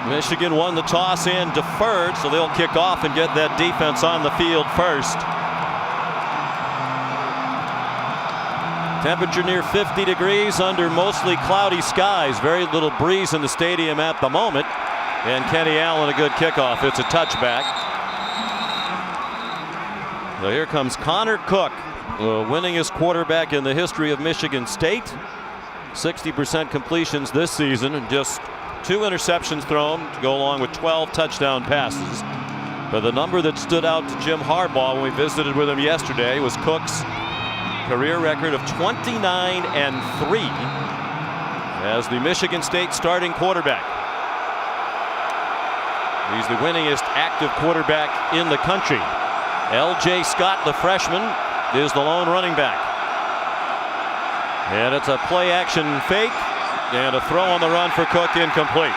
Michigan won the toss and deferred, so they'll kick off and get that defense on the field first. Temperature near 50 degrees under mostly cloudy skies. Very little breeze in the stadium at the moment. And Kenny Allen, a good kickoff. It's a touchback. So here comes Connor Cook, the winningest quarterback in the history of Michigan State. 60% completions this season and just 2 interceptions thrown to go along with 12 touchdown passes. But the number that stood out to Jim Harbaugh when we visited with him yesterday was Cook's career record of 29-3 as the Michigan State starting quarterback. He's the winningest active quarterback in the country. L.J. Scott, the freshman, is the lone running back. And it's a play action fake and a throw on the run for Cook, incomplete.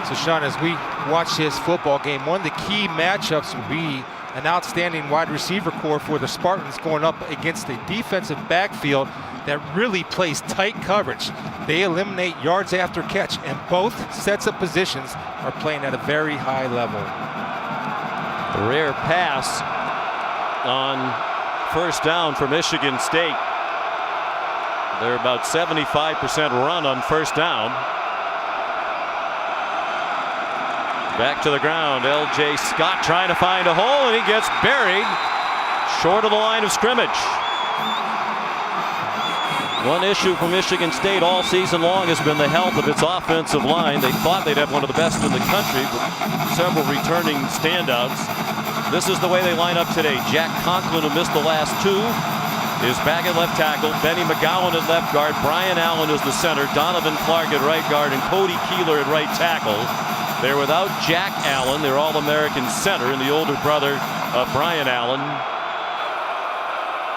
So Sean, as we watch this football game, one of the key matchups will be an outstanding wide receiver core for the Spartans going up against a defensive backfield that really plays tight coverage. They eliminate yards after catch, and both sets of positions are playing at a very high level. A rare pass on first down for Michigan State. They're about 75% run on first down. Back to the ground. L.J. Scott trying to find a hole, and he gets buried short of the line of scrimmage. One issue for Michigan State all season long has been the health of its offensive line. They thought they'd have one of the best in the country, but several returning standouts. This is the way they line up today. Jack Conklin, who missed the last 2, is back at left tackle. Benny McGowan at left guard. Brian Allen is the center. Donovan Clark at right guard, and Cody Keeler at right tackle. They're without Jack Allen, their All-American center, and the older brother of Brian Allen,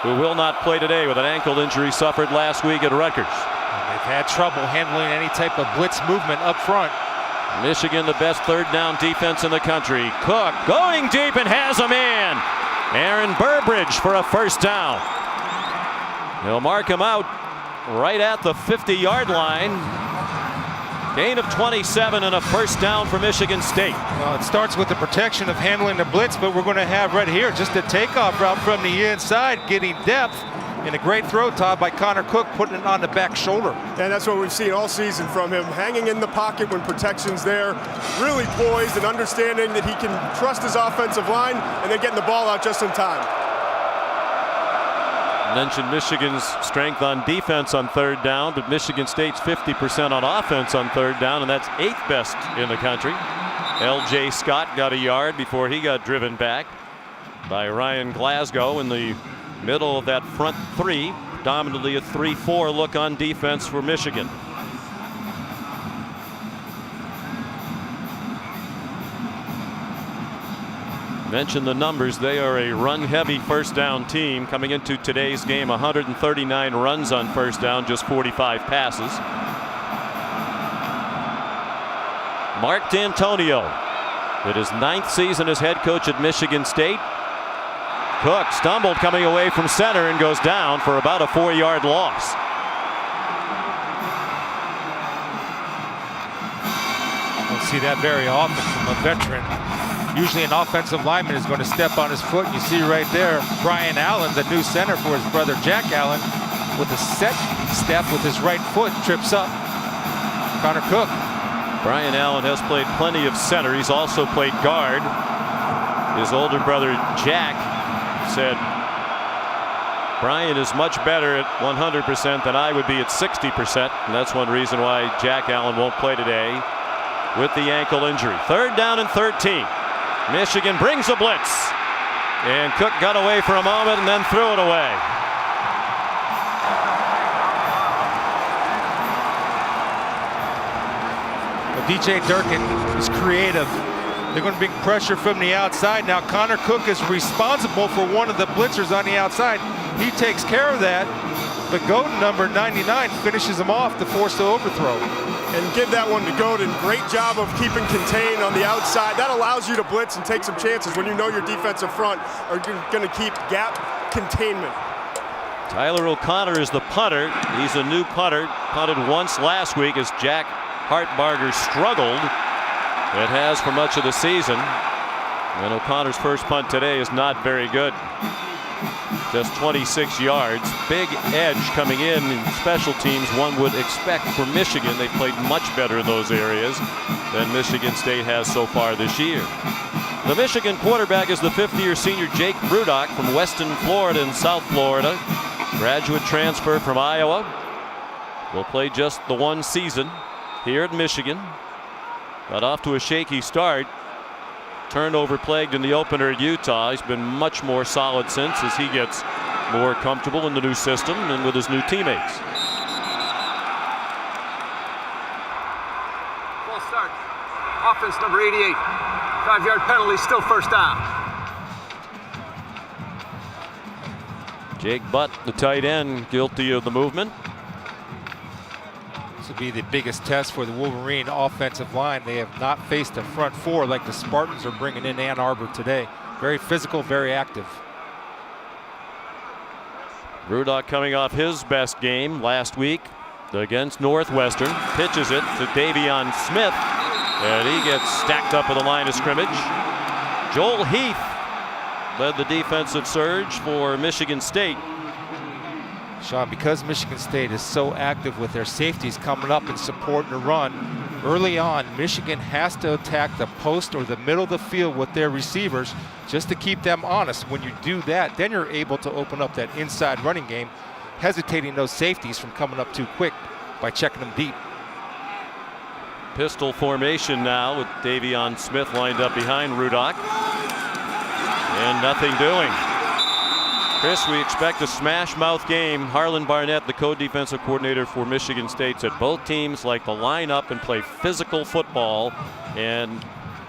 who will not play today with an ankle injury suffered last week at Rutgers. They've had trouble handling any type of blitz movement up front. Michigan, the best third down defense in the country. Cook going deep and has a man. Aaron Burbridge for a first down. They'll mark him out right at the 50-yard line. Gain of 27 and a first down for Michigan State. Well, it starts with the protection of handling the blitz, but we're going to have right here just a takeoff route from the inside, getting depth, and a great throw, Todd, by Connor Cook, putting it on the back shoulder. And that's what we've seen all season from him, hanging in the pocket when protection's there, really poised and understanding that he can trust his offensive line and then getting the ball out just in time. Mentioned Michigan's strength on defense on third down, but Michigan State's 50% on offense on third down, and that's 8th best in the country. L.J. Scott got a yard before he got driven back by Ryan Glasgow in the middle of that front 3, predominantly a 3-4 look on defense for Michigan. Mention the numbers. They are a run-heavy first down team coming into today's game. 139 runs on first down, just 45 passes. Mark D'Antonio, in his 9th season as head coach at Michigan State. Cook stumbled coming away from center and goes down for about a 4-yard loss. Don't see that very often from a veteran. Usually an offensive lineman is going to step on his foot. You see right there, Brian Allen, the new center for his brother Jack Allen, with a set step with his right foot, trips up Connor Cook. Brian Allen has played plenty of center. He's also played guard. His older brother Jack said, Brian is much better at 100% than I would be at 60%. And that's one reason why Jack Allen won't play today with the ankle injury. Third down and 13. Michigan brings a blitz, and Cook got away for a moment and then threw it away. Well, DJ Durkin is creative. They're going to bring pressure from the outside. Now Connor Cook is responsible for one of the blitzers on the outside. He takes care of that, but Godin, number 99, finishes him off to force the overthrow. And give that one to Godin. Great job of keeping contained on the outside. That allows you to blitz and take some chances when you know your defensive front are going to keep gap containment. Tyler O'Connor is the punter. He's a new punter. Punted once last week as Jack Hartbarger struggled. It has for much of the season. And O'Connor's first punt today is not very good. Just 26 yards. Big edge coming in special teams, one would expect for Michigan. They played much better in those areas than Michigan State has so far this year. The Michigan quarterback is the fifth-year senior Jake Rudock from Weston, Florida and South Florida. Graduate transfer from Iowa. Will play just the one season here at Michigan. Got off to a shaky start. Turnover plagued in the opener at Utah. He's been much more solid since as he gets more comfortable in the new system and with his new teammates. Ball start. Offense number 88. 5-yard penalty, still first down. Jake Butt, the tight end, guilty of the movement. This will be the biggest test for the Wolverine offensive line. They have not faced a front four like the Spartans are bringing in Ann Arbor today. Very physical, very active. Rudock coming off his best game last week against Northwestern. Pitches it to Davion Smith, and he gets stacked up at the line of scrimmage. Joel Heath led the defensive surge for Michigan State. Sean, because Michigan State is so active with their safeties coming up and supporting the run, early on, Michigan has to attack the post or the middle of the field with their receivers just to keep them honest. When you do that, then you're able to open up that inside running game, hesitating those safeties from coming up too quick by checking them deep. Pistol formation now with Davion Smith lined up behind Rudock. And nothing doing. Chris, we expect a smash mouth game. Harlan Barnett, the co-defensive coordinator for Michigan State, said both teams like to line up and play physical football, and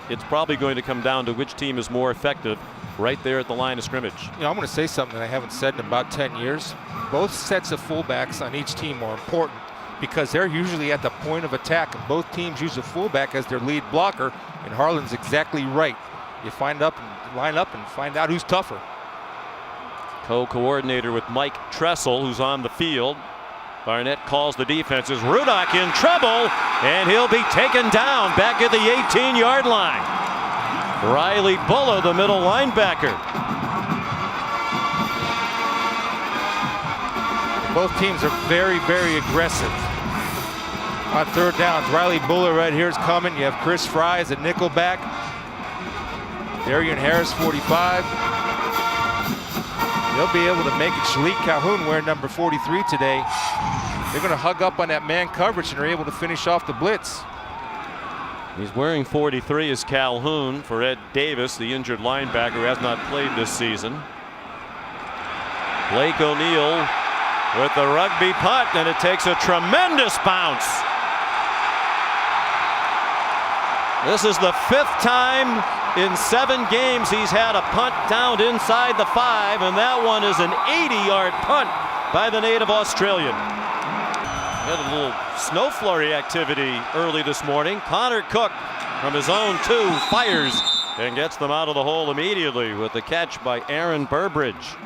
it's probably going to come down to which team is more effective right there at the line of scrimmage. You know, I'm going to say something that I haven't said in about 10 years. Both sets of fullbacks on each team are important because they're usually at the point of attack, and both teams use a fullback as their lead blocker, and Harlan's exactly right. You line up and find out who's tougher. Co-coordinator with Mike Tressel, who's on the field. Barnett calls the defenses. Rudock in trouble, and he'll be taken down back at the 18-yard line. Riley Buller, the middle linebacker. Both teams are very, very aggressive on third downs. Riley Buller right here is coming. You have Chris Fry as a nickel back. Darian Harris, 45. They'll be able to make it. Shalik Calhoun wearing number 43 today. They're going to hug up on that man coverage and are able to finish off the blitz. He's wearing 43 as Calhoun for Ed Davis, the injured linebacker who has not played this season. Blake O'Neill with the rugby punt, and it takes a tremendous bounce. This is the 5th time in 7 games he's had a punt down inside the 5, and that one is an 80-yard punt by the native Australian. Had a little snow flurry activity early this morning. Connor Cook from his own 2 fires and gets them out of the hole immediately with the catch by Aaron Burbridge.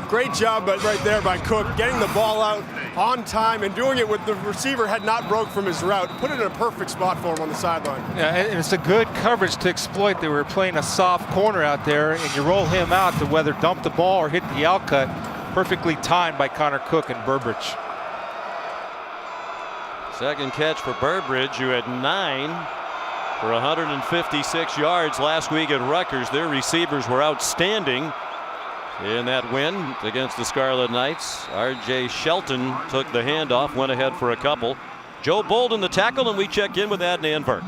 Great job right there by Cook, getting the ball out on time and doing it with the receiver had not broke from his route. Put it in a perfect spot for him on the sideline. Yeah, and it's a good coverage to exploit. They were playing a soft corner out there, and you roll him out to whether dump the ball or hit the outcut. Perfectly timed by Connor Cook and Burbridge. Second catch for Burbridge, who had 9 for 156 yards last week at Rutgers. Their receivers were outstanding in that win against the Scarlet Knights. R.J. Shelton took the handoff, went ahead for a couple. Joe Bolden the tackle, and we check in with Adnan Burke.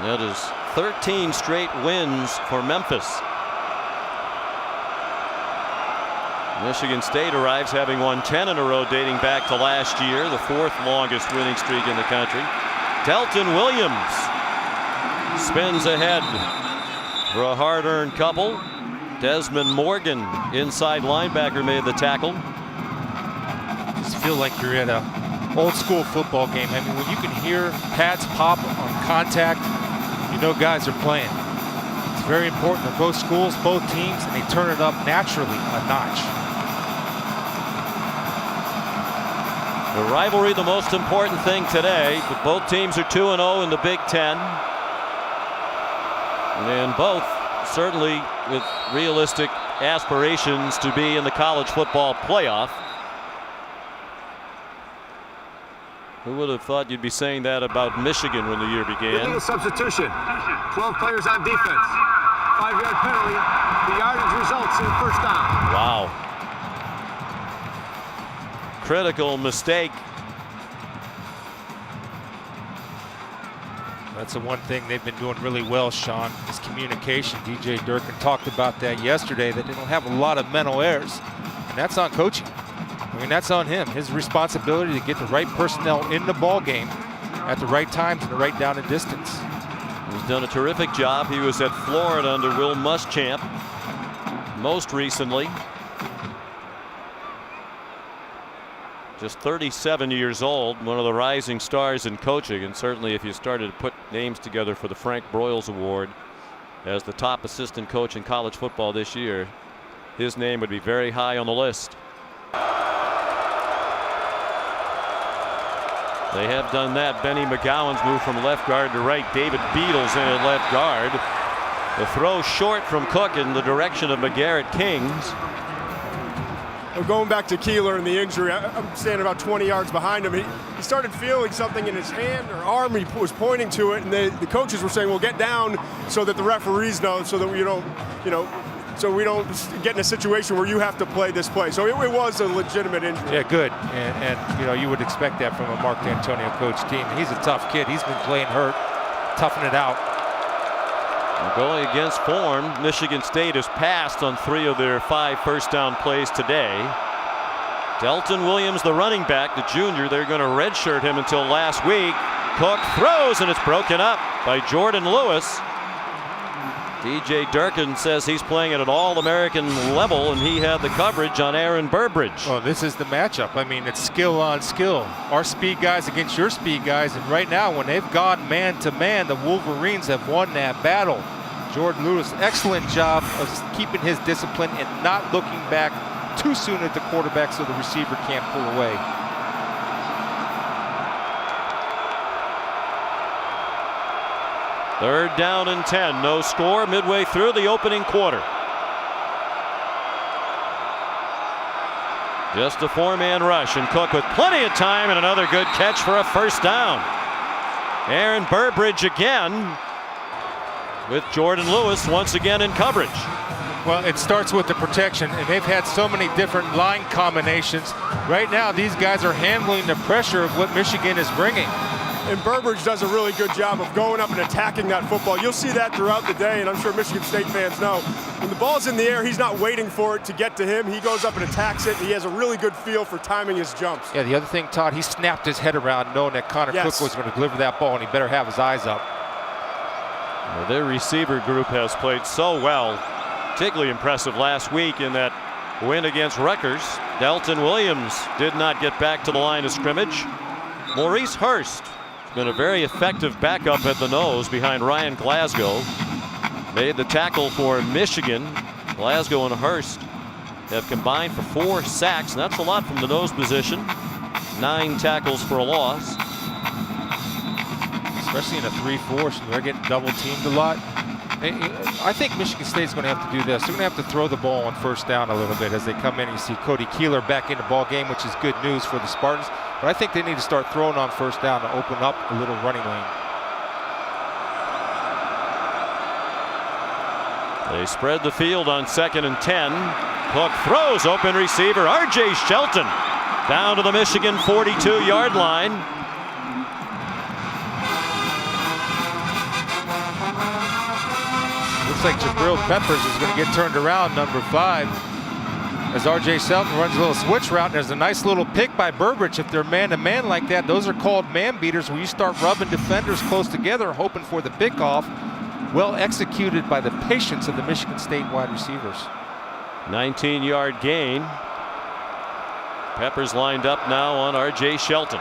That is 13 straight wins for Memphis. Michigan State arrives having won 10 in a row dating back to last year, the 4th longest winning streak in the country. Delton Williams spins ahead for a hard-earned couple. Desmond Morgan, inside linebacker, made the tackle. Just feel like you're at a old school football game. I mean, when you can hear pads pop on contact, you know guys are playing. It's very important for both schools, both teams, and they turn it up naturally a notch. The rivalry, the most important thing today, but both teams are 2-0 in the Big Ten. And both certainly with realistic aspirations to be in the college football playoff. Who would have thought you'd be saying that about Michigan when the year began? A substitution. 12 players on defense. 5-yard penalty. The yardage results in first down. Wow. Critical mistake. That's the one thing they've been doing really well, Sean, is communication. DJ Durkin talked about that yesterday, that they don't have a lot of mental errors. And that's on coaching. I mean, that's on him. His responsibility to get the right personnel in the ball game at the right times and the right down and distance. He's done a terrific job. He was at Florida under Will Muschamp most recently. Just 37 years old, one of the rising stars in coaching, and certainly if you started to put names together for the Frank Broyles Award as the top assistant coach in college football this year, his name would be very high on the list. They have done that. Benny McGowan's moved from left guard to right. David Beadle's in at left guard. The throw short from Cook in the direction of McGarrett Kings. Going back to Keeler and the injury, I'm standing about 20 yards behind him. He started feeling something in his hand or arm. He was pointing to it, and the coaches were saying, "Well, get down so that the referees know, so that we don't, so we don't get in a situation where you have to play this play." So it was a legitimate injury. Yeah, good. And you would expect that from a Mark D'Antonio coach team. He's a tough kid. He's been playing hurt, toughing it out. Going against form, Michigan State has passed on 3 of their 5 first down plays today. Delton Williams, the running back, the junior, they're going to redshirt him until last week. Cook throws, and it's broken up by Jordan Lewis. DJ Durkin says he's playing at an all-American level, and he had the coverage on Aaron Burbridge. Well, this is the matchup. I mean, it's skill on skill. Our speed guys against your speed guys, and right now, when they've gone man-to-man, the Wolverines have won that battle. Jordan Lewis, excellent job of keeping his discipline and not looking back too soon at the quarterback so the receiver can't pull away. Third down and 10. No score midway through the opening quarter. Just a 4-man rush, and Cook with plenty of time and another good catch for a first down. Aaron Burbridge again with Jordan Lewis once again in coverage. Well, it starts with the protection, and they've had so many different line combinations. Right now, these guys are handling the pressure of what Michigan is bringing. And Burbridge does a really good job of going up and attacking that football. You'll see that throughout the day, and I'm sure Michigan State fans know. When the ball's in the air, he's not waiting for it to get to him. He goes up and attacks it, and he has a really good feel for timing his jumps. Yeah, the other thing, Todd, he snapped his head around knowing that Connor Cook was going to deliver that ball, and he better have his eyes up. Well, their receiver group has played so well. Particularly impressive last week in that win against Rutgers. Delton Williams did not get back to the line of scrimmage. Maurice Hurst has been a very effective backup at the nose behind Ryan Glasgow. Made the tackle for Michigan. Glasgow and Hurst have combined for 4 sacks, and that's a lot from the nose position. 9 tackles for a loss. Especially in a 3-4, so they're getting double teamed a lot. I think Michigan State's going to have to do this. They're going to have to throw the ball on first down a little bit as they come in. You see Cody Keeler back in the ball game, which is good news for the Spartans. But I think they need to start throwing on first down to open up a little running lane. They spread the field on 2nd and 10. Cook throws, open receiver R.J. Shelton down to the Michigan 42-yard line. Looks like Jabril Peppers is going to get turned around, number 5. As R.J. Shelton runs a little switch route, and there's a nice little pick by Burbridge. If they're man-to-man like that, those are called man beaters, where you start rubbing defenders close together, hoping for the pick off. well executed by the patience of the Michigan State wide receivers. 19-yard gain. Peppers lined up now on R.J. Shelton.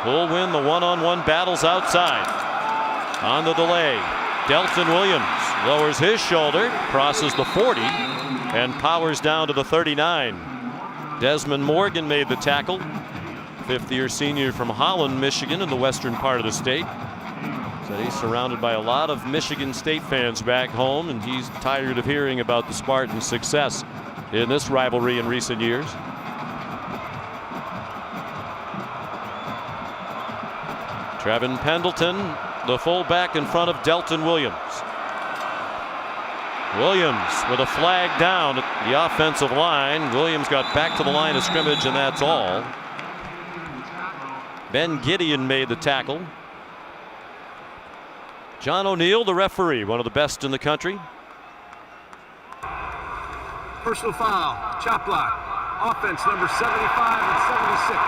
Who'll win the one-on-one battles outside? On the delay, Delton Williams lowers his shoulder, crosses the 40, and powers down to the 39. Desmond Morgan made the tackle. Fifth-year senior from Holland, Michigan, in the western part of the state. Said he's surrounded by a lot of Michigan State fans back home, and he's tired of hearing about the Spartans' success in this rivalry in recent years. Trevin Pendleton, the fullback, in front of Delton Williams. Williams with a flag down at the offensive line. Williams got back to the line of scrimmage, and that's all. Ben Gideon made the tackle. John O'Neill, the referee, one of the best in the country. Personal foul, chop block. Offense number 75 and 76.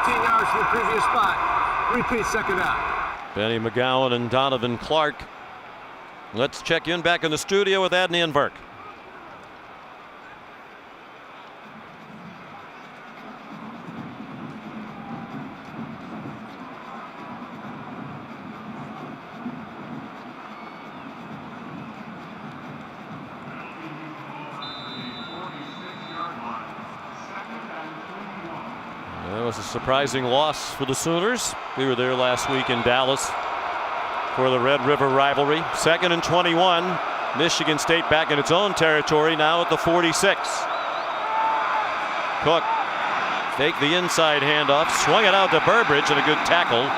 15 yards from the previous spot. Repeat, second out. Benny McGowan and Donovan Clark. Let's check in back in the studio with Adney and Burke. That was a surprising loss for the Sooners. We were there last week in Dallas for the Red River rivalry. 2nd and 21. Michigan State back in its own territory now at the 46. Cook faked the inside handoff, swung it out to Burbridge, and a good tackle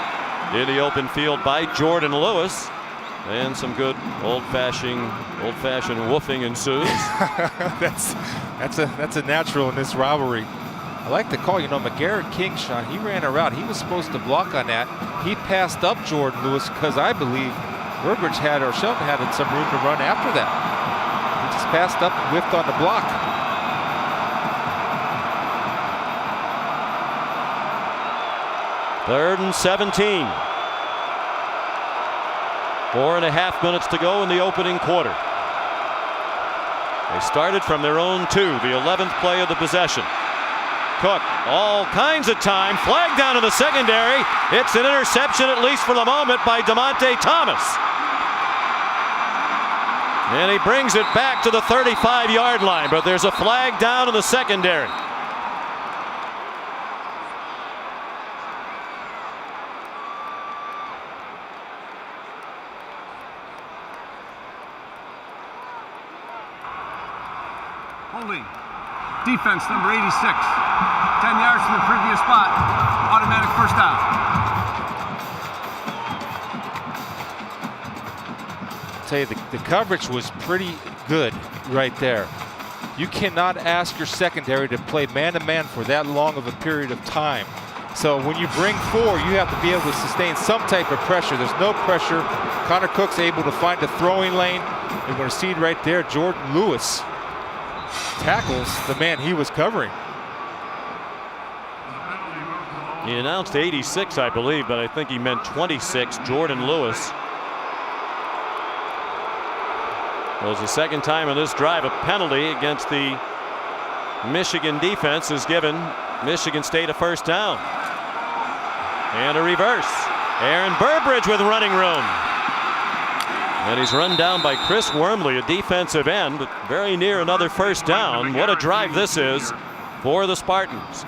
in the open field by Jordan Lewis. And some good old-fashioned woofing ensues. that's a natural in this rivalry. I like the call. You know, McGarrett King, Sean, he ran a route. He was supposed to block on that. He passed up Jordan Lewis because I believe Burbridge had, or Shelton had, some room to run after that. He just passed up and whiffed on the block. Third and 17. 4.5 minutes to go in the opening quarter. They started from their own 2, the 11th play of the possession. Cook, all kinds of time, flag down to the secondary. It's an interception, at least for the moment, by DeMonte Thomas. And he brings it back to the 35-yard line, but there's a flag down in the secondary. Holding. Defense number 86. 10 yards from the previous spot. Automatic first down. I'll tell you, the coverage was pretty good right there. You cannot ask your secondary to play man-to-man for that long of a period of time. So when you bring 4, you have to be able to sustain some type of pressure. There's no pressure. Connor Cook's able to find a throwing lane. You're going to see it right there. Jordan Lewis tackles the man he was covering. He announced 86, I believe, but I think he meant 26. Jordan Lewis. It was the second time in this drive a penalty against the Michigan defense has given Michigan State a first down. And a reverse. Aaron Burbridge with running room. And he's run down by Chris Wormley, a defensive end, but very near another first down. What a drive this is for the Spartans.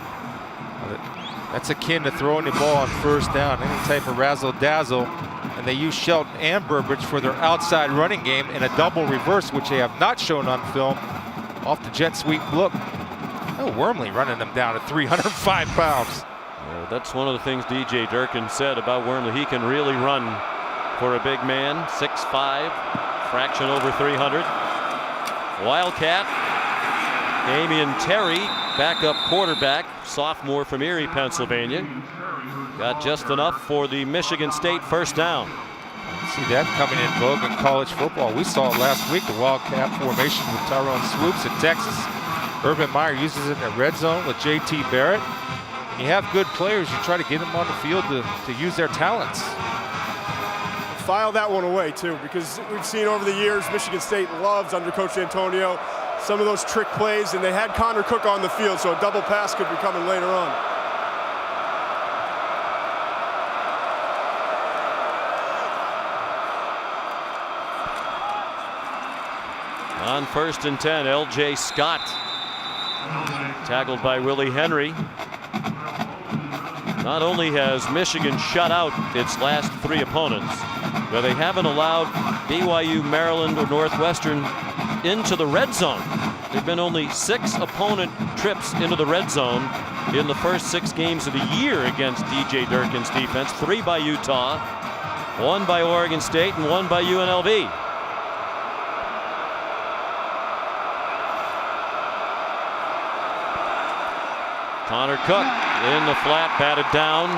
That's akin to throwing the ball on first down, any type of razzle-dazzle. And they use Shelton and Burbridge for their outside running game in a double reverse, which they have not shown on film, off the jet sweep look. Oh, Wormley running them down at 305 pounds. That's one of the things DJ Durkin said about Wormley. He can really run for a big man. 6'5", fraction over 300. Wildcat. Damian Terry, backup quarterback, sophomore from Erie, Pennsylvania. Got just enough for the Michigan State first down. See that coming in vogue in college football. We saw it last week, the Wildcat formation with Tyrone Swoops in Texas. Urban Meyer uses it in the red zone with J.T. Barrett. When you have good players, you try to get them on the field to use their talents. file that one away too, because we've seen over the years Michigan State loves under Coach Antonio some of those trick plays, and they had Connor Cook on the field, so a double pass could be coming later on. On 1st and 10, L.J. Scott tackled by Willie Henry. Not only has Michigan shut out its last 3 opponents, but they haven't allowed BYU, Maryland, or Northwestern into the red zone. There have been only 6 opponent trips into the red zone in the first 6 games of the year against DJ Durkin's defense. 3 by Utah, 1 by Oregon State, and 1 by UNLV. Connor Cook in the flat, batted down.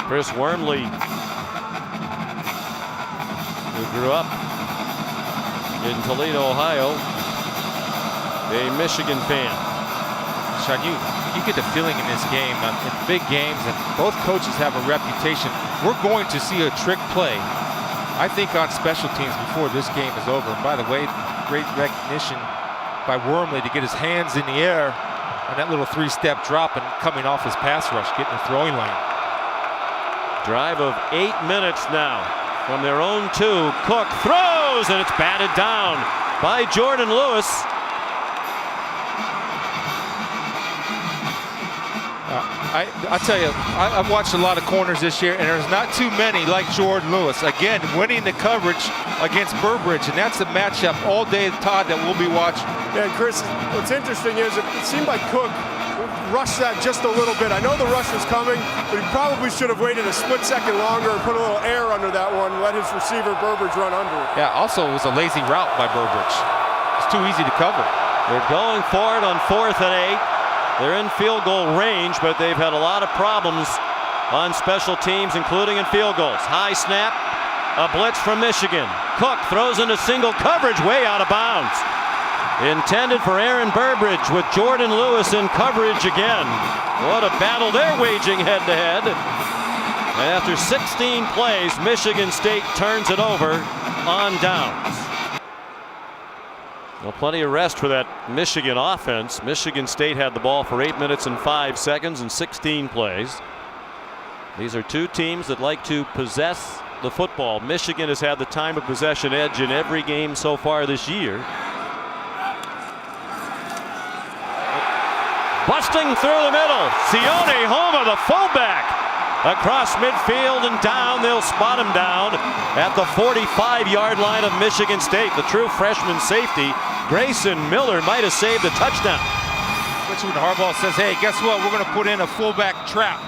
Chris Wormley, who grew up in Toledo, Ohio, a Michigan fan. Sean, you get the feeling in this game, in big games, and both coaches have a reputation. We're going to see a trick play, I think, on special teams before this game is over. And by the way, great recognition by Wormley to get his hands in the air on that little 3-step drop and coming off his pass rush, getting the throwing lane. Drive of 8 minutes now from their own 2. Cook throws, and it's batted down by Jordan Lewis. I tell you, I've watched a lot of corners this year, and there's not too many like Jordan Lewis. Again, winning the coverage against Burbridge, and that's a matchup all day, Todd, that we'll be watching. Yeah, and Chris, what's interesting is it seemed like Cook rushed that just a little bit. I know the rush was coming, but he probably should have waited a split second longer and put a little air under that one, let his receiver Burbridge run under it. Yeah, also it was a lazy route by Burbridge. It's too easy to cover. They're going for it on 4th and 8. They're in field goal range, but they've had a lot of problems on special teams, including in field goals. High snap, a blitz from Michigan. Cook throws into single coverage, way out of bounds. Intended for Aaron Burbridge, with Jordan Lewis in coverage again. What a battle they're waging head-to-head. And after 16 plays, Michigan State turns it over on downs. Well, plenty of rest for that Michigan offense. Michigan State had the ball for 8 minutes and 5 seconds and 16 plays. These are 2 teams that like to possess the football. Michigan has had the time of possession edge in every game so far this year. Busting through the middle, Sione Homa, the fullback. Across midfield and down, they'll spot him down at the 45-yard line of Michigan State. The true freshman safety, Grayson Miller, might have saved the touchdown. Which when Harbaugh says, hey, guess what? We're going to put in a fullback trap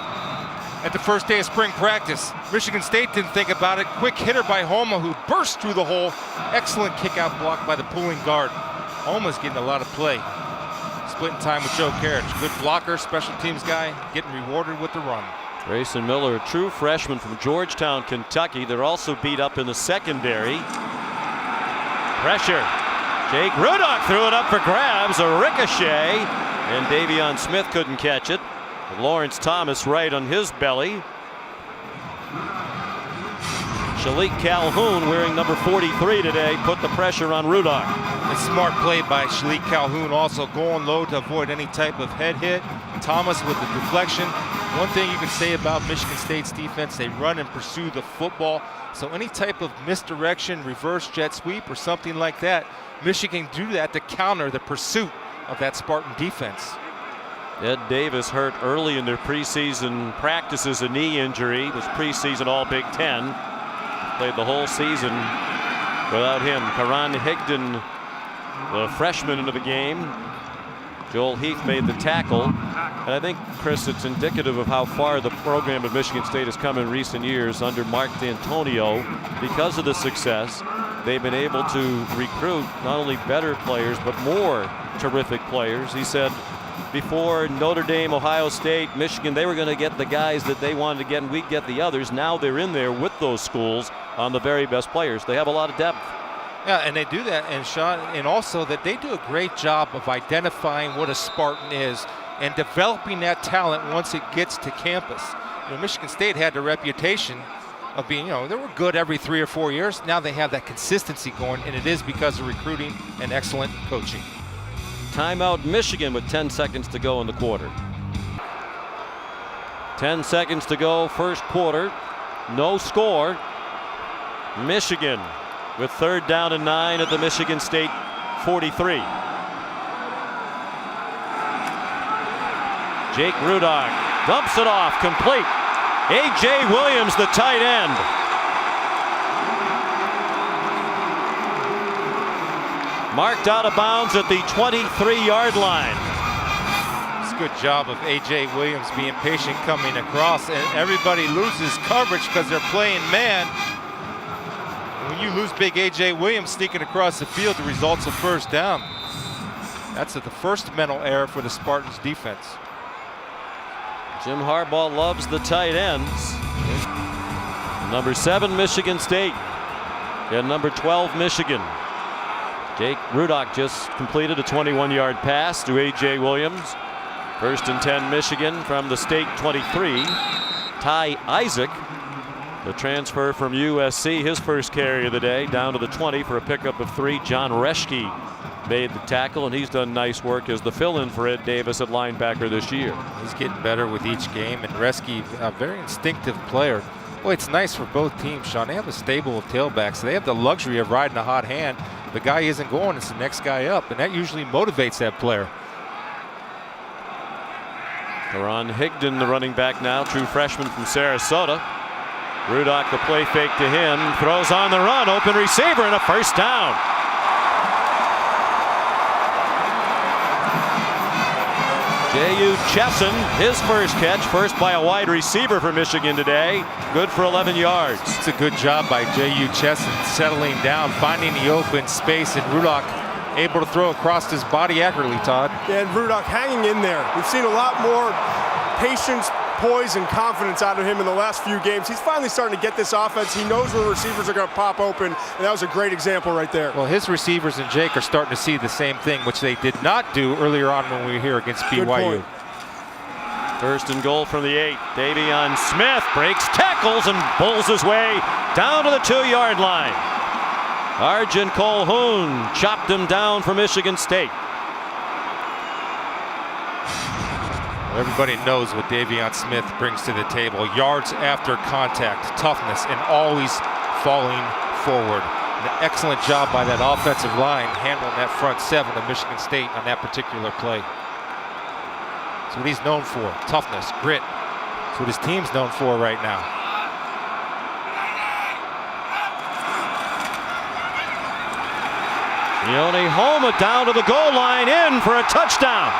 at the first day of spring practice. Michigan State didn't think about it. Quick hitter by Homa, who burst through the hole. Excellent kick-out block by the pulling guard. Homa's getting a lot of play. Splitting time with Joe Carriage. Good blocker, special teams guy, getting rewarded with the run. Grayson Miller, a true freshman from Georgetown, Kentucky. They're also beat up in the secondary. Pressure. Jake Rudock threw it up for grabs, a ricochet, and Davion Smith couldn't catch it. Lawrence Thomas right on his belly. Shalik Calhoun, wearing number 43 today, put the pressure on Rudock. A smart play by Shalik Calhoun, also going low to avoid any type of head hit. Thomas with the deflection. One thing you can say about Michigan State's defense, they run and pursue the football. So any type of misdirection, reverse jet sweep, or something like that, Michigan do that to counter the pursuit of that Spartan defense. Ed Davis hurt early in their preseason practices, a knee injury. Was preseason All Big Ten. Played the whole season without him. Karan Higdon, the freshman, into the game. Joel Heath made the tackle. And I think, Chris, it's indicative of how far the program of Michigan State has come in recent years under Mark D'Antonio. Because of the success, they've been able to recruit not only better players, but more terrific players. He said before Notre Dame, Ohio State, Michigan, they were going to get the guys that they wanted to get, and we'd get the others. Now they're in there with those schools on the very best players. They have a lot of depth. Yeah, and they do that, and Sean, and also that they do a great job of identifying what a Spartan is. and developing that talent once it gets to campus. You know, Michigan State had the reputation of being, you know, they were good every 3 or 4 years. Now they have that consistency going, and it is because of recruiting and excellent coaching. Timeout Michigan with 10 seconds to go in the quarter. 10 seconds to go, first quarter. No score. Michigan with 3rd down and 9 at the Michigan State 43. Jake Rudock dumps it off, complete. A.J. Williams, the tight end. Marked out of bounds at the 23-yard line. It's a good job of A.J. Williams being patient coming across, and everybody loses coverage because they're playing man. When you lose big A.J. Williams sneaking across the field, the result's a first down. That's the first mental error for the Spartans defense. Jim Harbaugh loves the tight ends. Number 7, Michigan State. And number 12, Michigan. Jake Rudock just completed a 21-yard pass to A.J. Williams. 1st and 10, Michigan from the State 23. Ty Isaac, the transfer from USC, his first carry of the day, down to the 20 for a pickup of 3. John Reschke made the tackle, and he's done nice work as the fill-in for Ed Davis at linebacker this year. He's getting better with each game, and Reschke, a very instinctive player. Boy, it's nice for both teams, Sean. They have a stable of tailbacks. They have the luxury of riding a hot hand. The guy isn't going, it's the next guy up, and that usually motivates that player. Teron Higdon, the running back now, true freshman from Sarasota. Rudock, the play fake to him, throws on the run, open receiver, and a first down. J.U. Chesson, his first catch, first by a wide receiver for Michigan today. Good for 11 yards. It's a good job by J.U. Chesson settling down, finding the open space, and Rudock able to throw across his body accurately, Todd. And Rudock hanging in there. We've seen a lot more patience, poise, and confidence out of him in the last few games. He's finally starting to get this offense. He knows where receivers are going to pop open, and that was a great example right there. Well, his receivers and Jake are starting to see the same thing, which they did not do earlier on when we were here against BYU. Good point. 1st and goal from the 8. Davion Smith breaks tackles and pulls his way down to the 2-yard line. Arjun Colhoun chopped him down for Michigan State. Everybody knows what Davion Smith brings to the table. Yards after contact, toughness, and always falling forward. An excellent job by that offensive line handling that front 7 of Michigan State on that particular play. That's what he's known for, toughness, grit. That's what his team's known for right now. Sione Homa down to the goal line, in for a touchdown.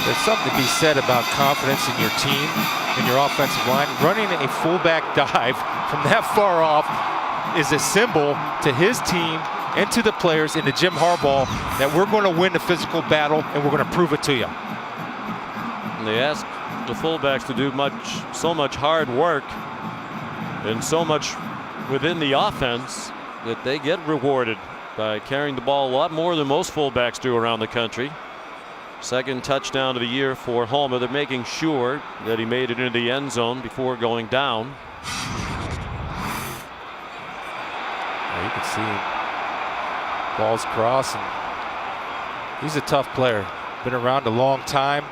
There's something to be said about confidence in your team, in your offensive line. Running a fullback dive from that far off is a symbol to his team and to the players and to Jim Harbaugh that we're going to win the physical battle and we're going to prove it to you. And they ask the fullbacks to do so much hard work and so much within the offense that they get rewarded by carrying the ball a lot more than most fullbacks do around the country. 2nd touchdown of the year for Homa. They're making sure that he made it into the end zone before going down. You can see balls cross, and he's a tough player. Been around a long time.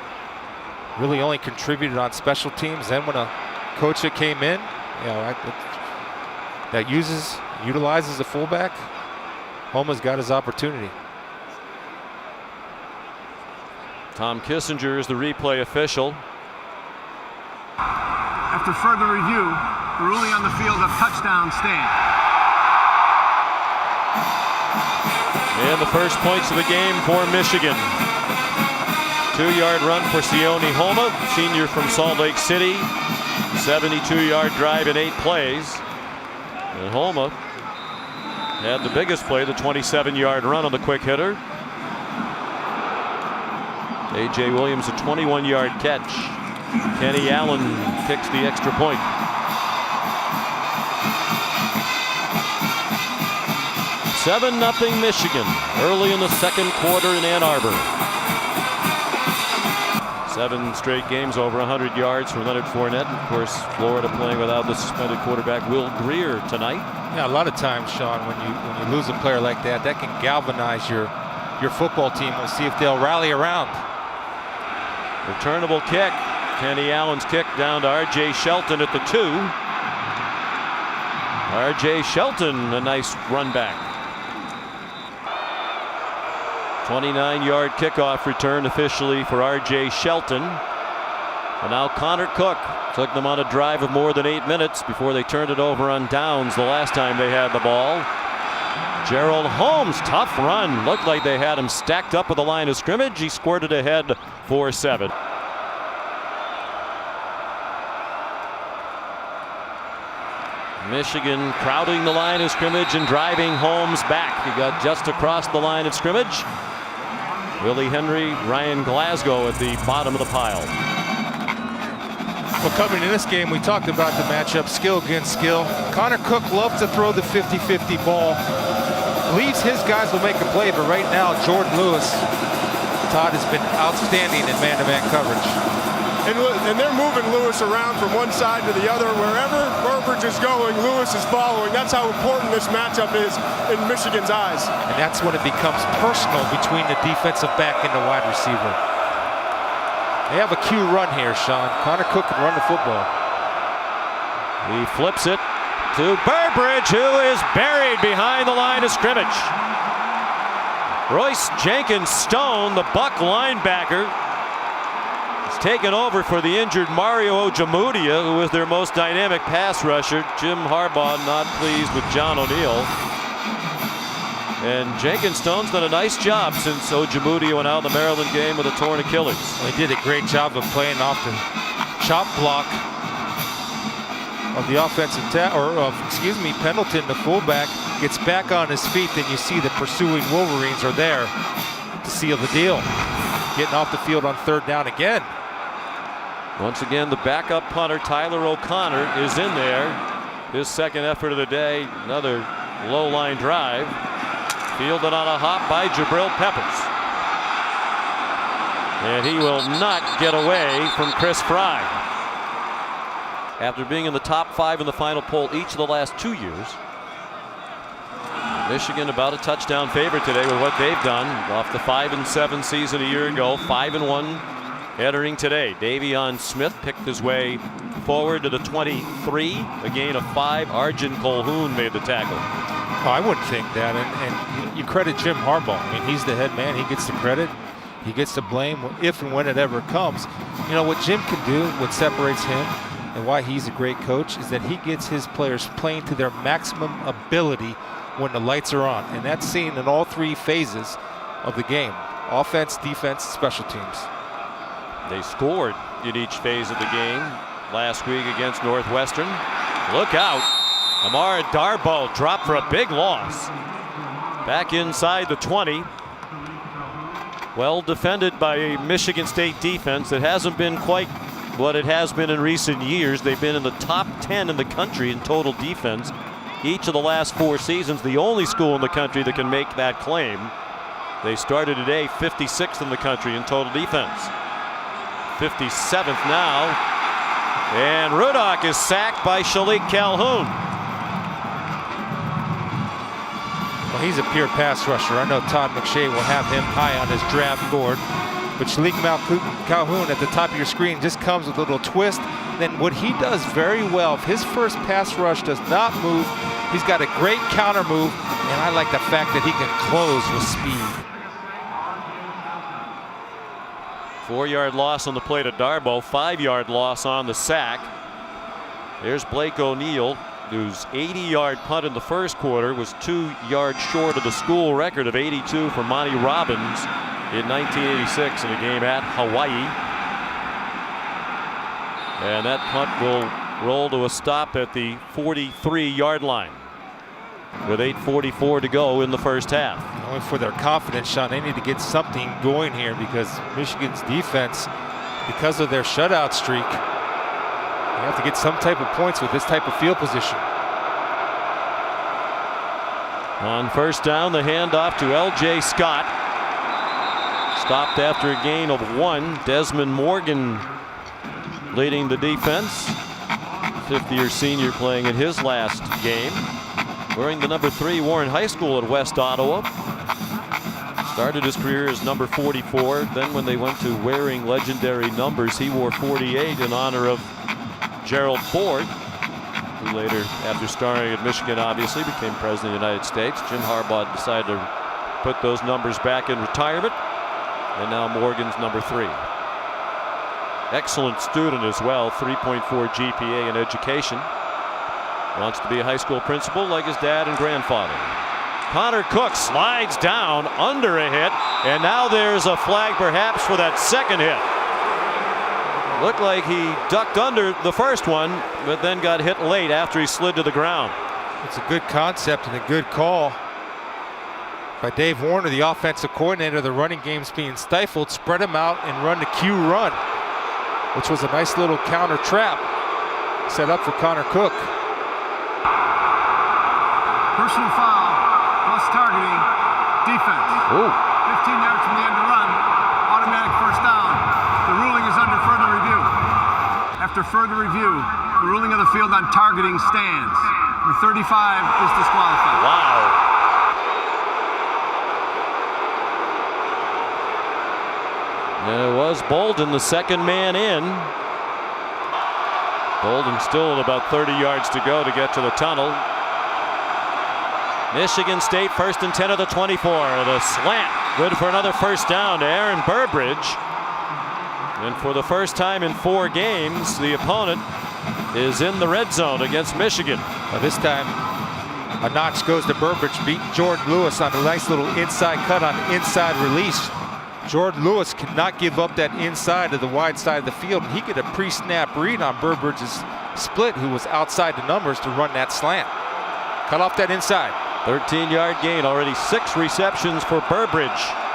Really only contributed on special teams. Then when a coach that came in, you know, that utilizes a fullback, Homa's got his opportunity. Tom Kissinger is the replay official. After further review, the ruling on the field of touchdown stand. And the first points of the game for Michigan. 2-yard run for Sione Homa, senior from Salt Lake City. 72-yard drive in 8 plays. And Homa had the biggest play, the 27-yard run on the quick hitter. A.J. Williams, a 21-yard catch. Kenny Allen kicks the extra point. Seven 0 Michigan early in the second quarter in Ann Arbor. 7 straight games over 100 yards for Leonard Fournette. Of course, Florida playing without the suspended quarterback Will Greer tonight. Yeah, a lot of times, Sean, when you lose a player like that, that can galvanize your football team. We'll see if they'll rally around. Returnable kick. Kenny Allen's kick down to R.J. Shelton at the 2. R.J. Shelton, a nice run back. 29-yard kickoff return officially for R.J. Shelton. And now Connor Cook took them on a drive of more than 8 minutes before they turned it over on downs the last time they had the ball. Gerald Holmes, tough run. Looked like they had him stacked up at the line of scrimmage. He squirted ahead for 7. Michigan crowding the line of scrimmage and driving Holmes back. He got just across the line of scrimmage. Willie Henry, Ryan Glasgow at the bottom of the pile. Well, coming in this game, we talked about the matchup, skill against skill. Connor Cook loves to throw the 50-50 ball. Believes his guys will make a play, but right now, Jordan Lewis, Todd, has been outstanding in man-to-man coverage. And they're moving Lewis around from one side to the other. Wherever Burbridge is going, Lewis is following. That's how important this matchup is in Michigan's eyes. And that's when it becomes personal between the defensive back and the wide receiver. They have a Q run here, Sean. Connor Cook can run the football. He flips it to Burbridge, who is buried behind the line of scrimmage. Royce Jenkins Stone, the Buck linebacker, is taken over for the injured Mario Ojemudia, who is their most dynamic pass rusher. Jim Harbaugh not pleased with John O'Neill. And Jenkins Stone's done a nice job since Ojemudia went out in the Maryland game with a torn Achilles. Well, he did a great job of playing off the chop block of the offensive Pendleton, the fullback, gets back on his feet. Then you see the pursuing Wolverines are there to seal the deal. Getting off the field on third down again. Once again, the backup punter Tyler O'Connor is in there. His second effort of the day, another low line drive. Fielded on a hop by Jabril Peppers. And he will not get away from Chris Fry. After being in the top 5 in the final poll each of the last 2 years, Michigan about a touchdown favorite today with what they've done off the 5-7 season a year ago. 5-1 entering today. Davion Smith picked his way forward to the 23, a gain of 5. Arjun Colhoun made the tackle. Oh, I wouldn't think that, and you credit Jim Harbaugh. I mean, he's the head man. He gets the credit. He gets the blame if and when it ever comes. You know, what Jim can do, what separates him and why he's a great coach, is that he gets his players playing to their maximum ability when the lights are on. And that's seen in all 3 phases of the game: offense, defense, special teams. They scored in each phase of the game last week against Northwestern. Look out. Amara Darboh dropped for a big loss. Back inside the 20. Well defended by a Michigan State defense that hasn't been quite what it has been in recent years. They've been in the top 10 in the country in total defense each of the last 4 seasons. The only school in the country that can make that claim. They started today 56th in the country in total defense. 57th now. And Rudock is sacked by Shalik Calhoun. Well, he's a pure pass rusher. I know Todd McShay will have him high on his draft board. But Shalik Calhoun at the top of your screen just comes with a little twist. Then what he does very well, if his first pass rush does not move, he's got a great counter move. And I like the fact that he can close with speed. 4-yard loss on the play to Darboh. 5-yard loss on the sack. There's Blake O'Neill, whose 80-yard punt in the first quarter was 2 yards short of the school record of 82 for Monty Robbins in 1986 in a game at Hawaii. And that punt will roll to a stop at the 43-yard line. with 8:44 to go in the first half. Only for their confidence, Sean, they need to get something going here because Michigan's defense, because of their shutout streak, they have to get some type of points with this type of field position. On first down, the handoff to L.J. Scott. Stopped after a gain of 1. Desmond Morgan leading the defense. Fifth-year senior playing in his last game. Wearing the number 3 Warren High School at West Ottawa. Started his career as number 44. Then when they went to wearing legendary numbers, he wore 48 in honor of Gerald Ford, who later, after starring at Michigan, obviously became president of the United States. Jim Harbaugh decided to put those numbers back in retirement. And now Morgan's number 3. Excellent student as well, 3.4 GPA in education. Wants to be a high school principal like his dad and grandfather. Connor Cook slides down under a hit, and now there's a flag perhaps for that second hit. Looked like he ducked under the first one, but then got hit late after he slid to the ground. It's a good concept and a good call by Dave Warner, the offensive coordinator. The running game's being stifled. Spread him out and run the Q run, which was a nice little counter trap set up for Connor Cook. Personal foul plus targeting defense. Ooh. 15 yards from the end of the run. Automatic first down. The ruling is under further review. After further review, the ruling of the field on targeting stands. Number 35 is disqualified. Wow. And it was Bolden, the second man in. Bolden still at about 30 yards to go to get to the tunnel. Michigan State first and 10 of the 24. The slant, good for another first down to Aaron Burbridge. And for the first time in 4 games, the opponent is in the red zone against Michigan. Now this time, a notch goes to Burbridge, beat Jordan Lewis on a nice little inside cut on inside release. Jordan Lewis cannot give up that inside to the wide side of the field. He get a pre-snap read on Burbridge's split, who was outside the numbers to run that slant. Cut off that inside. 13-yard gain, already 6 receptions for Burbridge,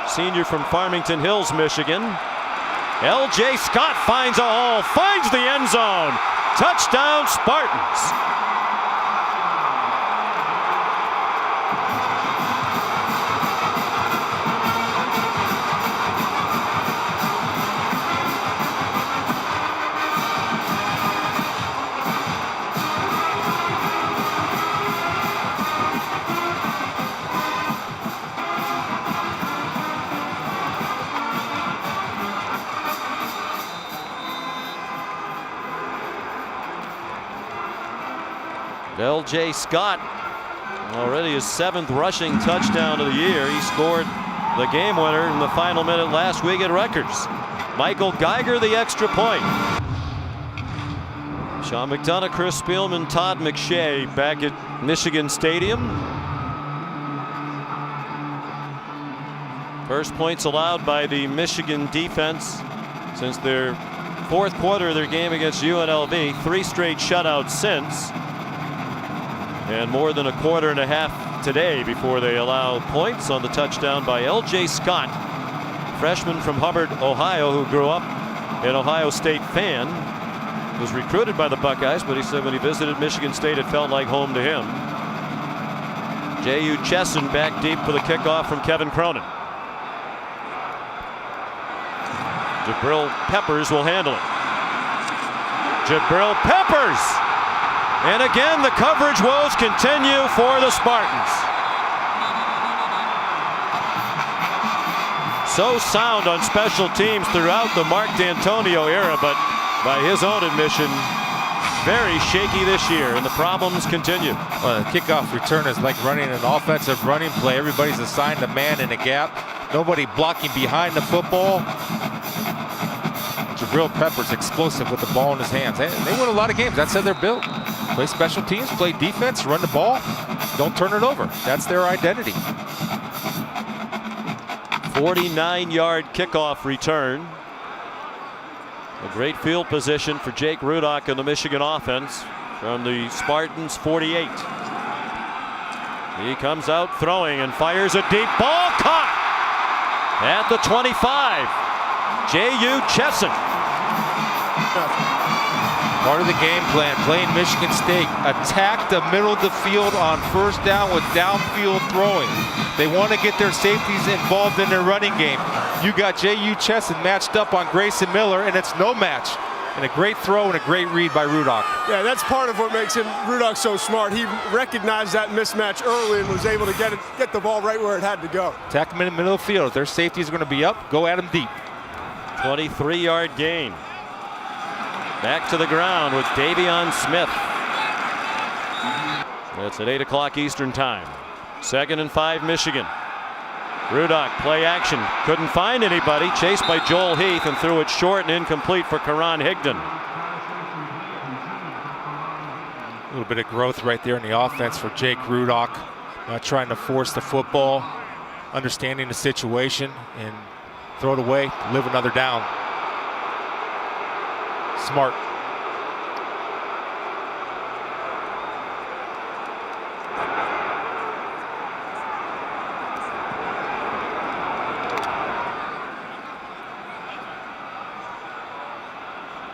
senior from Farmington Hills, Michigan. L.J. Scott finds a hole, finds the end zone. Touchdown, Spartans. L.J. Scott, already his 7th rushing touchdown of the year. He scored the game winner in the final minute last week at Rutgers. Michael Geiger the extra point. Sean McDonough, Chris Spielman, Todd McShay back at Michigan Stadium. First points allowed by the Michigan defense since their 4th quarter of their game against UNLV. 3 straight shutouts since. And more than a quarter and a half today before they allow points on the touchdown by L.J. Scott, freshman from Hubbard, Ohio, who grew up an Ohio State fan. Was recruited by the Buckeyes, but he said when he visited Michigan State, it felt like home to him. J.U. Chesson back deep for the kickoff from Kevin Cronin. Jabril Peppers will handle it. Jabril Peppers! And again, the coverage woes continue for the Spartans. So sound on special teams throughout the Mark D'Antonio era, but by his own admission, very shaky this year, and the problems continue. Well, the kickoff return is like running an offensive running play. Everybody's assigned a man in a gap. Nobody blocking behind the football. Jabril Peppers explosive with the ball in his hands. They win a lot of games. That's how they're built. Play special teams, play defense, run the ball, don't turn it over. That's their identity. 49-yard kickoff return. A great field position for Jake Rudock and the Michigan offense from the Spartans 48. He comes out throwing and fires a deep ball. Caught at the 25. J.U. Chesson. Part of the game plan, playing Michigan State, attack the middle of the field on first down with downfield throwing. They want to get their safeties involved in their running game. You got J.U. Chesson matched up on Grayson Miller, and it's no match. And a great throw and a great read by Rudock. Yeah, that's part of what makes Rudock so smart. He recognized that mismatch early and was able to get the ball right where it had to go. Attack them in the middle of the field. If their safety is going to be up, go at them deep. 23-yard gain. Back to the ground with Davion Smith. That's at 8 o'clock Eastern time. 2nd and 5 Michigan. Rudock play action. Couldn't find anybody. Chased by Joel Heath and threw it short and incomplete for Karan Higdon. A little bit of growth right there in the offense for Jake Rudock. Not trying to force the football, understanding the situation, and throw it away, live another down. Smart.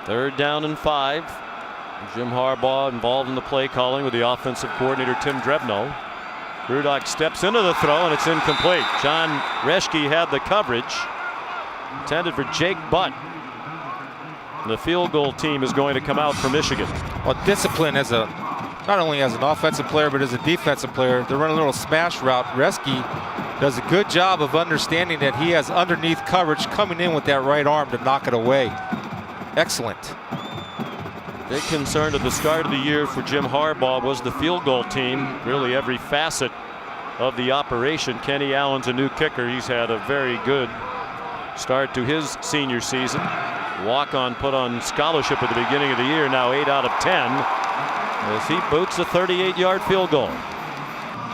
Third down and 5. Jim Harbaugh involved in the play calling with the offensive coordinator Tim Drebno. Rudock steps into the throw and it's incomplete. John Reschke had the coverage. Intended for Jake Butt. The field goal team is going to come out for Michigan. Well, discipline as not only as an offensive player but as a defensive player. They run a little smash route. Reschke does a good job of understanding that he has underneath coverage coming in with that right arm to knock it away. Excellent. Big concern at the start of the year for Jim Harbaugh was the field goal team. Really every facet of the operation. Kenny Allen's a new kicker. He's had a very good start to his senior season. Walk-on put on scholarship at the beginning of the year. Now 8 out of 10 as he boots a 38-yard field goal.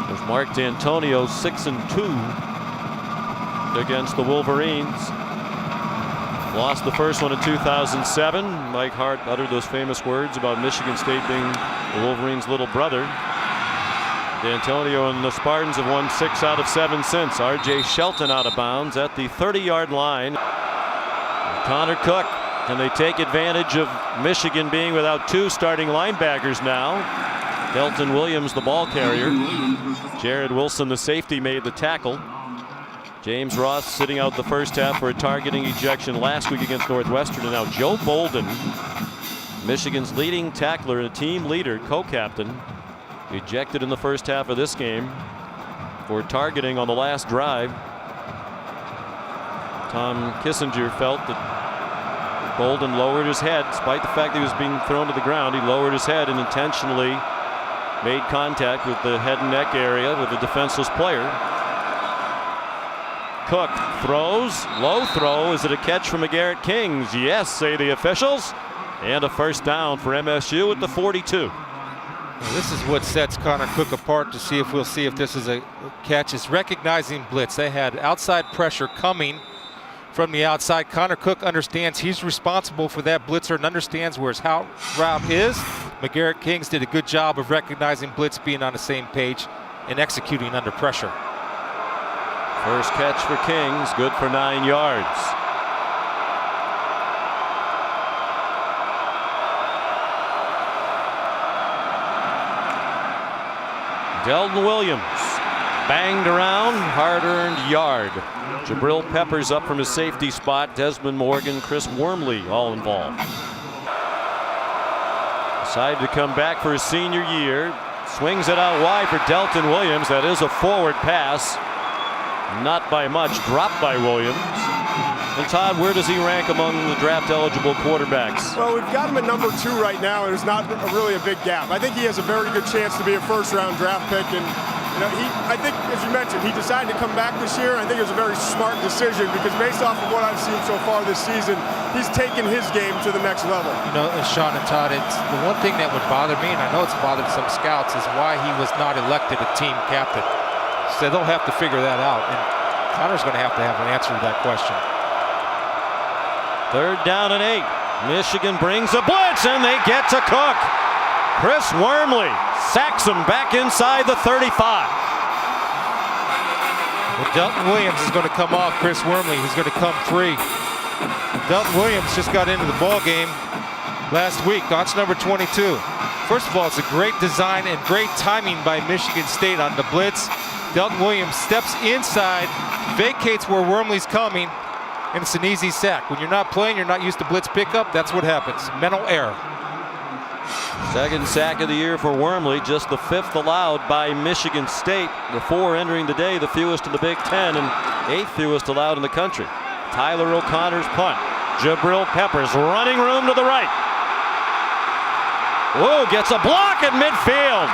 There's Mark D'Antonio 6-2 against the Wolverines. Lost the first one in 2007. Mike Hart uttered those famous words about Michigan State being the Wolverines' little brother. D'Antonio and the Spartans have won 6 out of 7 since. R.J. Shelton out of bounds at the 30-yard line. Connor Cook, can they take advantage of Michigan being without 2 starting linebackers now? Delton Williams, the ball carrier. Jared Wilson, the safety, made the tackle. James Ross sitting out the first half for a targeting ejection last week against Northwestern. And now Joe Bolden, Michigan's leading tackler and a team leader, co-captain, ejected in the first half of this game for targeting on the last drive. Tom Kissinger felt that Bolden lowered his head despite the fact that he was being thrown to the ground. He lowered his head and intentionally made contact with the head and neck area with a defenseless player. Cook throws, low throw. Is it a catch from McGarrett Kings? Yes, say the officials. And a first down for MSU at the 42. Well, this is what sets Connor Cook apart to see if we'll see if this is a catch. Is recognizing blitz. They had outside pressure coming from the outside. Connor Cook understands he's responsible for that blitzer and understands where his route is. McGarrett Kings did a good job of recognizing blitz, being on the same page, and executing under pressure. First catch for Kings, good for 9 yards. Delton Williams banged around, hard-earned yard. Jabril Peppers up from his safety spot. Desmond Morgan, Chris Wormley all involved. Decided to come back for his senior year. Swings it out wide for Delton Williams. That is a forward pass. Not by much, dropped by Williams. And Todd, where does he rank among the draft-eligible quarterbacks? Well, we've got him at number 2 right now, and there's not really a big gap. I think he has a very good chance to be a first-round draft pick, and I think, as you mentioned, he decided to come back this year. I think it was a very smart decision because based off of what I've seen so far this season, he's taken his game to the next level. You know, Sean and Todd, it's the one thing that would bother me, and I know it's bothered some scouts, is why he was not elected a team captain. So they'll have to figure that out, and Connor's going to have an answer to that question. Third down and 8. Michigan brings a blitz, and they get to Cook. Chris Wormley sacks him back inside the 35. Well, Delton Williams is going to come off Chris Wormley. He's going to come free. Delton Williams just got into the ball game last week. That's number 22. First of all, it's a great design and great timing by Michigan State on the blitz. Delton Williams steps inside, vacates where Wormley's coming, and it's an easy sack. When you're not playing, you're not used to blitz pickup, that's what happens. Mental error. Second sack of the year for Wormley, just the 5th allowed by Michigan State. The 4 entering the day, the fewest in the Big Ten, and 8th fewest allowed in the country. Tyler O'Connor's punt. Jabril Peppers running room to the right. Whoa, gets a block at midfield.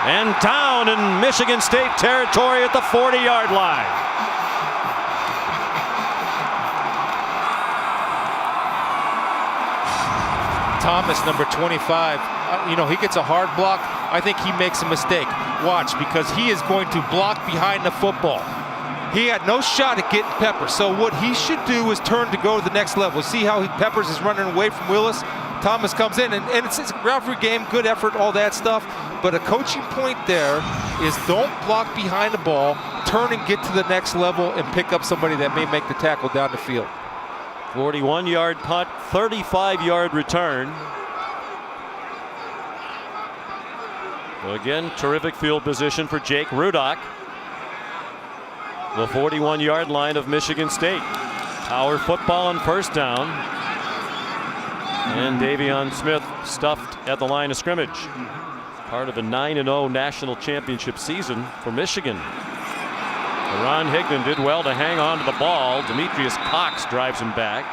And down in Michigan State territory at the 40-yard line. Thomas, number 25, he gets a hard block. I think he makes a mistake. Watch, because he is going to block behind the football. He had no shot at getting Peppers. So what he should do is turn to go to the next level. See how Peppers is running away from Willis? Thomas comes in, and it's a referee game, good effort, all that stuff. But a coaching point there is don't block behind the ball, turn and get to the next level and pick up somebody that may make the tackle down the field. 41-yard punt, 35-yard return. So again, terrific field position for Jake Rudock. The 41-yard line of Michigan State. Power football on first down. And Davion Smith stuffed at the line of scrimmage. Part of a 9-0 national championship season for Michigan. Ron Higdon did well to hang on to the ball. Demetrius Cox drives him back.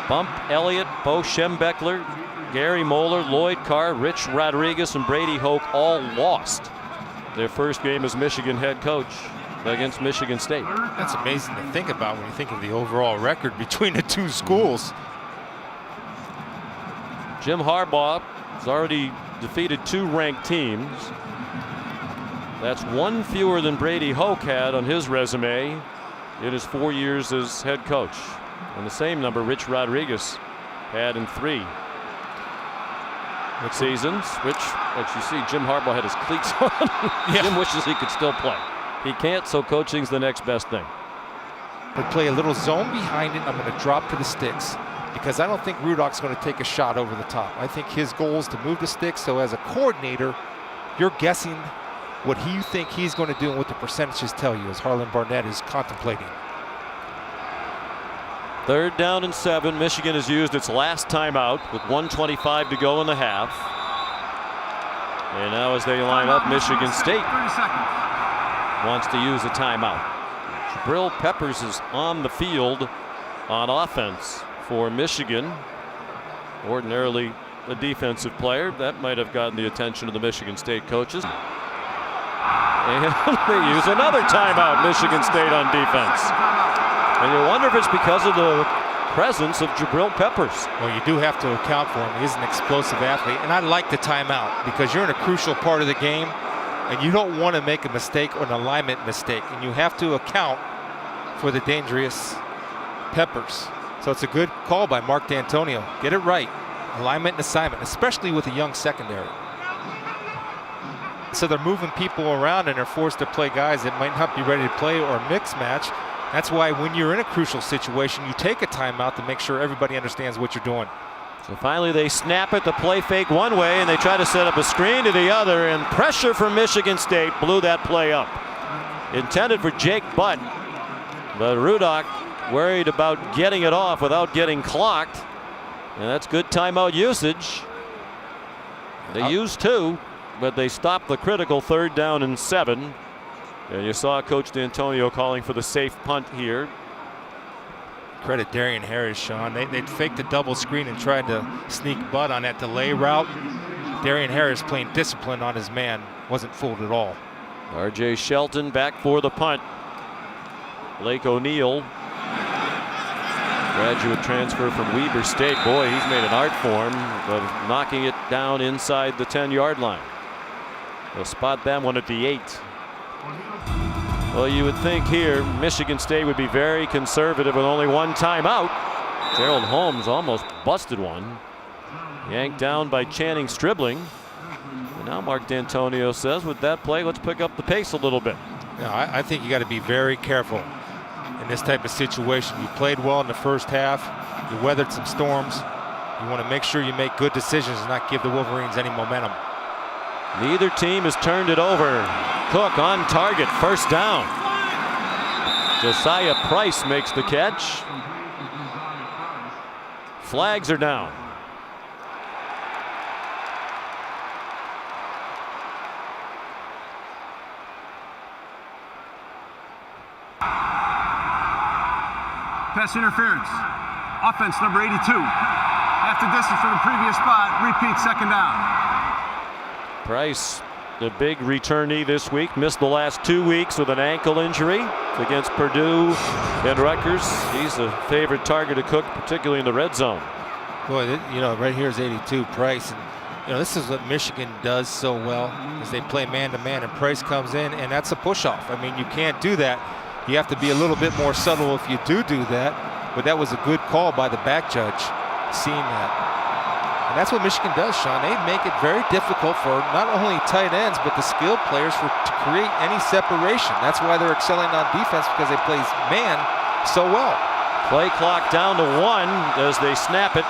Bump Elliott, Bo Schembechler, Gary Moeller, Lloyd Carr, Rich Rodriguez, and Brady Hoke all lost their first game as Michigan head coach against Michigan State. That's amazing to think about when you think of the overall record between the two schools. Jim Harbaugh has already defeated 2 ranked teams. That's 1 fewer than Brady Hoke had on his resume in his 4 years as head coach. And the same number Rich Rodriguez had in 3 seasons, which, as you see, Jim Harbaugh had his cleats on. Yeah. Jim wishes he could still play. He can't, so coaching's the next best thing. They play a little zone behind it. I'm going to drop to the sticks because I don't think Rudock's going to take a shot over the top. I think his goal is to move the sticks. So as a coordinator, you're guessing what you think he's going to do and what the percentages tell you, as Harlan Barnett is contemplating. 3rd down and 7. Michigan has used its last timeout with 1:25 to go in the half. And now as they line up, Michigan State wants to use a timeout. Jabril Peppers is on the field on offense for Michigan. Ordinarily a defensive player. That might have gotten the attention of the Michigan State coaches. And they use another timeout, Michigan State on defense. And you wonder if it's because of the presence of Jabril Peppers. Well, you do have to account for him. He's an explosive athlete. And I like the timeout because you're in a crucial part of the game and you don't want to make a mistake or an alignment mistake. And you have to account for the dangerous Peppers. So it's a good call by Mark D'Antonio. Get it right. Alignment and assignment, especially with a young secondary. So they're moving people around and they're forced to play guys that might not be ready to play or mix match. That's why when you're in a crucial situation, you take a timeout to make sure everybody understands what you're doing. So finally they snap it, the play fake one way, and they try to set up a screen to the other, and pressure from Michigan State blew that play up. Intended for Jake Butt, but Rudock worried about getting it off without getting clocked, and that's good timeout usage. They used 2, but they stopped the critical 3rd down and 7. And you saw Coach D'Antonio calling for the safe punt here. Credit Darian Harris, Sean. They faked the double screen and tried to sneak Butt on that delay route. Darian Harris playing discipline on his man. Wasn't fooled at all. R.J. Shelton back for the punt. Blake O'Neill, graduate transfer from Weber State. Boy, he's made an art form of knocking it down inside the 10-yard line. They'll spot that one at the 8. Well, you would think here Michigan State would be very conservative with only 1 timeout. Gerald Holmes almost busted one. Yanked down by Channing Stribling. And now Mark D'Antonio says with that play, let's pick up the pace a little bit. You know, I think you got to be very careful in this type of situation. You played well in the first half. You weathered some storms. You want to make sure you make good decisions and not give the Wolverines any momentum. Neither team has turned it over. Cook on target, first down. Josiah Price makes the catch. Flags are down. Pass interference. Offense number 82. Half the distance from the previous spot. Repeat, second down. Price, the big returnee this week, missed the last 2 weeks with an ankle injury against Purdue and Rutgers. He's a favorite target to Cook, particularly in the red zone. Boy, you know, right here is 82 Price, and you know this is what Michigan does so well, is they play man-to-man, and Price comes in, and that's a push-off. I mean, you can't do that. You have to be a little bit more subtle if you do that. But that was a good call by the back judge, seeing that. And that's what Michigan does, Sean. They make it very difficult for not only tight ends, but the skilled players to create any separation. That's why they're excelling on defense, because they play man so well. Play clock down to 1 as they snap it.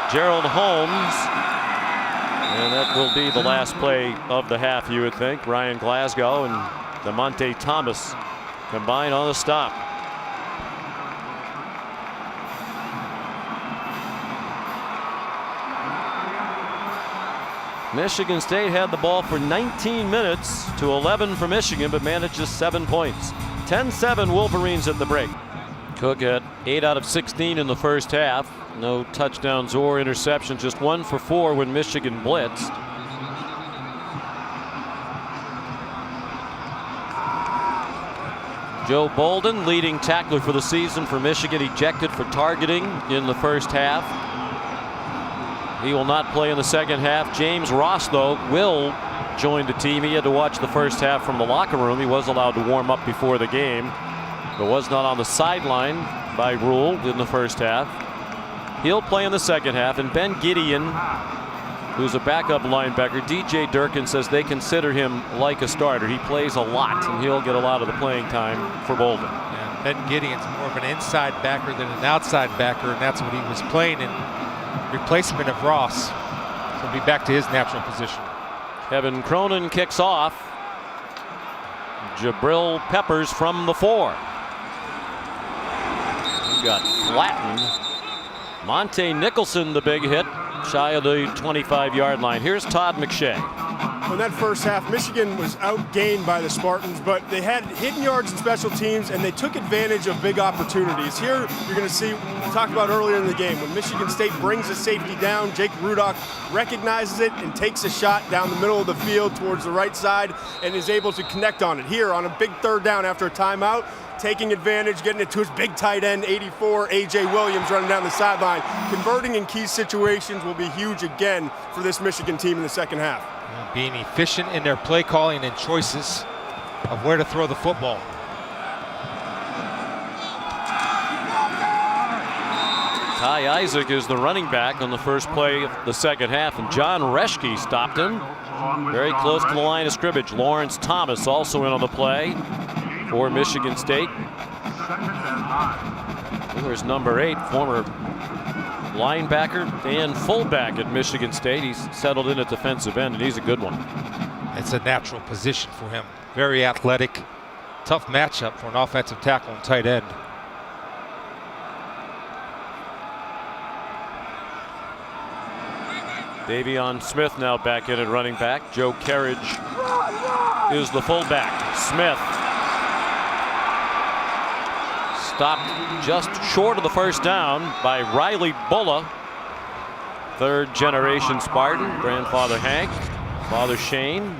Gerald Holmes. And that will be the last play of the half, you would think. Ryan Glasgow and DeMonte Thomas combine on the stop. Michigan State had the ball for 19 minutes to 11 for Michigan, but managed just 7 points. 10-7 Wolverines at the break. Cook had 8 out of 16 in the first half. No touchdowns or interceptions, just 1 for 4 when Michigan blitzed. Joe Bolden, leading tackler for the season for Michigan, ejected for targeting in the first half. He will not play in the second half. James Ross, though, will join the team. He had to watch the first half from the locker room. He was allowed to warm up before the game, but was not on the sideline by rule in the first half. He'll play in the second half. And Ben Gideon, who's a backup linebacker, DJ Durkin says they consider him like a starter. He plays a lot, and he'll get a lot of the playing time for Bolden. Yeah, Ben Gideon's more of an inside backer than an outside backer, and that's what he was playing in replacement of Ross. So he'll be back to his natural position. Kevin Cronin kicks off. Jabril Peppers from the 4. He got flattened. Monte Nicholson, the big hit, shy of the 25-yard line. Here's Todd McShay. In that first half, Michigan was outgained by the Spartans, but they had hidden yards and special teams, and they took advantage of big opportunities. Here, you're going to see, we talked about earlier in the game, when Michigan State brings a safety down, Jake Rudock recognizes it and takes a shot down the middle of the field towards the right side and is able to connect on it. Here, on a big third down after a timeout, taking advantage, getting it to his big tight end, 84, A.J. Williams, running down the sideline. Converting in key situations will be huge again for this Michigan team in the second half. Being efficient in their play calling and choices of where to throw the football. Ty Isaac is the running back on the first play of the second half, and John Reschke stopped him very close to the line of scrimmage. Lawrence Thomas also in on the play for Michigan State. There's number 8, former linebacker and fullback at Michigan State. He's settled in at defensive end, and he's a good one. It's a natural position for him. Very athletic. Tough matchup for an offensive tackle and tight end. Davion Smith now back in at running back. Joe Carriage is the fullback. Smith stopped just short of the first down by Riley Bulla. Third generation Spartan. Grandfather Hank, father Shane,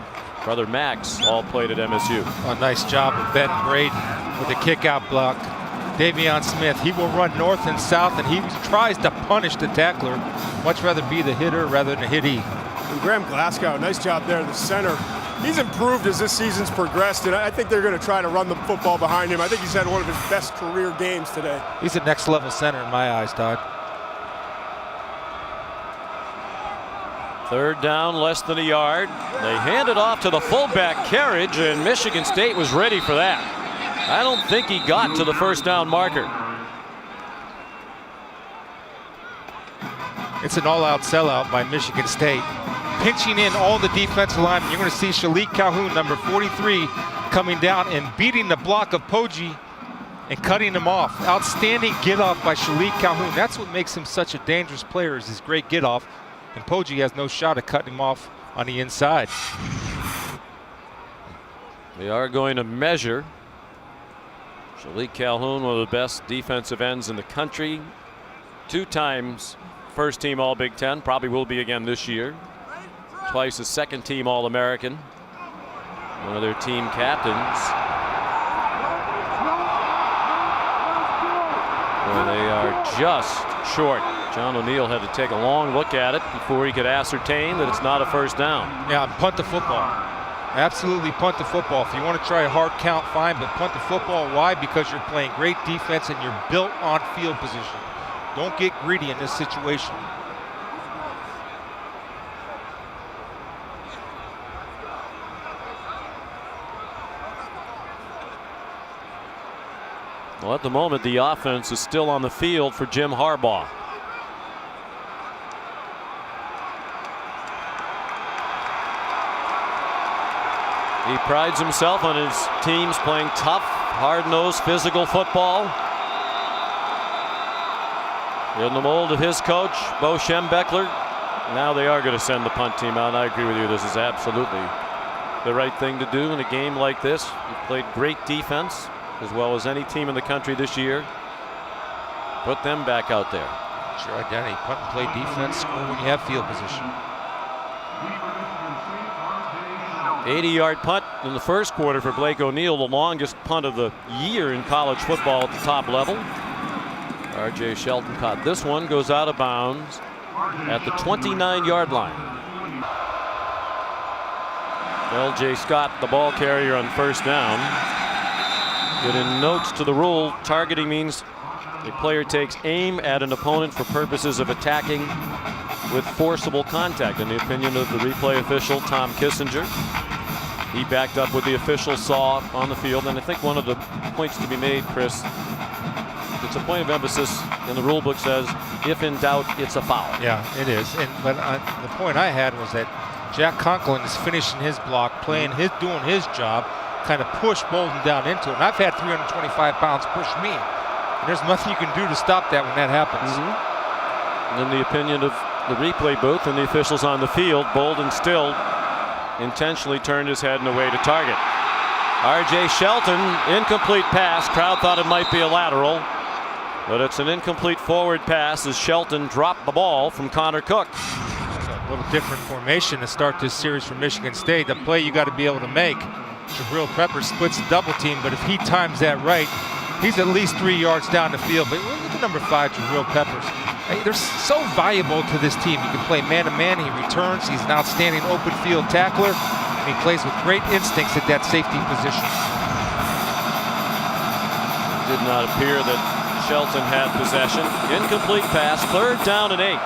brother Max all played at MSU. A nice job of Ben Braden with the kick out block. Davion Smith, he will run north and south, and he tries to punish the tackler. Much rather be the hitter rather than a hittee. And Graham Glasgow, nice job there in the center. He's improved as this season's progressed, and I think they're going to try to run the football behind him. I think he's had one of his best career games today. He's a next level center in my eyes, Todd. Third down, less than a yard. They hand it off to the fullback Carriage, and Michigan State was ready for that. I don't think he got to the first down marker. It's an all-out sellout by Michigan State. Pinching in all the defensive linemen. You're going to see Shalik Calhoun, number 43, coming down and beating the block of Poggi and cutting him off. Outstanding get-off by Shalik Calhoun. That's what makes him such a dangerous player, is his great get-off. And Poggi has no shot at cutting him off on the inside. They are going to measure Shalik Calhoun, one of the best defensive ends in the country. 2 times first team All Big Ten, probably will be again this year. Twice a second team All American. One of their team captains. Well, they are just short. John O'Neill had to take a long look at it before he could ascertain that it's not a first down. Yeah, punt the football. Absolutely punt the football. If you want to try a hard count, fine, but punt the football. Why? Because you're playing great defense and you're built on field position. Don't get greedy in this situation. Well, at the moment, the offense is still on the field for Jim Harbaugh. He prides himself on his teams playing tough, hard-nosed, physical football. In the mold of his coach, Bo Schembechler. Now they are going to send the punt team out. And I agree with you. This is absolutely the right thing to do in a game like this. You've played great defense, as well as any team in the country this year. Put them back out there. It's your identity. Punt and play defense, score when you have field position. 80-yard punt in the first quarter for Blake O'Neill, the longest punt of the year in college football at the top level. R.J. Shelton caught this one, goes out of bounds at the 29-yard line. L.J. Scott, the ball carrier on first down. But in notes to the rule, targeting means a player takes aim at an opponent for purposes of attacking with forcible contact. In the opinion of the replay official, Tom Kissinger, he backed up what the official saw on the field. And I think one of the points to be made, Chris, it's a point of emphasis in the rule book, says if in doubt, it's a foul. Yeah, it is. But the point I had was that Jack Conklin is finishing his block, doing his job, kind of push Bolden down into it. And I've had 325 pounds push me. And there's nothing you can do to stop that when that happens. In the opinion of the replay booth and the officials on the field, Bolden still intentionally turned his head and away to target. R.J. Shelton, incomplete pass. Crowd thought it might be a lateral, but it's an incomplete forward pass as Shelton dropped the ball from Connor Cook. A little different formation to start this series for Michigan State. The play you got to be able to make. Jabril Peppers splits the double team, but if he times that right, he's at least 3 yards down the field. But look at number 5, Jabril Peppers. They're so valuable to this team. He can play man-to-man. He returns. He's an outstanding open field tackler, and he plays with great instincts at that safety position. Did not appear that Shelton had possession. Incomplete pass, 3rd down and 8.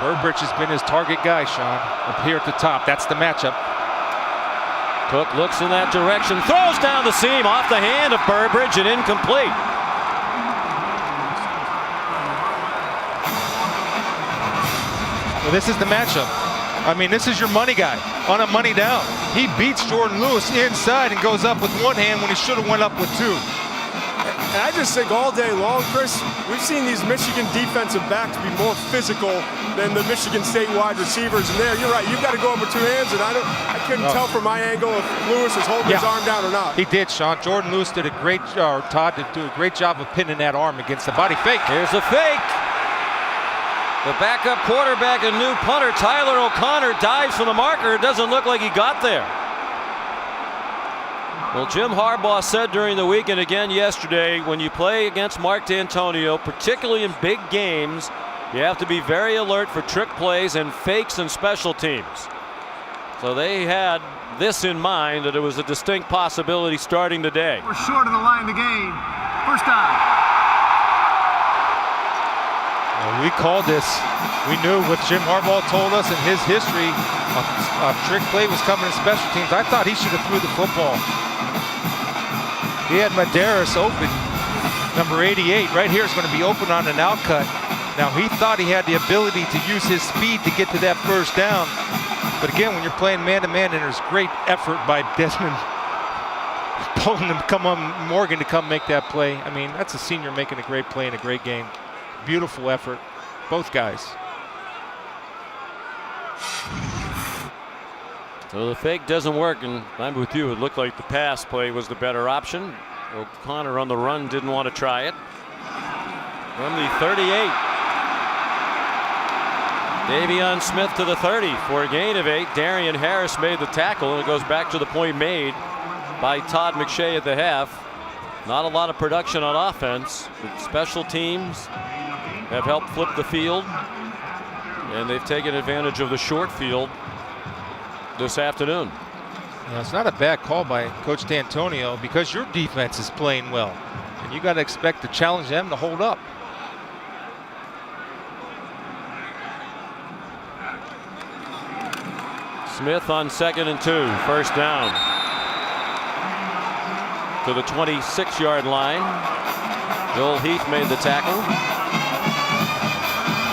Burbridge has been his target guy, Sean, up here at the top. That's the matchup. Cook looks in that direction, throws down the seam off the hand of Burbridge and incomplete. Well, this is the matchup. I mean, this is your money guy on a money down. He beats Jordan Lewis inside and goes up with one hand when he should have went up with 2. And I just think all day long, Chris, we've seen these Michigan defensive backs be more physical than the Michigan State wide receivers. And there, you're right, you've got to go up with 2 hands, and I couldn't tell from my angle if Lewis is holding his arm down or not. He did, Sean. Jordan Lewis did a great job, Todd did do a great job of pinning that arm against the body. Fake. Here's a fake. The backup quarterback and new punter, Tyler O'Connor, dives from the marker. It doesn't look like he got there. Well, Jim Harbaugh said during the week and again yesterday, when you play against Mark D'Antonio, particularly in big games, you have to be very alert for trick plays and fakes and special teams. So they had this in mind, that it was a distinct possibility starting today. We're short of the line to gain. First down. Well, we called this. We knew what Jim Harbaugh told us in his history. A trick play was coming in special teams. I thought he should have threw the football. He had Medeiros open. Number 88 right here is going to be open on an outcut. Now he thought he had the ability to use his speed to get to that first down. But again, when you're playing man-to-man, and there's great effort by Desmond pulling him, come on, Morgan to come make that play. I mean, that's a senior making a great play in a great game. Beautiful effort, both guys. So the fake doesn't work, and I'm with you. It looked like the pass play was the better option. O'Connor on the run didn't want to try it. From the 38. Davion Smith to the 30 for a gain of 8. Darian Harris made the tackle, and it goes back to the point made by Todd McShay at the half. Not a lot of production on offense, but special teams have helped flip the field, and they've taken advantage of the short field this afternoon. Yeah, it's not a bad call by Coach D'Antonio because your defense is playing well, and you got to expect to challenge them to hold up. Smith on 2nd and 2, first down to the 26-yard line. Joel Heath made the tackle.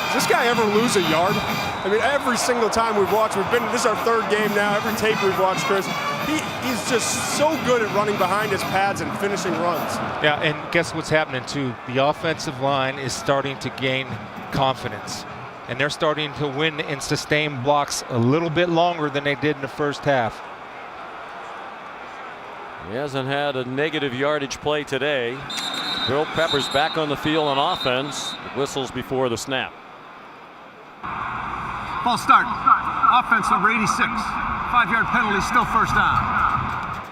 Does this guy ever lose a yard? I mean, every single time we've watched, this is our 3rd game now, every tape we've watched, Chris, he's just so good at running behind his pads and finishing runs. Yeah, and guess what's happening too? The offensive line is starting to gain confidence, and they're starting to win and sustain blocks a little bit longer than they did in the first half. He hasn't had a negative yardage play today. Bill Peppers back on the field on offense. The whistles before the snap. False start. Offense number 86. 5-yard penalty, still first down.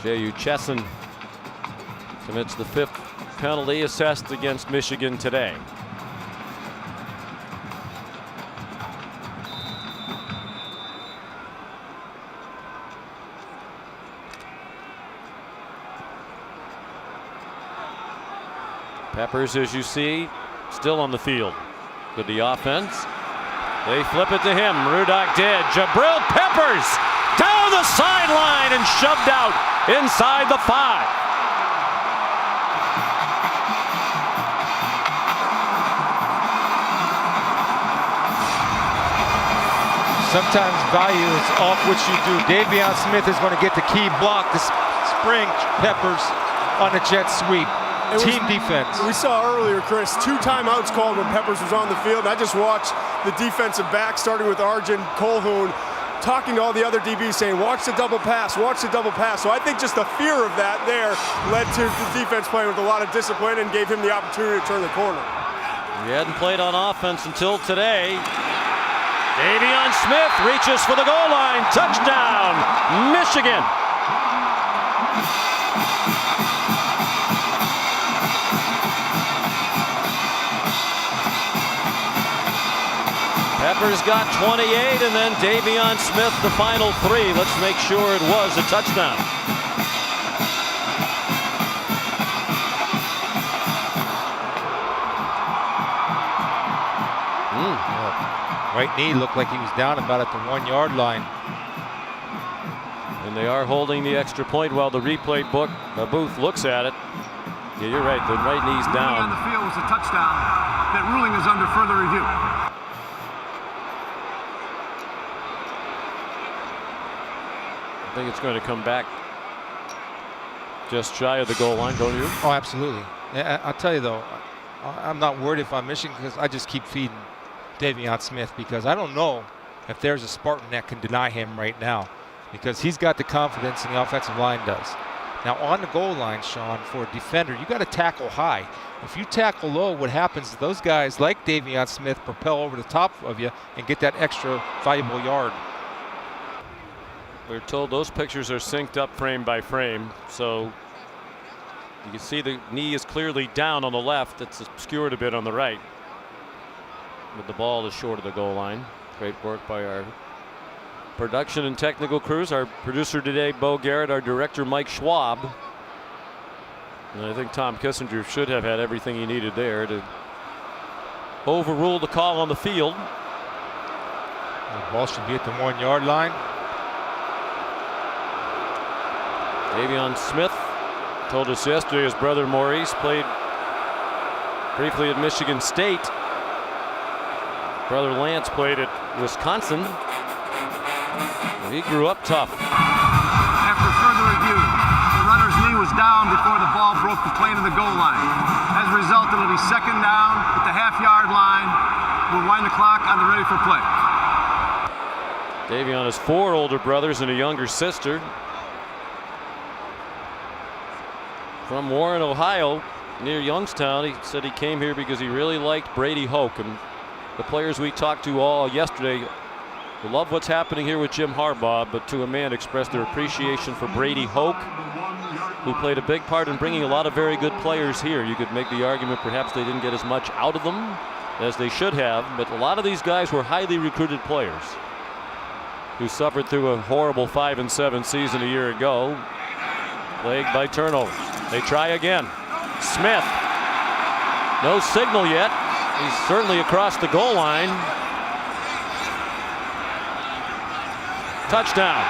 J.U. Chesson commits the 5th penalty assessed against Michigan today. Peppers, as you see, still on the field with the offense. They flip it to him. Rudock did. Jabril Peppers down the sideline and shoved out inside the 5. Sometimes value is off what you do. Davion Smith is going to get the key block to spring Peppers on a jet sweep. Team defense. We saw earlier, Chris, 2 timeouts called when Peppers was on the field. And I just watched the defensive back, starting with Arjun Colhoun, talking to all the other DBs, saying, watch the double pass, watch the double pass. So I think just the fear of that there led to the defense playing with a lot of discipline and gave him the opportunity to turn the corner. He hadn't played on offense until today. Davion Smith reaches for the goal line. Touchdown, Michigan. Peppers got 28, and then Davion Smith the final 3. Let's make sure it was a touchdown. Right knee looked like he was down about at the 1-yard line. And they are holding the extra point while the replay booth looks at it. Yeah, you're right. The right knee's down. On the field was a touchdown. That ruling is under further review. I think it's going to come back just shy of the goal line, don't you? Oh, absolutely. I'll tell you though, I'm not worried if I'm Michigan because I just keep feeding Davion Smith because I don't know if there's a Spartan that can deny him right now because he's got the confidence and the offensive line does. Now on the goal line, Sean, for a defender, you got to tackle high. If you tackle low, what happens is those guys like Davion Smith propel over the top of you and get that extra valuable yard. We're told those pictures are synced up frame by frame, so you can see the knee is clearly down on the left. It's obscured a bit on the right. But the ball is short of the goal line. Great work by our production and technical crews. Our producer today, Bo Garrett, our director, Mike Schwab. And I think Tom Kissinger should have had everything he needed there to overrule the call on the field. The ball should be at the 1 yard line. Davion Smith told us yesterday his brother Maurice played briefly at Michigan State. Brother Lance played at Wisconsin. He grew up tough. After further review, the runner's knee was down before the ball broke the plane of the goal line. As a result, it'll be second down at the half-yard line. We'll wind the clock on the ready for play. Davion has 4 older brothers and a younger sister. From Warren, Ohio, near Youngstown. He said he came here because he really liked Brady Hoke. And the players we talked to all yesterday love what's happening here with Jim Harbaugh, but to a man expressed their appreciation for Brady Hoke, who played a big part in bringing a lot of very good players here. You could make the argument perhaps they didn't get as much out of them as they should have, but a lot of these guys were highly recruited players who suffered through a horrible 5-7 season a year ago, plagued by turnovers. They try again. Smith, no signal yet. He's certainly across the goal line. Touchdown.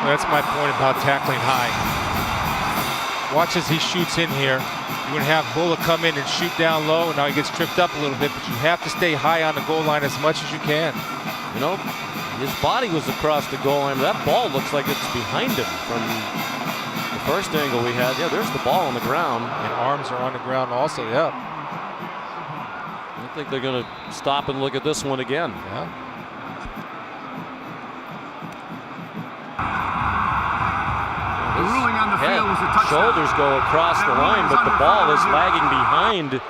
That's my point about tackling high. Watch as he shoots in here. You're going to have Bulla come in and shoot down low. Now he gets tripped up a little bit, but you have to stay high on the goal line as much as you can. You know, his body was across the goal line. That ball looks like it's behind him from the first angle we had. Yeah, there's the ball on the ground. And arms are on the ground also, yeah. I think they're going to stop and look at this one again. Yeah. The ruling on the field was a touchdown. Shoulders go across the line, but the ball is lagging behind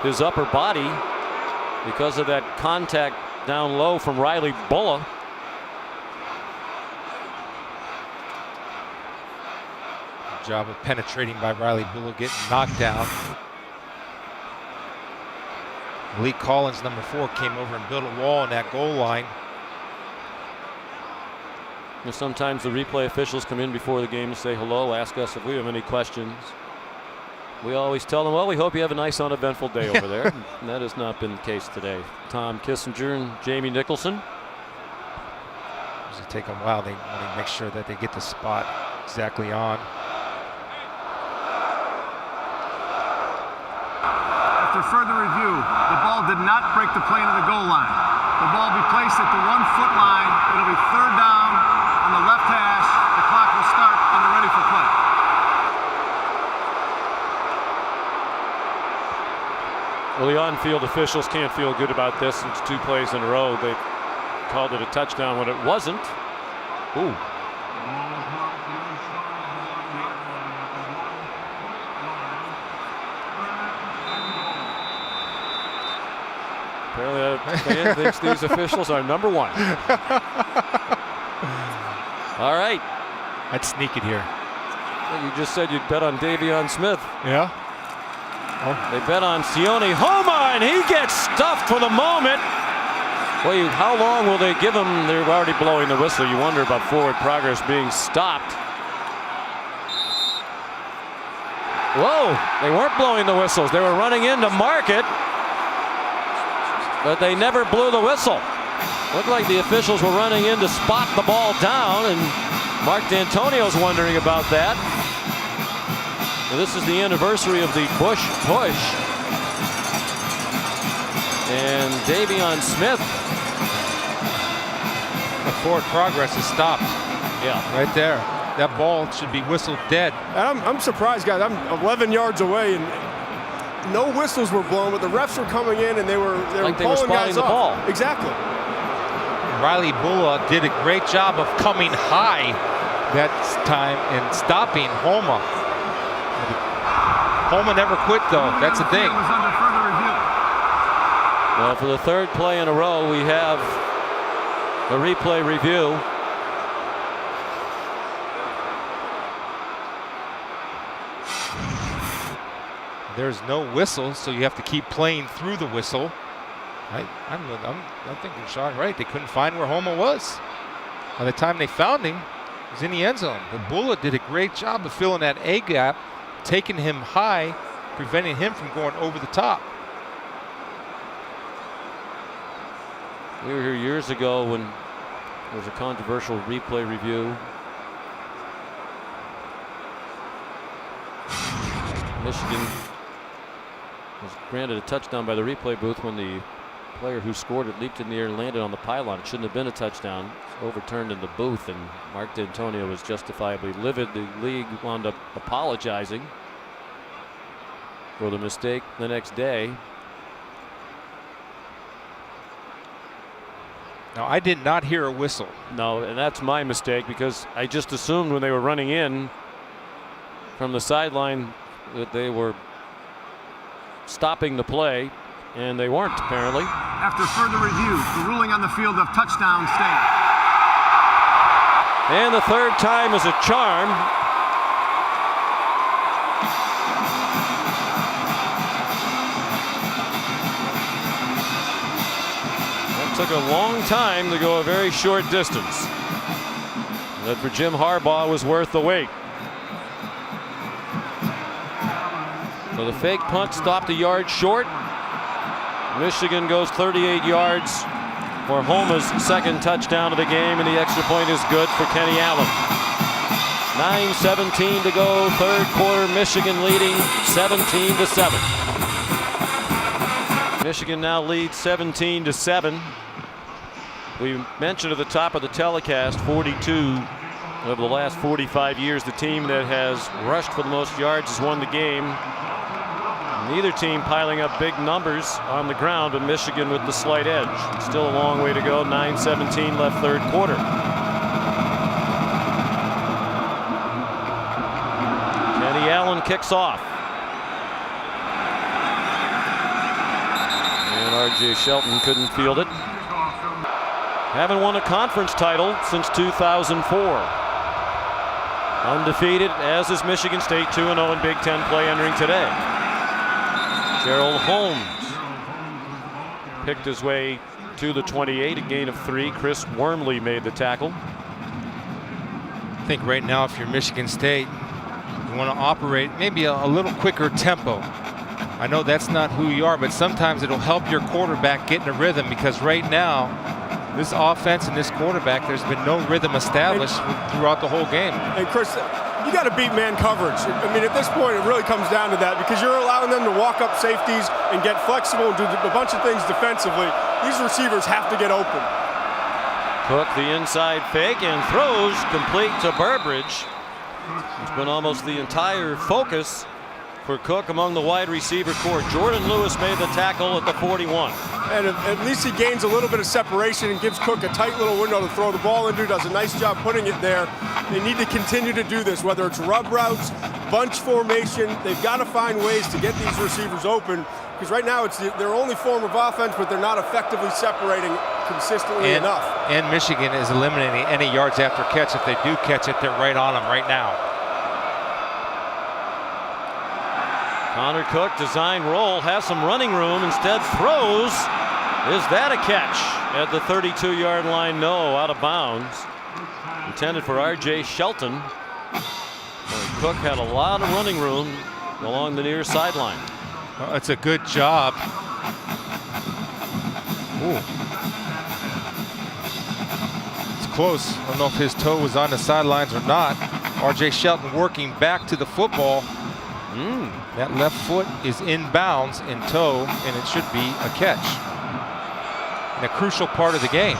his upper body because of that contact down low from Riley Bulla. Good job of penetrating by Riley Bulla, getting knocked down. Malik Collins, number 4, came over and built a wall on that goal line. And sometimes the replay officials come in before the game and say hello, ask us if we have any questions. We always tell them, well, we hope you have a nice uneventful day over there. And that has not been the case today. Tom Kissinger and Jamie Nicholson. Does it take them a while? They want to make sure that they get the spot exactly on. After further review, the ball did not break the plane of the goal line. The ball will be placed at the 1-foot line. It'll be third down on the left hash. The clock will start on the ready for play. Well, the on-field officials can't feel good about this. It's 2 plays in a row. They called it a touchdown when it wasn't. Ooh. Apparently that fan thinks these officials are number 1. All right. I'd sneak it here. Well, you just said you'd bet on Davion Smith. Yeah. Oh. They bet on Sione Homa, and he gets stuffed for the moment. Well, how long will they give him? They're already blowing the whistle. You wonder about forward progress being stopped. Whoa, they weren't blowing the whistles. They were running in to mark it, but they never blew the whistle. Looked like the officials were running in to spot the ball down, and Mark D'Antonio's wondering about that. Well, this is the anniversary of the Bush push. And Davion Smith. The forward progress is stopped. Yeah. Right there. That ball should be whistled dead. I'm surprised, guys. I'm 11 yards away, and no whistles were blown, but the refs were coming in, and they were pulling guys the off. ball. Exactly. Riley Bulla did a great job of coming high that time and stopping Homa. Homa never quit, though. That's the thing. Well, for the 3rd play in a row, we have the replay review. There's no whistle, so you have to keep playing through the whistle. I'm thinking Sean right. They couldn't find where Homa was. By the time they found him, was in the end zone. The Bullet did a great job of filling that A gap, taking him high, preventing him from going over the top. We were here years ago when there was a controversial replay review. Michigan was granted a touchdown by the replay booth when the player who scored it leaped in the air and landed on the pylon. It shouldn't have been a touchdown. It's overturned in the booth, and Mark D'Antonio was justifiably livid. The league wound up apologizing for the mistake the next day. Now, I did not hear a whistle. No, and that's my mistake, because I just assumed when they were running in from the sideline that they were stopping the play, and they weren't, apparently. After further review, the ruling on the field of touchdown stands. And the third time is a charm. That took a long time to go a very short distance. That for Jim Harbaugh was worth the wait. So the fake punt stopped a yard short. Michigan goes 38 yards for Homa's second touchdown of the game, and the extra point is good for Kenny Allen. 9:17 to go, third quarter. Michigan leading 17-7. Michigan now leads 17-7. We mentioned at the top of the telecast 42 of the last 45 years. The team that has rushed for the most yards has won the game. Neither team piling up big numbers on the ground, but Michigan with the slight edge. Still a long way to go. 9:17 left, third quarter. Kenny Allen kicks off. And R.J. Shelton couldn't field it. Haven't won a conference title since 2004. Undefeated, as is Michigan State, 2-0 in Big Ten play entering today. Gerald Holmes picked his way to the 28, a gain of 3. Chris Wormley made the tackle. I think right now, if you're Michigan State, you want to operate maybe a little quicker tempo. I know that's not who you are, but sometimes it'll help your quarterback get in a rhythm, because right now, this offense and this quarterback, there's been no rhythm established throughout the whole game. And Chris, you got to beat man coverage. I mean, at this point, it really comes down to that, because you're allowing them to walk up safeties and get flexible and do a bunch of things defensively. These receivers have to get open. Cook the inside fake and throws complete to Burbridge. It's been almost the entire focus for Cook among the wide receiver core. Jordan Lewis made the tackle at the 41. And at least he gains a little bit of separation and gives Cook a tight little window to throw the ball into. Does a nice job putting it there. They need to continue to do this, whether it's rub routes, bunch formation. They've got to find ways to get these receivers open, because right now it's their only form of offense, but they're not effectively separating consistently enough. And Michigan is eliminating any yards after catch. If they do catch it, they're right on them right now. Connor Cook, design roll, has some running room, instead throws. Is that a catch at the 32-yard line? No, out of bounds. Intended for R.J. Shelton. Cook had a lot of running room along the near sideline. Well, it's a good job. Ooh. It's close. I don't know if his toe was on the sidelines or not. R.J. Shelton working back to the football. That left foot is in bounds in toe, and it should be a catch. And a crucial part of the game.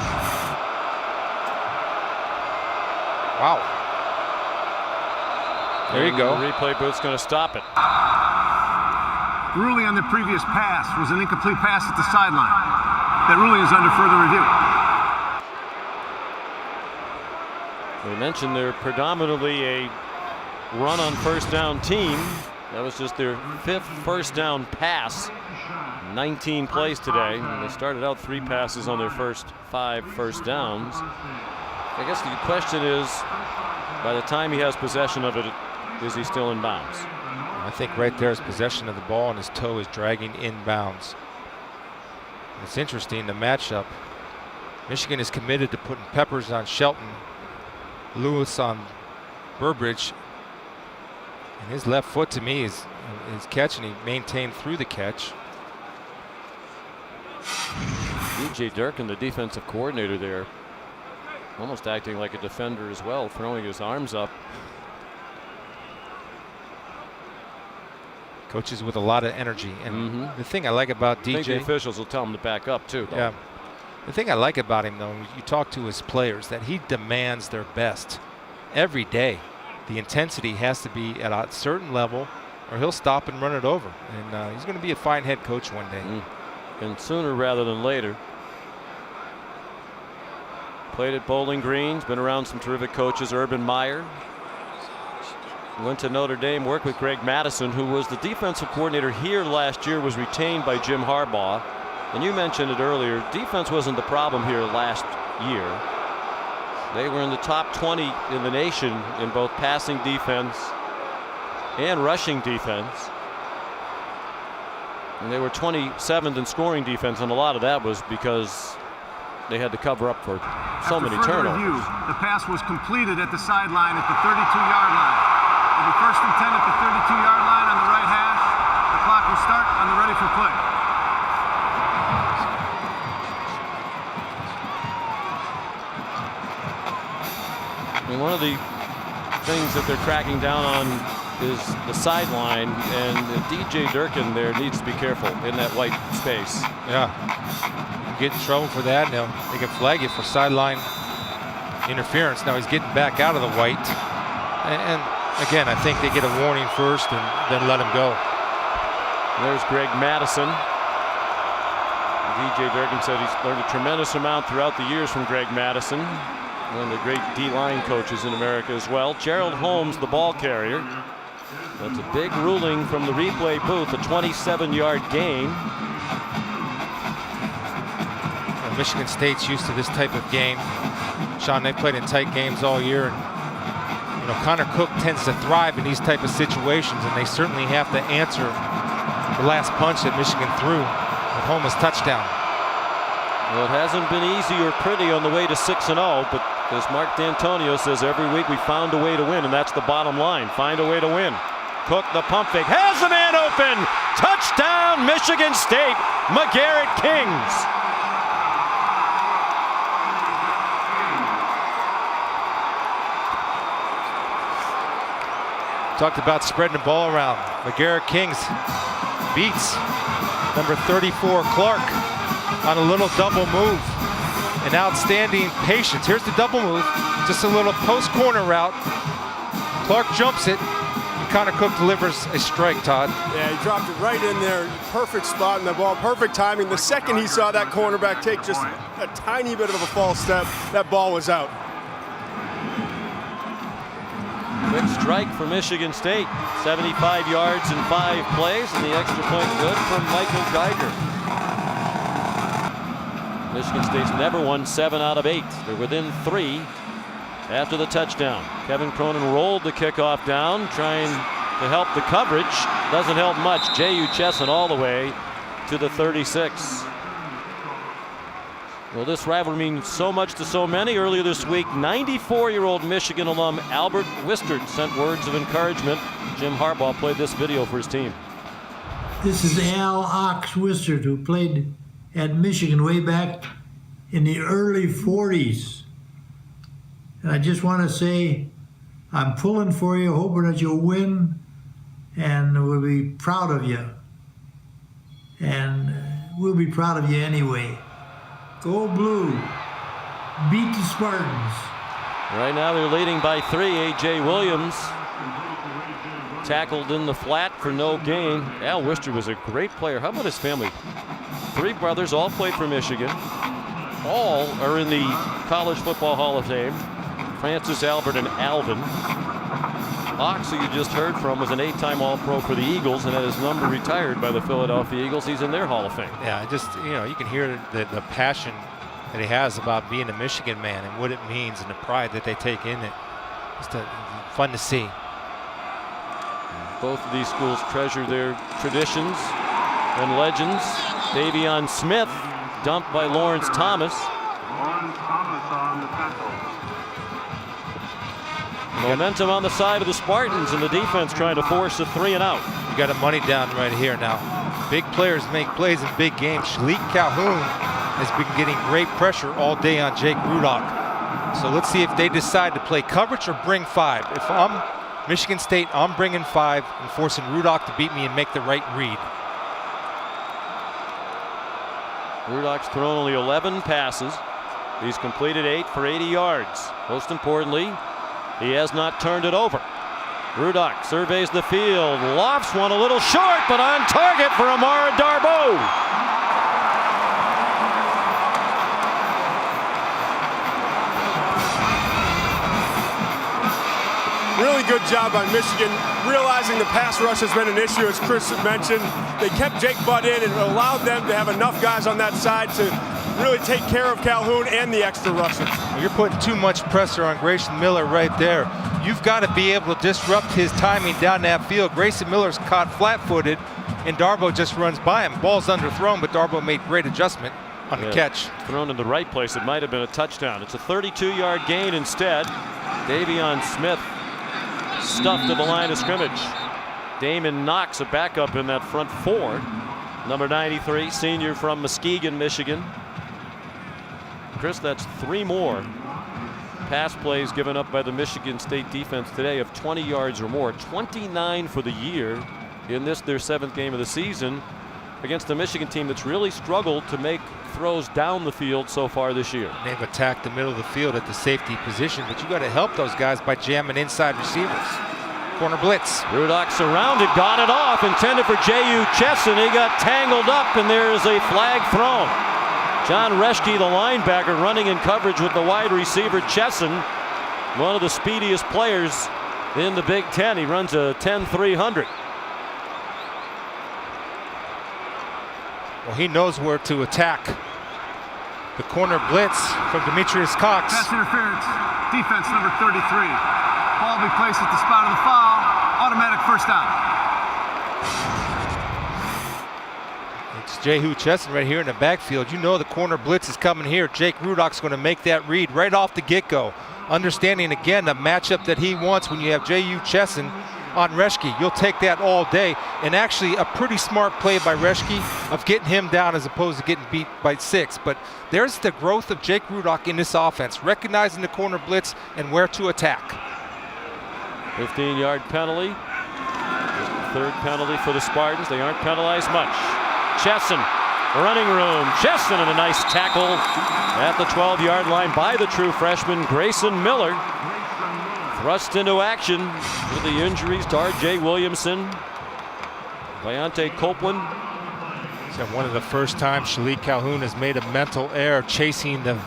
Wow. There you go. The replay booth's going to stop it. The ruling on the previous pass was an incomplete pass at the sideline. That ruling is under further review. We mentioned they're predominantly a run on first down team. That was just their 5th first down pass. 19 plays today. They started out 3 passes on their first 5 first downs. I guess the question is, by the time he has possession of it, is he still in bounds? I think right there is possession of the ball, and his toe is dragging in bounds. It's interesting, the matchup. Michigan is committed to putting peppers on Shelton. Lewis on Burbridge. And his left foot to me is catch, and he maintained through the catch. DJ Durkin, the defensive coordinator there, almost acting like a defender as well, throwing his arms up. Coaches with a lot of energy. And the thing I like about DJ, I think the officials will tell him to back up too, though. Yeah. The thing I like about him, though, you talk to his players, that he demands their best every day. The intensity has to be at a certain level, or he'll stop and run it over. And he's going to be a fine head coach one day. And sooner rather than later. Played at Bowling Green's, been around some terrific coaches. Urban Meyer. Went to Notre Dame, worked with Greg Madison, who was the defensive coordinator here last year, was retained by Jim Harbaugh. And you mentioned it earlier, defense wasn't the problem here last year. They were in the top 20 in the nation in both passing defense and rushing defense. And they were 27th in scoring defense, and a lot of that was because they had to cover up for so many turnovers. Review, the pass was completed at the sideline at the 32-yard line. It'll be 1st and 10 at the 32-yard line on the right hash. The clock will start on the ready for play. I mean, one of the things that they're cracking down on is the sideline, and DJ Durkin there needs to be careful in that white space. Yeah, you get in trouble for that. Now they can flag you for sideline interference. Now he's getting back out of the white, and again, I think they get a warning first and then let him go. There's Greg Madison. DJ Durkin said he's learned a tremendous amount throughout the years from Greg Madison, one of the great D-line coaches in America as well. Gerald Holmes, the ball carrier. That's a big ruling from the replay booth, a 27-yard gain. Well, Michigan State's used to this type of game. Sean, they played in tight games all year. And, you know, Connor Cook tends to thrive in these type of situations, and they certainly have to answer the last punch that Michigan threw at Holmes' touchdown. Well, it hasn't been easy or pretty on the way to 6-0, but as Mark D'Antonio says, every week we found a way to win, and that's the bottom line. Find a way to win. Cook, the pump fake, has the man open. Touchdown, Michigan State. McGarrett Kings. Talked about spreading the ball around. McGarrett Kings beats number 34 Clark on a little double move. An outstanding patience. Here's the double move. Just a little post corner route. Clark jumps it. And Connor Cook delivers a strike, Todd. Yeah, he dropped it right in there. Perfect spot in the ball. Perfect timing. The second he saw that cornerback take just a tiny bit of a false step, that ball was out. Quick strike for Michigan State. 75 yards in 5 plays, and the extra point good from Michael Geiger. Michigan State's never won 7 out of 8. They're within 3 after the touchdown. Kevin Cronin rolled the kickoff down, trying to help the coverage. Doesn't help much. J.U. Chesson all the way to the 36. Well, this rivalry means so much to so many. Earlier this week, 94-year-old Michigan alum Albert Wistert sent words of encouragement. Jim Harbaugh played this video for his team. This is Al Ox Wistert, who played at Michigan way back in the early 40s. And I just want to say, I'm pulling for you, hoping that you'll win, and we'll be proud of you. And we'll be proud of you anyway. Go Blue. Beat the Spartans. Right now they're leading by 3. A.J. Williams tackled in the flat for no gain. Al Wistert was a great player. How about his family? 3 brothers, all played for Michigan. All are in the College Football Hall of Fame. Francis, Albert, and Alvin. Ox, who you just heard from, was an 8-time All-Pro for the Eagles and had his number retired by the Philadelphia Eagles. He's in their Hall of Fame. Yeah, just, you know, you can hear the passion that he has about being a Michigan man and what it means and the pride that they take in it. It's fun to see. Both of these schools treasure their traditions and legends. Davion Smith dumped by Lawrence Thomas. Momentum on the side of the Spartans, and the defense trying to force a 3 and out. You got a money down right here now. Big players make plays in big games. Shalik Calhoun has been getting great pressure all day on Jake Rudock. So let's see if they decide to play coverage or bring 5. If I'm Michigan State, I'm bringing 5 and forcing Rudock to beat me and make the right read. Rudock's thrown only 11 passes. He's completed 8 for 80 yards. Most importantly, he has not turned it over. Rudock surveys the field, lofts one a little short, but on target for Amara Darboh. Really good job by Michigan, realizing the pass rush has been an issue, as Chris mentioned. They kept Jake Butt in and allowed them to have enough guys on that side to really take care of Calhoun and the extra rushers. You're putting too much pressure on Grayson Miller right there. You've got to be able to disrupt his timing down that field. Grayson Miller's caught flat-footed, and Darboh just runs by him. Ball's underthrown, but Darboh made great adjustment on the catch. Thrown in the right place, it might have been a touchdown. It's a 32-yard gain instead. Davion Smith stuffed to the line of scrimmage. Damon Knox, a backup in that front 4. Number 93, senior from Muskegon, Michigan. Chris, that's 3 more pass plays given up by the Michigan State defense today of 20 yards or more. 29 for the year in this, their 7th game of the season, against a Michigan team that's really struggled to make throws down the field so far this year. They've attacked the middle of the field at the safety position, but you got to help those guys by jamming inside receivers. Corner blitz. Rudock surrounded, got it off, intended for J.U. Chesson. He got tangled up, and there is a flag thrown. John Reschke, the linebacker, running in coverage with the wide receiver Chesson, one of the speediest players in the Big Ten. He runs a 10-300. Well, he knows where to attack. The corner blitz from Demetrius Cox. Pass interference, defense number 33. Ball will be placed at the spot of the foul. Automatic first down. It's Jehu Chesson right here in the backfield. You know the corner blitz is coming here. Jake Rudock's going to make that read right off the get-go. Understanding, again, the matchup that he wants when you have Jehu Chesson on Reschke. You'll take that all day. And actually a pretty smart play by Reschke of getting him down as opposed to getting beat by 6. But there's the growth of Jake Rudock in this offense, recognizing the corner blitz and where to attack. 15-yard penalty. Just the 3rd penalty for the Spartans. They aren't penalized much. Chesson, running room. Chesson, and a nice tackle at the 12-yard line by the true freshman Grayson Miller. Thrust into action with the injuries to R.J. Williamson, Leonte Copeland. So one of the first times Shalik Calhoun has made a mental error chasing the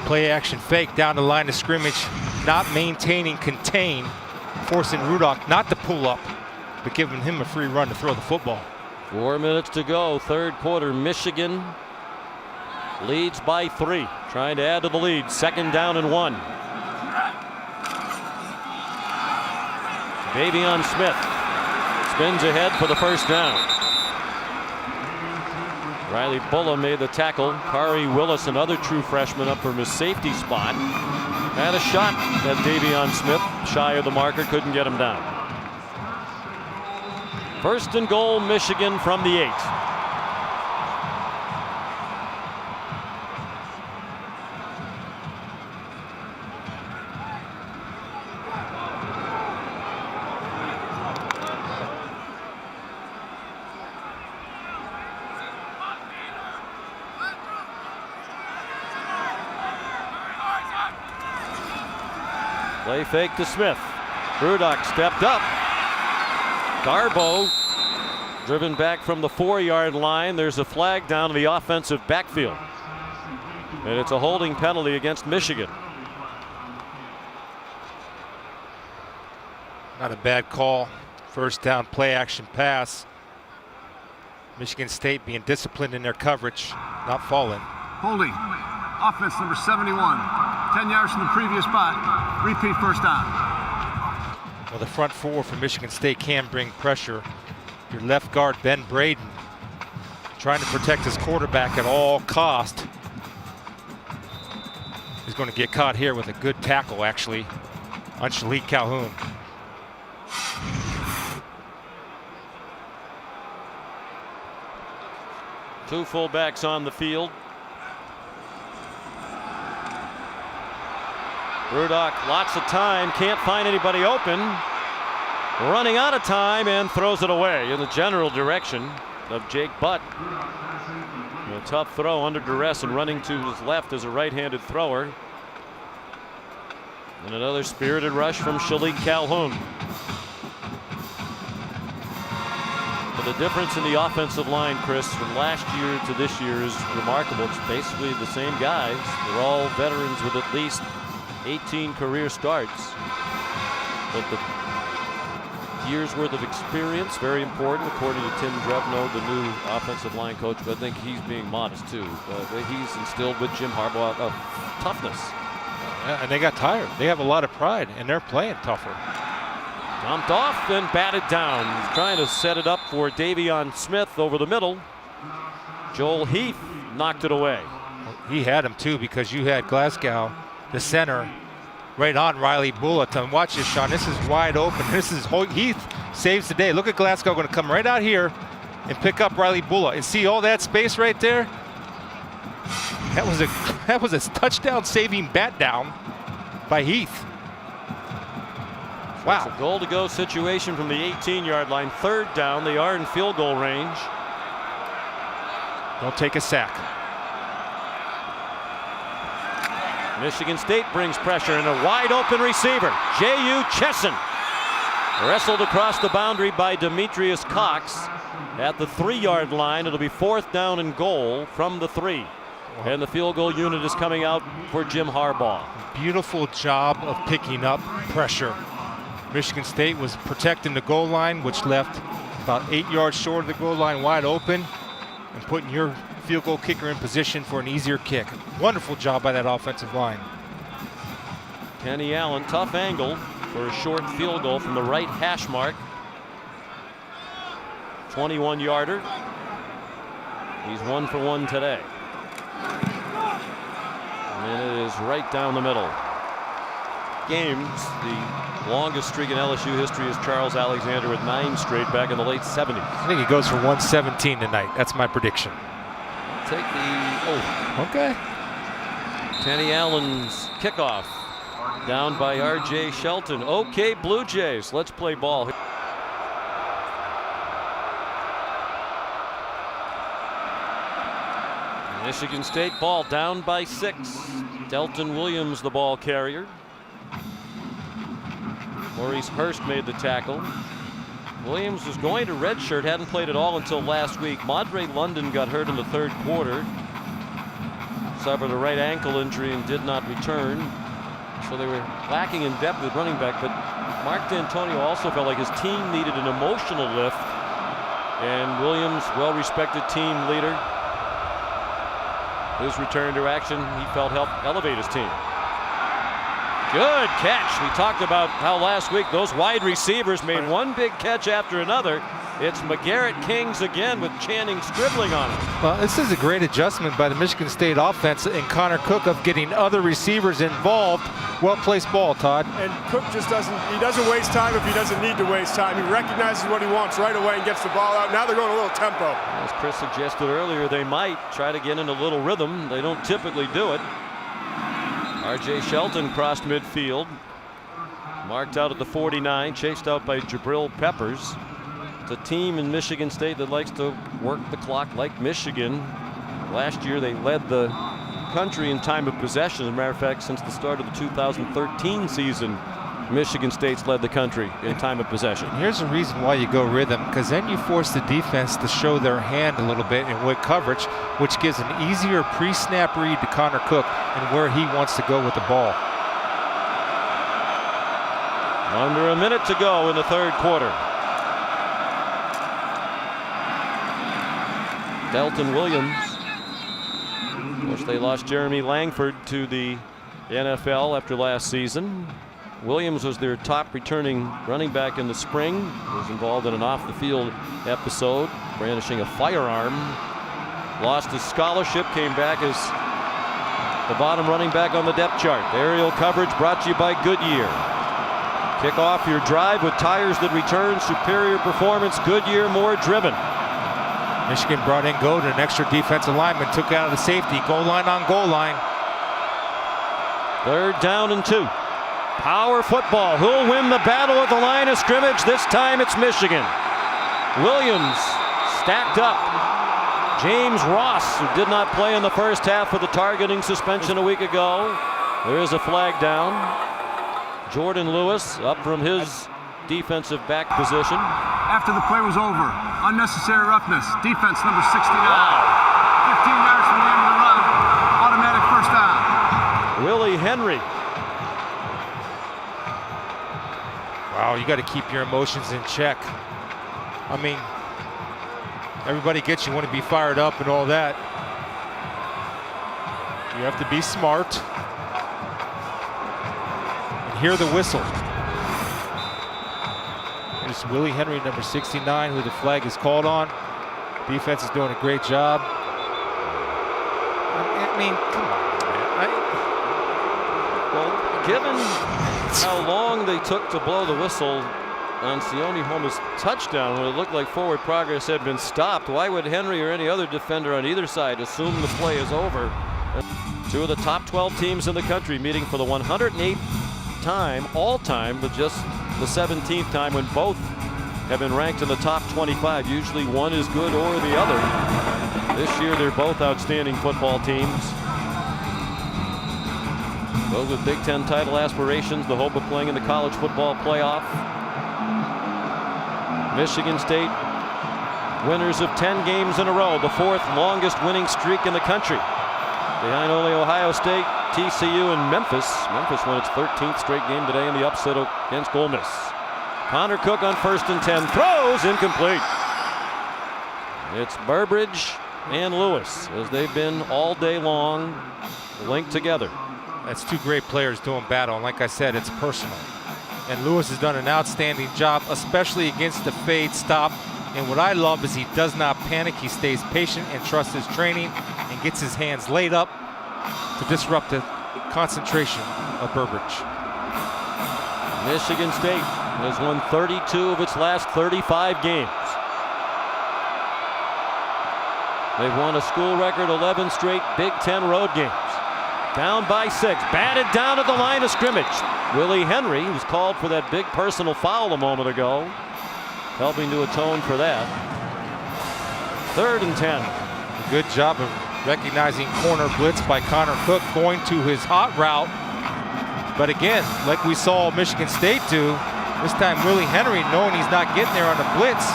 play action fake down the line of scrimmage, not maintaining contain, forcing Rudock not to pull up, but giving him a free run to throw the football. 4 minutes to go, 3rd quarter. Michigan leads by 3, trying to add to the lead. 2nd down and 1. Davion Smith spins ahead for the first down. Riley Bulla made the tackle. Kari Willis, another true freshman, up from his safety spot. Had a shot at Davion Smith, shy of the marker, couldn't get him down. 1st and goal, Michigan from the 8. Play fake to Smith. Rudock stepped up. Darboh driven back from the 4-yard line. There's a flag down in the offensive backfield. And it's a holding penalty against Michigan. Not a bad call. 1st down play action pass. Michigan State being disciplined in their coverage, not falling. Holding. Offense number 71. 10 yards from the previous spot. Repeat first down. Well, the front 4 for Michigan State can bring pressure. Your left guard, Ben Braden, trying to protect his quarterback at all cost. He's going to get caught here with a good tackle, actually. on Shalik Calhoun. Two fullbacks on the field. Rudock, lots of time, can't find anybody open. Running out of time and throws it away in the general direction of Jake Butt. A tough throw under duress and running to his left as a right-handed thrower. And another spirited rush from Shalik Calhoun. But the difference in the offensive line, Chris, from last year to this year is remarkable. It's basically the same guys. They're all veterans with at least 18 career starts. But the year's worth of experience, very important, according to Tim Drevno, the new offensive line coach. But I think he's being modest too. He's instilled with Jim Harbaugh toughness. And they got tired. They have a lot of pride, and they're playing tougher. Dumped off and batted down. He's trying to set it up for Davion Smith over the middle. Joel Heath knocked it away. He had him too, because you had Glasgow, the center, right on Riley Bulletin. Watch this, Sean. This is wide open. This is Heath saves the day. Look at Glasgow going to come right out here and pick up Riley Bulletin. And see all that space right there? That was a touchdown-saving bat down by Heath. Wow. It's a goal-to-go situation from the 18-yard line. Third down. They are in field goal range. Don't take a sack. Michigan State brings pressure and a wide-open receiver. J.U. Chesson wrestled across the boundary by Demetrius Cox at the 3-yard line. It'll be fourth down and goal from the 3. And the field goal unit is coming out for Jim Harbaugh. Beautiful job of picking up pressure. Michigan State was protecting the goal line, which left about 8 yards short of the goal line wide open, and putting your field goal kicker in position for an easier kick. Wonderful job by that offensive line. Kenny Allen, tough angle for a short field goal from the right hash mark. 21-yarder. He's 1 for 1 today. And it is right down the middle. Games, the longest streak in LSU history is Charles Alexander with 9 straight back in the late 70s. I think he goes for 117 tonight. That's my prediction. Take the Okay. Kenny Allen's kickoff down by R.J. Shelton. Okay, Blue Jays, let's play ball. Michigan State ball down by 6. Delton Williams the ball carrier. Maurice Hurst made the tackle. Williams was going to redshirt, hadn't played at all until last week. Madre London got hurt in the third quarter. Suffered a right ankle injury and did not return. So they were lacking in depth at running back, but Mark D'Antonio also felt like his team needed an emotional lift. And Williams, well-respected team leader, his return to action, he felt helped elevate his team. Good catch. We talked about how last week those wide receivers made one big catch after another. It's McGarrett Kings again with Channing scribbling on it. Well, this is a great adjustment by the Michigan State offense and Connor Cook of getting other receivers involved. Well-placed ball, Todd. And Cook just doesn't waste time if he doesn't need to waste time. He recognizes what he wants right away and gets the ball out. Now they're going a little tempo. As Chris suggested earlier, they might try to get in a little rhythm. They don't typically do it. R.J. Shelton crossed midfield. Marked out at the 49, chased out by Jabril Peppers. It's a team in Michigan State that likes to work the clock like Michigan. Last year they led the country in time of possession. As a matter of fact, since the start of the 2013 season, Michigan State's led the country in time of possession. Here's the reason why you go rhythm, because then you force the defense to show their hand a little bit in with coverage, which gives an easier pre-snap read to Connor Cook and where he wants to go with the ball. Under a minute to go in the third quarter. Delton Williams. Of course, they lost Jeremy Langford to the NFL after last season. Williams was their top returning running back in the spring. Was involved in an off-the-field episode, brandishing a firearm. Lost his scholarship, came back as the bottom running back on the depth chart. Aerial coverage brought to you by Goodyear. Kick off your drive with tires that return, superior performance, Goodyear, more driven. Michigan brought in Godin, an extra defensive lineman, took out of the safety. Goal line on goal line. 3rd down and 2. Power football. Who'll win the battle at the line of scrimmage? This time it's Michigan. Williams stacked up. James Ross, who did not play in the first half with the targeting suspension a week ago. There is a flag down. Jordan Lewis up from his defensive back position. After the play was over, unnecessary roughness. Defense number 69. Wow. 15 yards from the end of the run. Automatic first down. Willie Henry. Wow, you got to keep your emotions in check. I mean, everybody gets you want to be fired up and all that. You have to be smart and hear the whistle. There's Willie Henry, number 69, who the flag is called on. Defense is doing a great job. I mean, come on, man. Well, given how long they took to blow the whistle on Sione Homa's touchdown, when it looked like forward progress had been stopped, why would Henry or any other defender on either side assume the play is over? Two of the top 12 teams in the country meeting for the 108th time, all time, but just the 17th time when both have been ranked in the top 25. Usually one is good or the other. This year they're both outstanding football teams. Those with Big Ten title aspirations, the hope of playing in the college football playoff. Michigan State, winners of 10 games in a row, the 4th longest winning streak in the country. Behind only Ohio State, TCU, and Memphis. Memphis won its 13th straight game today in the upset against Ole Miss. Connor Cook on 1st and 10, throws incomplete. It's Burbridge and Lewis, as they've been all day long, linked together. That's two great players doing battle, and like I said, it's personal. And Lewis has done an outstanding job, especially against the fade stop. And what I love is he does not panic. He stays patient and trusts his training and gets his hands laid up to disrupt the concentration of Burbridge. Michigan State has won 32 of its last 35 games. They've won a school record 11 straight Big Ten road games. Down by 6, batted down at the line of scrimmage. Willie Henry was called for that big personal foul a moment ago, helping to atone for that. 3rd and 10. Good job of recognizing corner blitz by Connor Cook, going to his hot route. But again, like we saw Michigan State do, this time Willie Henry, knowing he's not getting there on the blitz,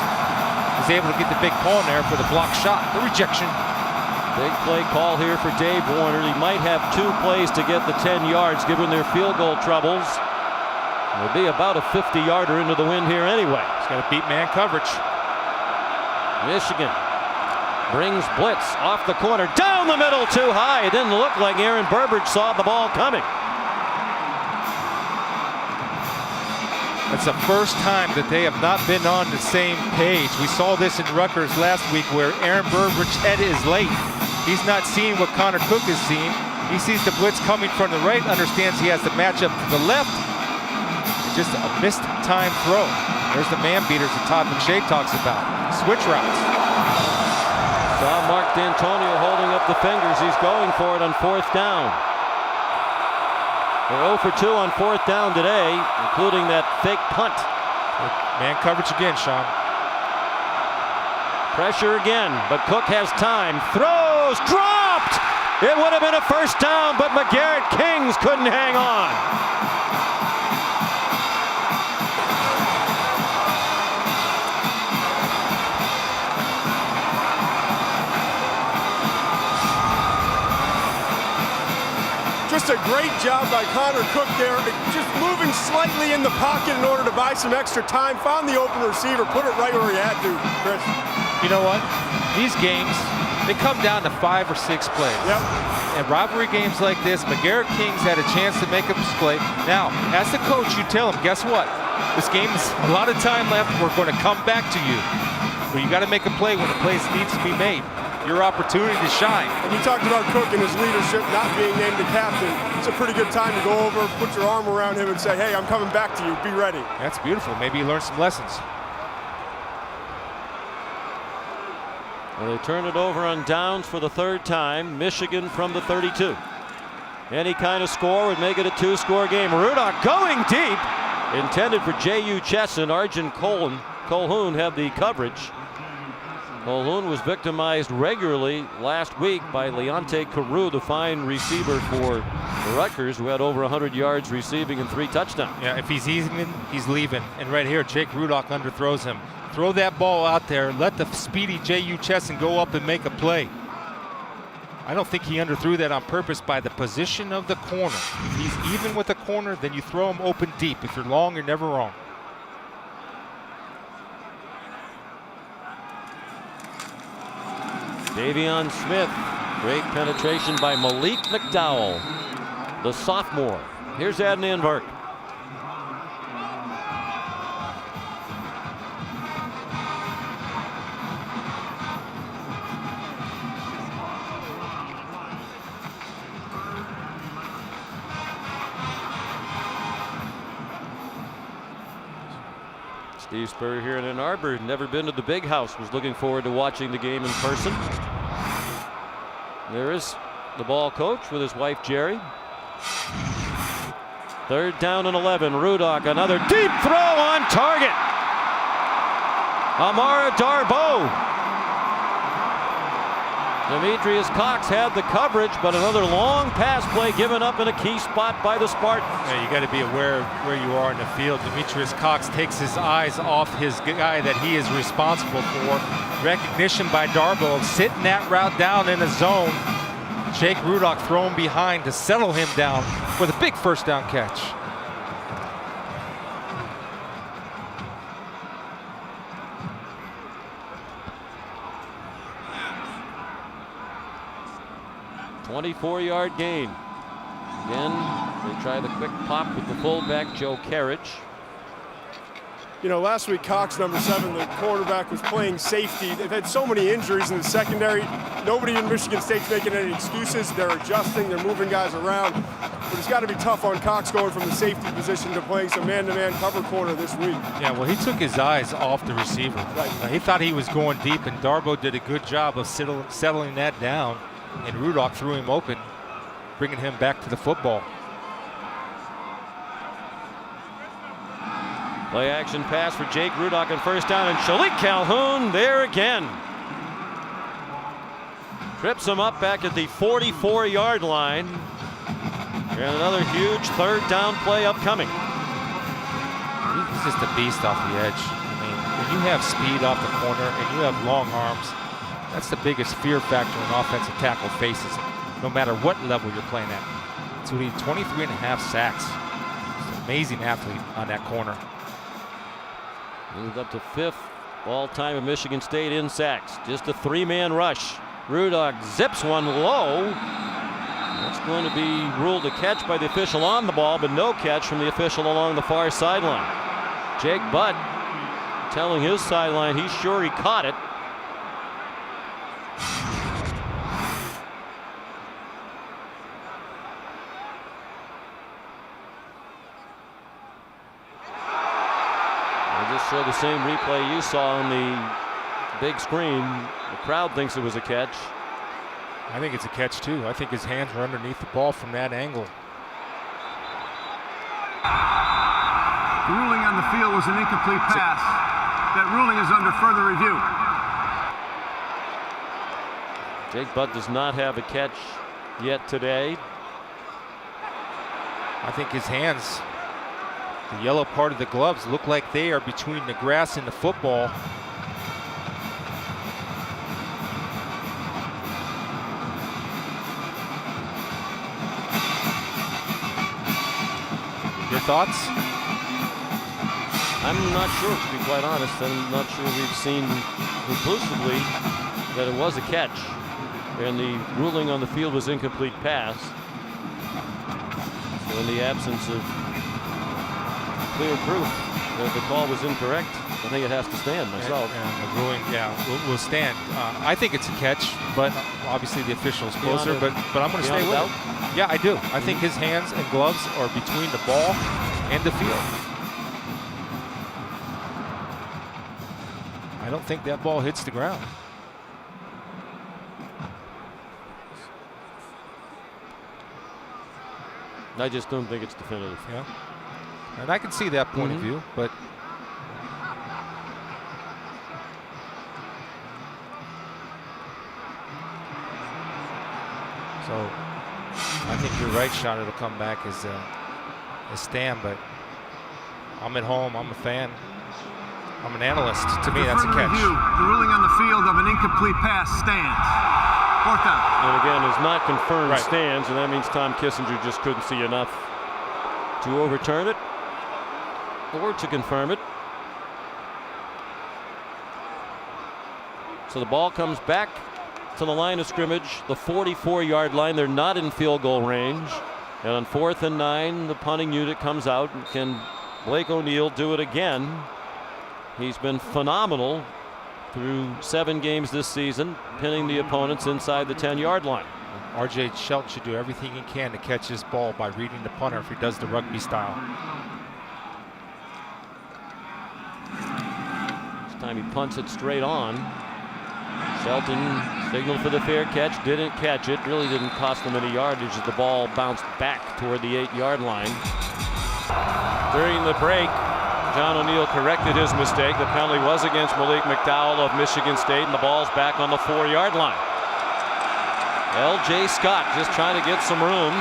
is able to get the big paw in there for the block shot, the rejection. Big play call here for Dave Warner. He might have 2 plays to get the 10 yards given their field goal troubles. It'll be about a 50-yarder into the wind here anyway. He's got to beat man coverage. Michigan brings blitz off the corner, down the middle, too high. It didn't look like Aaron Burbridge saw the ball coming. It's the first time that they have not been on the same page. We saw this in Rutgers last week where Aaron Burbridge's head is late. He's not seeing what Connor Cook is seeing. He sees the blitz coming from the right, understands he has the matchup to the left. It's just a missed time throw. There's the man beaters that Todd McShay talks about. Switch routes. Saw Mark D'Antonio holding up the fingers. He's going for it on 4th down. They're 0 for 2 on 4th down today, including that fake punt. Man coverage again, Sean. Pressure again, but Cook has time. Throws, dropped! It would have been a 1st down, but McGarrett Kings couldn't hang on. Just a great job by Connor Cook there, just moving slightly in the pocket in order to buy some extra time, found the open receiver, put it right where he had to, Chris. You know what? These games, they come down to 5 or 6 plays. Yep. And rivalry games like this, McGarrett Kings had a chance to make a play. Now, as the coach, you tell him, guess what? This game is a lot of time left. We're going to come back to you. But you got to make a play when the play needs to be made. your opportunity to shine. And you talked about Cook and his leadership, not being named the captain. It's a pretty good time to go over, put your arm around him and say, hey, I'm coming back to you, be ready. That's beautiful. Maybe he learned some lessons. Well, they turn it over on downs for the third time. Michigan from the 32. Any kind of score would make it a 2-score game. Rudock going deep. Intended for J.U. Chesson. Arjun Colhoun had the coverage. Colhoun was victimized regularly last week by Leonte Carew, the fine receiver for Rutgers, who had over 100 yards receiving and 3 touchdowns. Yeah, if he's easing, he's leaving. And right here, Jake Rudock underthrows him. Throw that ball out there. Let the speedy J.U. Chesson go up and make a play. I don't think he underthrew that on purpose by the position of the corner. If he's even with the corner, then you throw him open deep. If you're long, you're never wrong. Davion Smith, great penetration by Malik McDowell, the sophomore. Here's Adnan Vark. Steve Spurrier here in Ann Arbor, never been to the big house, was looking forward to watching the game in person. There is the ball coach with his wife Jerry. 3rd down and 11. Rudock, another deep throw on target. Amara Darboh. Demetrius Cox had the coverage, but another long pass play given up in a key spot by the Spartans. Yeah, you got to be aware of where you are in the field. Demetrius Cox takes his eyes off his guy that he is responsible for. Recognition by Darboh, sitting that route down in the zone. Jake Rudock thrown behind to settle him down with a big 1st down catch. .24-yard gain. Again, they try the quick pop with the fullback, Joe Carriage. You know, last week, Cox, number 7, the quarterback, was playing safety. They've had so many injuries in the secondary. Nobody in Michigan State's making any excuses. They're adjusting, they're moving guys around. But it's got to be tough on Cox going from the safety position to playing some man-to-man cover corner this week. Yeah, well, he took his eyes off the receiver. Right. He thought he was going deep, and Darboh did a good job of settling that down. And Rudock threw him open, bringing him back to the football. Play action pass for Jake Rudock on 1st down, and Shalik Calhoun there again. Trips him up back at the 44-yard line. And another huge 3rd down play upcoming. He's just a beast off the edge. I mean, when you have speed off the corner and you have long arms, that's the biggest fear factor an offensive tackle faces, no matter what level you're playing at. So he had 23.5 sacks. He's an amazing athlete on that corner. Moved up to 5th all-time in Michigan State in sacks. Just a 3-man rush. Rudock zips one low. That's going to be ruled a catch by the official on the ball, but no catch from the official along the far sideline. Jake Butt telling his sideline he's sure he caught it. Show the same replay you saw on the big screen. The crowd thinks it was a catch. I think it's a catch too. I think his hands were underneath the ball from that angle. The ruling on the field was an incomplete pass. That ruling is under further review. Jake Butt does not have a catch yet today. I think his hands, the yellow part of the gloves, look like they are between the grass and the football. Your thoughts? I'm not sure, to be quite honest. I'm not sure we've seen conclusively that it was a catch. And the ruling on the field was incomplete pass. So in the absence of clear proof that the call was incorrect, I think it has to stand myself. And the ruling, will stand. I think it's a catch, but obviously the official's closer. But I'm going to stay with it. Yeah, I do. I think his hands and gloves are between the ball and the field. I don't think that ball hits the ground. I just don't think it's definitive. Yeah. And I can see that point of view, but so I think you're right, Sean. It'll come back as a stand, but I'm at home. I'm a fan. I'm an analyst. To me, that's a catch. Review, the ruling on the field of an incomplete pass stands. Fourth down. And again, is not confirmed stands, and that means Tom Kissinger just couldn't see enough to overturn it or to confirm it. So the ball comes back to the line of scrimmage, the 44-yard line. They're not in field goal range. And on 4th and 9, the punting unit comes out. Can Blake O'Neill do it again? He's been phenomenal through 7 games this season, pinning the opponents inside the 10-yard line. R.J. Shelton should do everything he can to catch this ball by reading the punter if he does the rugby style. This time he punts it straight on. Shelton signaled for the fair catch, didn't catch it. Really didn't cost them any yardage as the ball bounced back toward the 8-yard line. During the break, John O'Neill corrected his mistake. The penalty was against Malik McDowell of Michigan State, and the ball's back on the 4-yard line. L.J. Scott just trying to get some room.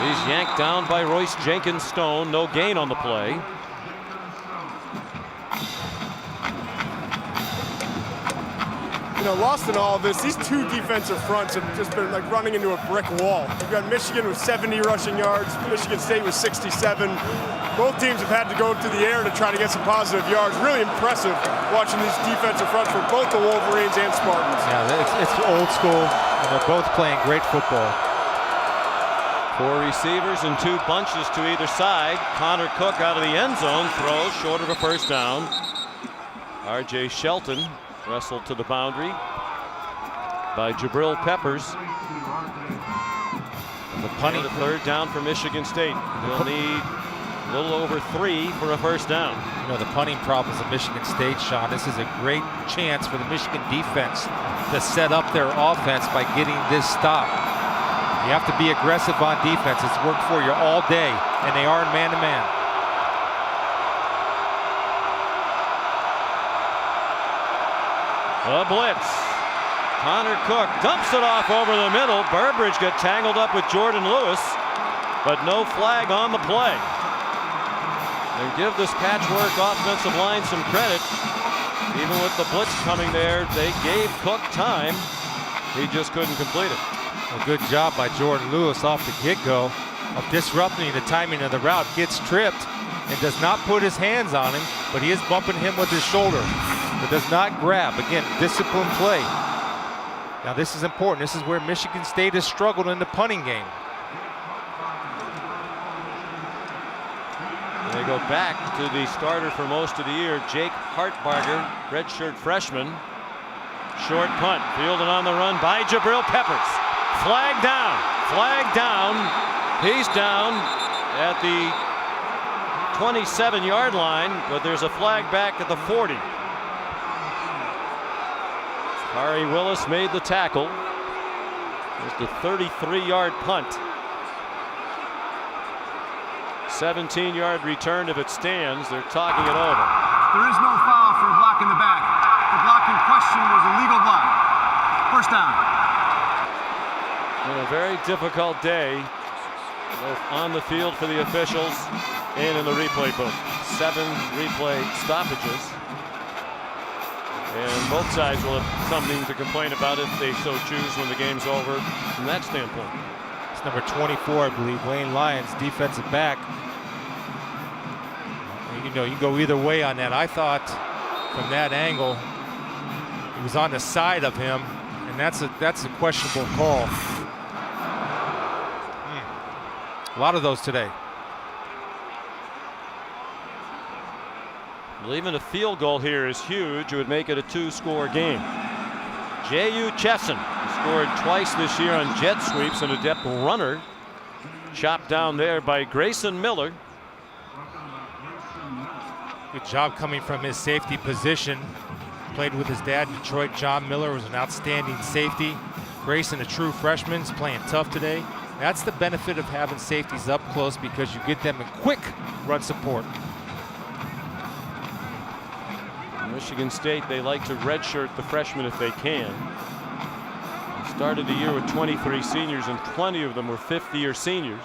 He's yanked down by Royce Jenkins Stone. No gain on the play. You know, lost in all of this, these two defensive fronts have just been like running into a brick wall. You've got Michigan with 70 rushing yards, Michigan State with 67. Both teams have had to go to the air to try to get some positive yards. Really impressive watching these defensive fronts for both the Wolverines and Spartans. Yeah, it's old school, and they're both playing great football. 4 receivers and 2 bunches to either side. Connor Cook out of the end zone, throws short of a first down. R.J. Shelton wrestled to the boundary by Jabril Peppers. The punting, and a 3rd down for Michigan State. They'll need a little over 3 for a first down. You know, the punting problems of Michigan State, Sean. This is a great chance for the Michigan defense to set up their offense by getting this stop. You have to be aggressive on defense. It's worked for you all day, and they are in man-to-man. A blitz. Connor Cook dumps it off over the middle. Burbridge got tangled up with Jordan Lewis, but no flag on the play. And give this patchwork offensive line some credit. Even with the blitz coming there, they gave Cook time. He just couldn't complete it. A good job by Jordan Lewis off the get-go of disrupting the timing of the route. Gets tripped and does not put his hands on him, but he is bumping him with his shoulder. But does not grab. Again, disciplined play. Now this is important. This is where Michigan State has struggled in the punting game. And they go back to the starter for most of the year, Jake Hartbarger, redshirt freshman. Short punt, fielded on the run by Jabril Peppers. Flag down, flag down. He's down at the 27-yard line, but there's a flag back at the 40. Kari Willis made the tackle. It's the 33-yard punt. 17-yard return if it stands. They're talking it over. There is no foul for a block in the back. The block in question was a legal block. First down. And a very difficult day, both on the field for the officials and in the replay booth. 7 replay stoppages. And both sides will have something to complain about if they so choose when the game's over from that standpoint. It's number 24, I believe, Wayne Lyons, defensive back. You know, you go either way on that. I thought from that angle, he was on the side of him, and that's a questionable call. A lot of those today. Well, even a field goal here is huge. It would make it a 2-score game. J.U. Chesson scored twice this year on jet sweeps, and a depth runner chopped down there by Grayson Miller. Good job coming from his safety position. Played with his dad in Detroit. John Miller was an outstanding safety. Grayson, a true freshman, is playing tough today. That's the benefit of having safeties up close, because you get them in quick run support. Michigan State, they like to redshirt the freshmen if they can. Started the year with 23 seniors, and 20 of them were fifth-year seniors.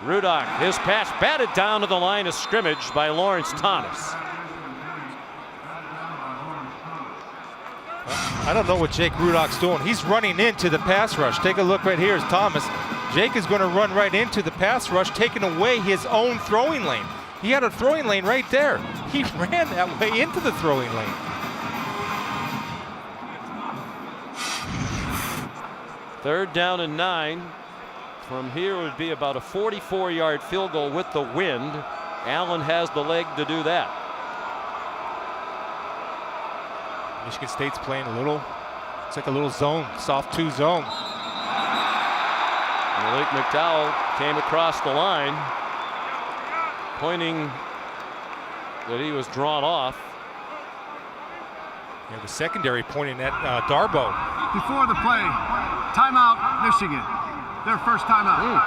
Rudock, his pass batted down to the line of scrimmage by Lawrence Thomas. I don't know what Jake Rudock's doing. He's running into the pass rush. Take a look right here is Thomas. Jake is going to run right into the pass rush, taking away his own throwing lane. He had a throwing lane right there. He ran that way into the throwing lane. Third down and 9. From here would be about a 44-yard field goal with the wind. Allen has the leg to do that. Michigan State's playing a little, it's like a little zone, soft 2 zone. Malik McDowell came across the line, pointing that he was drawn off. Yeah, the secondary pointing at Darbo. Before the play, timeout, Michigan. Their first timeout.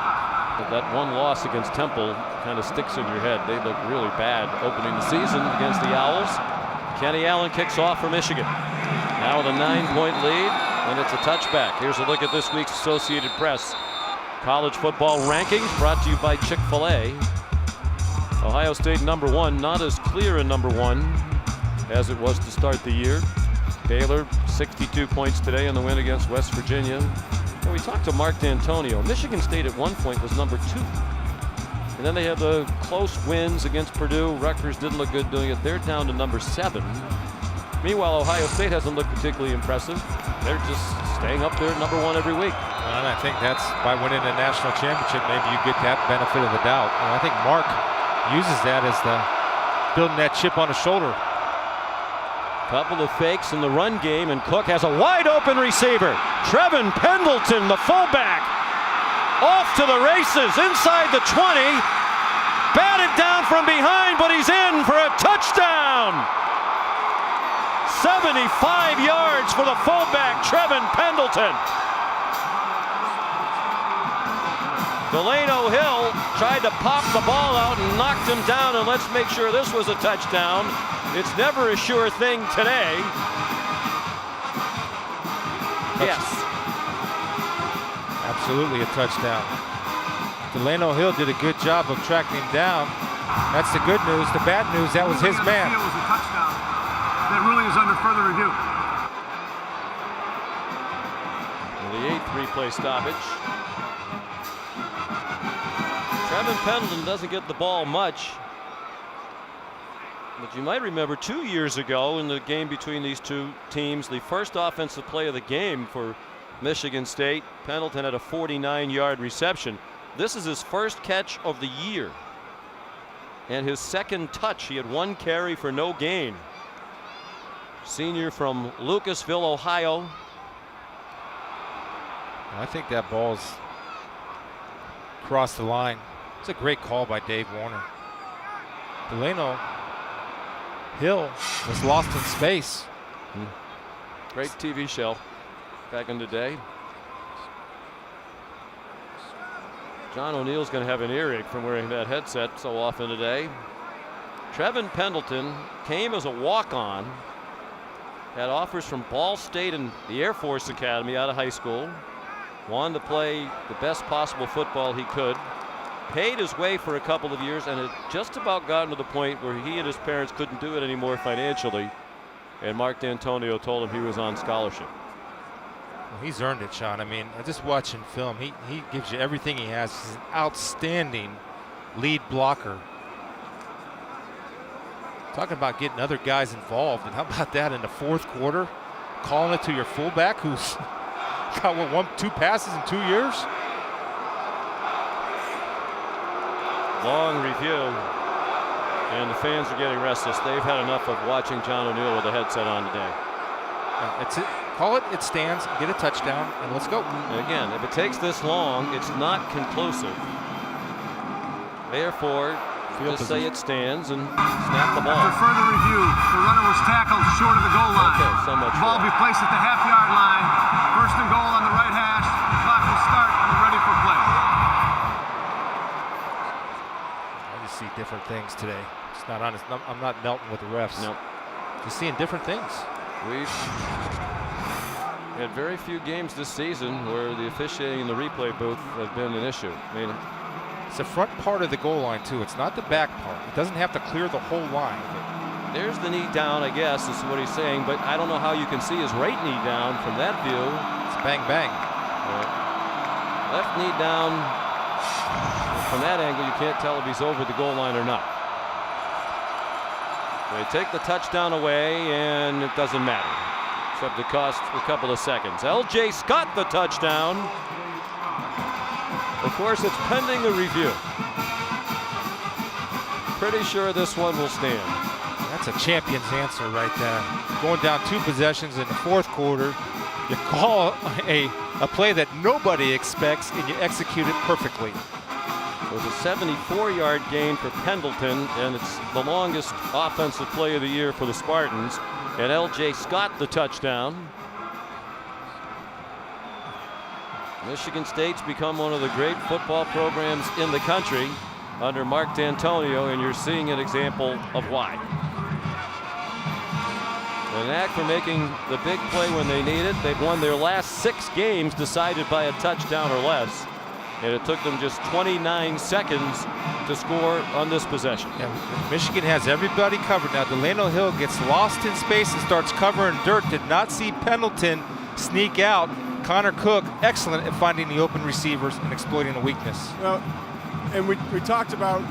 But that one loss against Temple kind of sticks in your head. They look really bad opening the season against the Owls. Kenny Allen kicks off for Michigan. Now with a 9-point lead, and it's a touchback. Here's a look at this week's Associated Press college football rankings, brought to you by Chick-fil-A. Ohio State #1, not as clear in #1 as it was to start the year. Baylor 62 points today in the win against West Virginia. And we talked to Mark D'Antonio. Michigan State at one point was #2. And then they have the close wins against Purdue. Rutgers didn't look good doing it. They're down to #7. Meanwhile, Ohio State hasn't looked particularly impressive. They're just staying up there at #1 every week. And I think that's by winning a national championship, maybe you get that benefit of the doubt. And I think Mark uses that as the building that chip on his shoulder. Couple of fakes in the run game, and Cook has a wide open receiver. Trevin Pendleton, the fullback, off to the races inside the 20. Batted down from behind, but he's in for a touchdown. 75 yards for the fullback, Trevin Pendleton. Delano Hill tried to pop the ball out and knocked him down, and let's make sure this was a touchdown. It's never a sure thing today. Yes. Absolutely a touchdown. Delano Hill did a good job of tracking him down. That's the good news. The bad news, that was his man. It was a touchdown. That ruling is under further review. The 8th replay stoppage. Trevin Pendleton doesn't get the ball much. But you might remember 2 years ago in the game between these two teams, the first offensive play of the game for Michigan State, Pendleton had a 49-yard reception. This is his first catch of the year. And his second touch. He had 1 carry for no gain. Senior from Lucasville, Ohio. I think that ball's crossed the line. It's a great call by Dave Warner. Delano Hill was lost in space. Great TV show back in the day. John O'Neill's going to have an earache from wearing that headset so often today. Trevin Pendleton came as a walk-on, had offers from Ball State and the Air Force Academy out of high school, wanted to play the best possible football he could, paid his way for a couple of years, and had just about gotten to the point where he and his parents couldn't do it anymore financially, and Mark D'Antonio told him he was on scholarship. Well, he's earned it, Sean. I mean, just watching film, he gives you everything he has. He's an outstanding lead blocker. Talking about getting other guys involved, and how about that in the 4th quarter? Calling it to your fullback who's got, what, 2 passes in 2 years? Long review. And the fans are getting restless. They've had enough of watching John O'Neill with a headset on today. It's it. Call it, it stands, get a touchdown, and let's go. And again, if it takes this long, it's not conclusive. Therefore, just say it stands and snap the ball. After further review, the runner was tackled short of the goal line. Okay, so much The ball will be placed at the half-yard line. First and goal on the right hash. The clock will start when we're ready for play. I just see different things today. It's not honest. I'm not melting with the refs. Nope. Just seeing different things. We've had very few games this season where the officiating in the replay booth has been an issue. I mean, it's the front part of the goal line too. It's not the back part. It doesn't have to clear the whole line. there's the knee down, I guess, is what he's saying, but I don't know how you can see his right knee down from that view. It's bang, bang. Left knee down. From that angle, you can't tell if he's over the goal line or not. They take the touchdown away, and it doesn't matter, except it costs a couple of seconds. L.J. Scott the touchdown. Of course, it's pending a review. Pretty sure this one will stand. That's a champion's answer right there. Going down 2 possessions in the 4th quarter, you call a play that nobody expects, and you execute it perfectly. It was a 74-yard gain for Pendleton, and it's the longest offensive play of the year for the Spartans. And L.J. Scott the touchdown. Michigan State's become one of the great football programs in the country under Mark D'Antonio, and you're seeing an example of why. An act for making the big play when they need it. They've won their last 6 games decided by a touchdown or less, and it took them just 29 seconds to score on this possession. Yeah, Michigan has everybody covered. Now Delano Hill gets lost in space and starts covering dirt. Did not see Pendleton sneak out. Connor Cook, excellent at finding the open receivers and exploiting a weakness. Well, and we talked about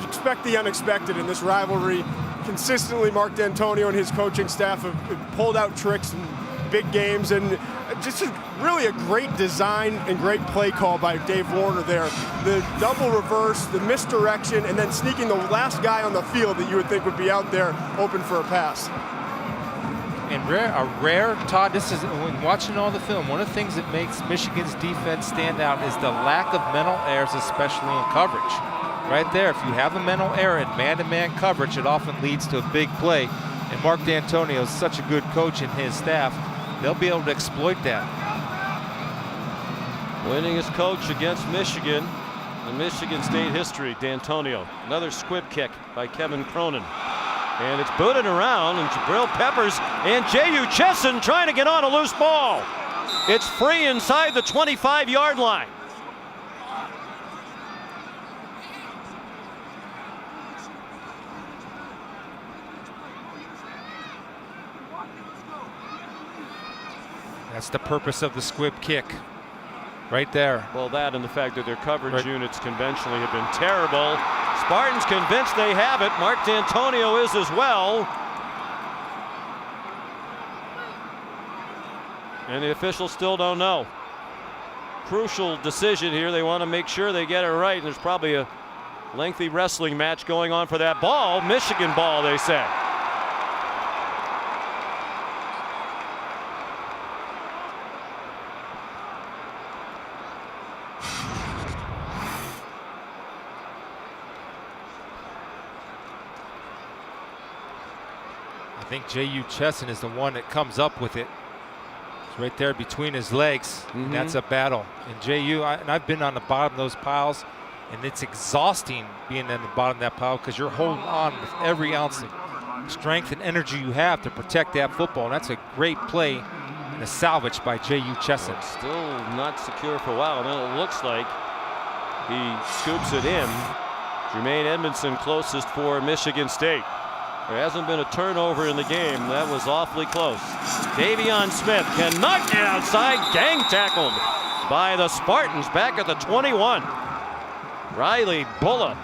expect the unexpected in this rivalry. Consistently, Mark D'Antonio and his coaching staff have pulled out tricks in big games, and just really a great design and great play call by Dave Warner there. The double reverse, the misdirection, and then sneaking the last guy on the field that you would think would be out there open for a pass. And Todd, this is, when watching all the film, one of the things that makes Michigan's defense stand out is the lack of mental errors, especially in coverage. Right there, if you have a mental error in man-to-man coverage, it often leads to a big play. And Mark D'Antonio is such a good coach and his staff, they'll be able to exploit that. Winningest coach against Michigan in Michigan State history, D'Antonio. Another squib kick by Kevin Cronin. And it's booted around, and Jabril Peppers and J.U. Chesson trying to get on a loose ball. It's free inside the 25-yard line. That's the purpose of the squib kick. Right there. Well, that and the fact that their coverage units conventionally have been terrible. Spartans convinced they have it. Mark D'Antonio is as well. And the officials still don't know. Crucial decision here. They want to make sure they get it right. And there's probably a lengthy wrestling match going on for that ball. Michigan ball, they say. I think J.U. Chesson is the one that comes up with it. It's right there between his legs, and that's a battle. And J.U., and I've been on the bottom of those piles, and it's exhausting being in the bottom of that pile because you're holding on with every ounce of strength and energy you have to protect that football. And that's a great play and a salvage by J.U. Chesson. It's still not secure for a while. Then it looks like he scoops it in. Jermaine Edmondson closest for Michigan State. There hasn't been a turnover in the game. That was awfully close. Davion Smith cannot get outside. Gang tackled by the Spartans back at the 21. Riley Bulla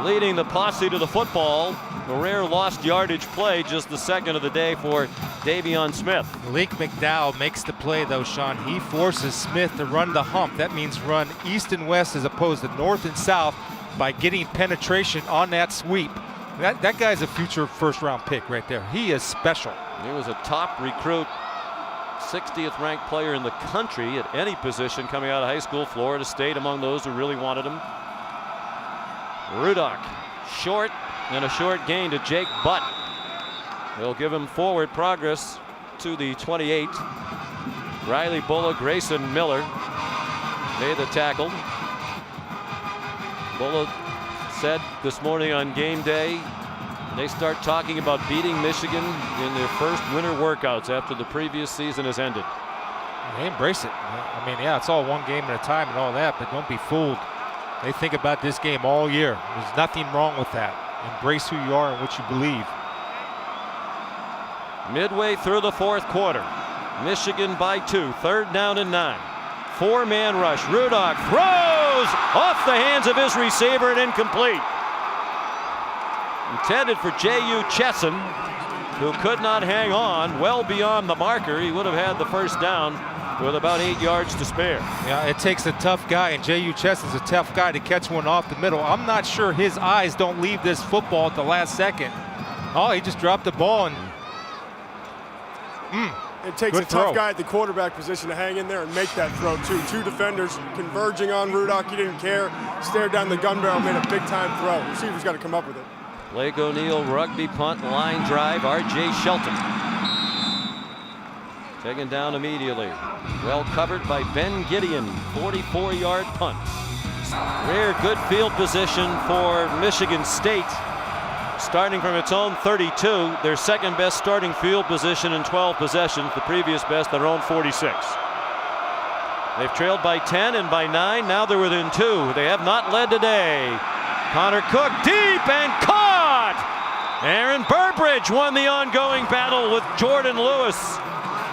leading the posse to the football. A rare lost yardage play, just the second of the day for Davion Smith. Malik McDowell makes the play, though, Sean. He forces Smith to run the hump. That means run east and west as opposed to north and south by getting penetration on that sweep. That guy's a future first-round pick right there. He is special. He was a top recruit, 60th ranked player in the country at any position coming out of high school. Florida State among those who really wanted him. Rudock, short, and a short gain to Jake Butt. They'll give him forward progress to the 28. Riley Bulla, Grayson Miller made the tackle. Bulla said this morning on game day they start talking about beating Michigan in their first winter workouts after the previous season has ended. They embrace it. I mean, yeah, it's all one game at a time and all that, but don't be fooled. They think about this game all year. There's nothing wrong with that. Embrace who you are and what you believe. Midway through the fourth quarter, Michigan by 2, 3rd down and 9. 4-man rush. Rudock throws off the hands of his receiver and incomplete. Intended for J.U. Chesson, who could not hang on well beyond the marker. He would have had the first down with about 8 yards to spare. Yeah, it takes a tough guy, and J.U. Chesson's a tough guy to catch one off the middle. I'm not sure his eyes don't leave this football at the last second. Oh, he just dropped the ball and it takes a tough guy at the quarterback position to hang in there and make that throw too. 2 defenders converging on Rudock. He didn't care. Stared down the gun barrel, made a big time throw. Receiver's got to come up with it. Blake O'Neill rugby punt, line drive. R.J. Shelton taken down immediately. Well covered by Ben Gideon. 44-yard punt. Rare good field position for Michigan State. Starting from its own 32, their second best starting field position in 12 possessions. The previous best, their own 46. They've trailed by 10 and by 9. Now they're within 2. They have not led today. Connor Cook deep and caught. Aaron Burbridge won the ongoing battle with Jordan Lewis.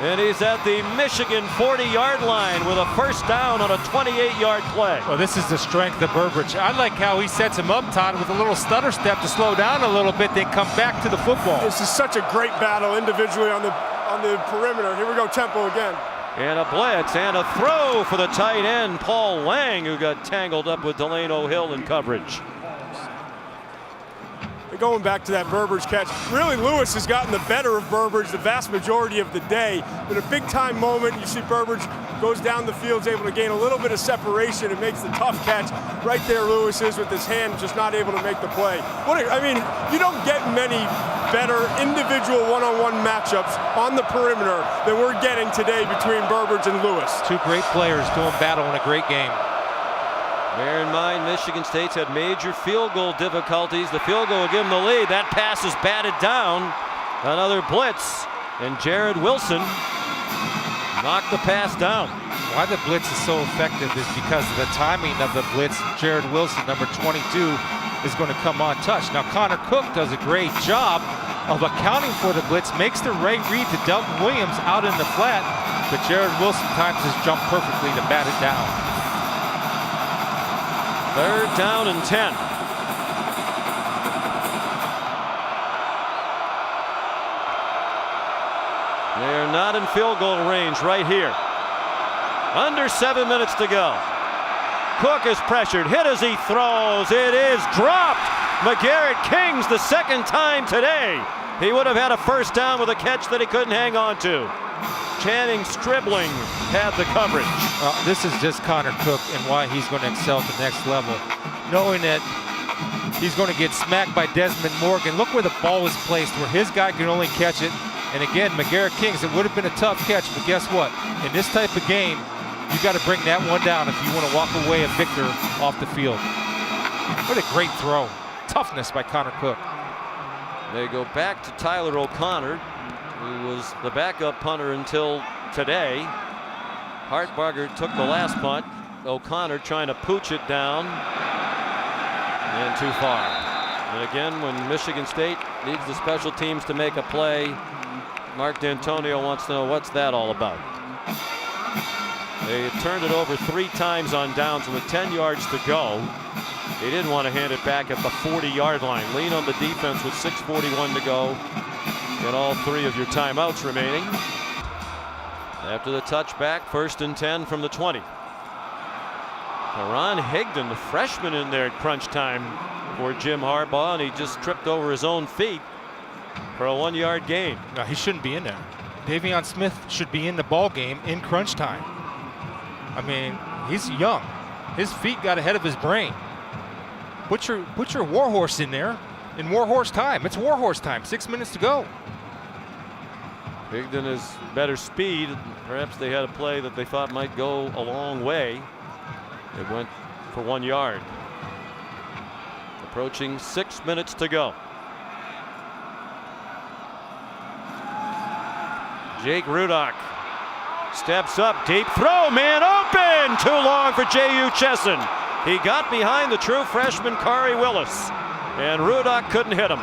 And he's at the Michigan 40-yard line with a first down on a 28-yard play. Well, this is the strength of Burbridge. I like how he sets him up, Todd, with a little stutter step to slow down a little bit, then come back to the football. This is such a great battle individually on the perimeter. Here we go, tempo again. And a blitz and a throw for the tight end, Paul Lang, who got tangled up with Delano Hill in coverage. Going back to that Burbridge catch, really Lewis has gotten the better of Burbridge the vast majority of the day. In a big-time moment, you see Burbridge goes down the field, is able to gain a little bit of separation and makes the tough catch. Right there Lewis is with his hand, just not able to make the play. I mean, you don't get many better individual one-on-one matchups on the perimeter than we're getting today between Burbridge and Lewis. 2 great players doing battle in a great game. Bear in mind, Michigan State's had major field goal difficulties. The field goal will give them the lead. That pass is batted down. Another blitz, and Jared Wilson knocked the pass down. Why the blitz is so effective is because of the timing of the blitz. Jared Wilson, number 22, is going to come untouched. Now, Connor Cook does a great job of accounting for the blitz, makes the right read to Dalton Williams out in the flat, but Jared Wilson times his jump perfectly to bat it down. 3rd down and 10. They're not in field goal range right here. Under 7 minutes to go. Cook is pressured, hit as he throws. It is dropped. McGarrett Kings the second time today. He would have had a first down with a catch that he couldn't hang on to. Channing Stribling had the coverage. This is just Connor Cook and why he's going to excel at the next level. Knowing that he's going to get smacked by Desmond Morgan. Look where the ball is placed, where his guy can only catch it. And again, McGarrett Kings, it would have been a tough catch, but guess what? In this type of game, you got to bring that one down if you want to walk away a victor off the field. What a great throw. Toughness by Connor Cook. They go back to Tyler O'Connor, who was the backup punter until today. Hartbarger took the last punt. O'Connor trying to pooch it down, and too far. And again, when Michigan State needs the special teams to make a play, Mark D'Antonio wants to know what's that all about. They turned it over 3 times on downs with 10 yards to go. They didn't want to hand it back at the 40-yard line. Lean on the defense with 6:41 to go and all 3 of your timeouts remaining. After the touchback, 1st and 10 from the 20. Ron Higdon, the freshman, in there at crunch time for Jim Harbaugh, and he just tripped over his own feet for a 1-yard gain. No, he shouldn't be in there. Davion Smith should be in the ball game in crunch time. I mean, he's young. His feet got ahead of his brain. Put your Warhorse in there in Warhorse time. It's Warhorse time. 6 minutes to go. Higdon has better speed. Perhaps they had a play that they thought might go a long way. It went for 1 yard. Approaching 6 minutes to go. Jake Rudock steps up, deep throw, man open, too long for J.U. Chesson. He got behind the true freshman Kari Willis, and Rudock couldn't hit him.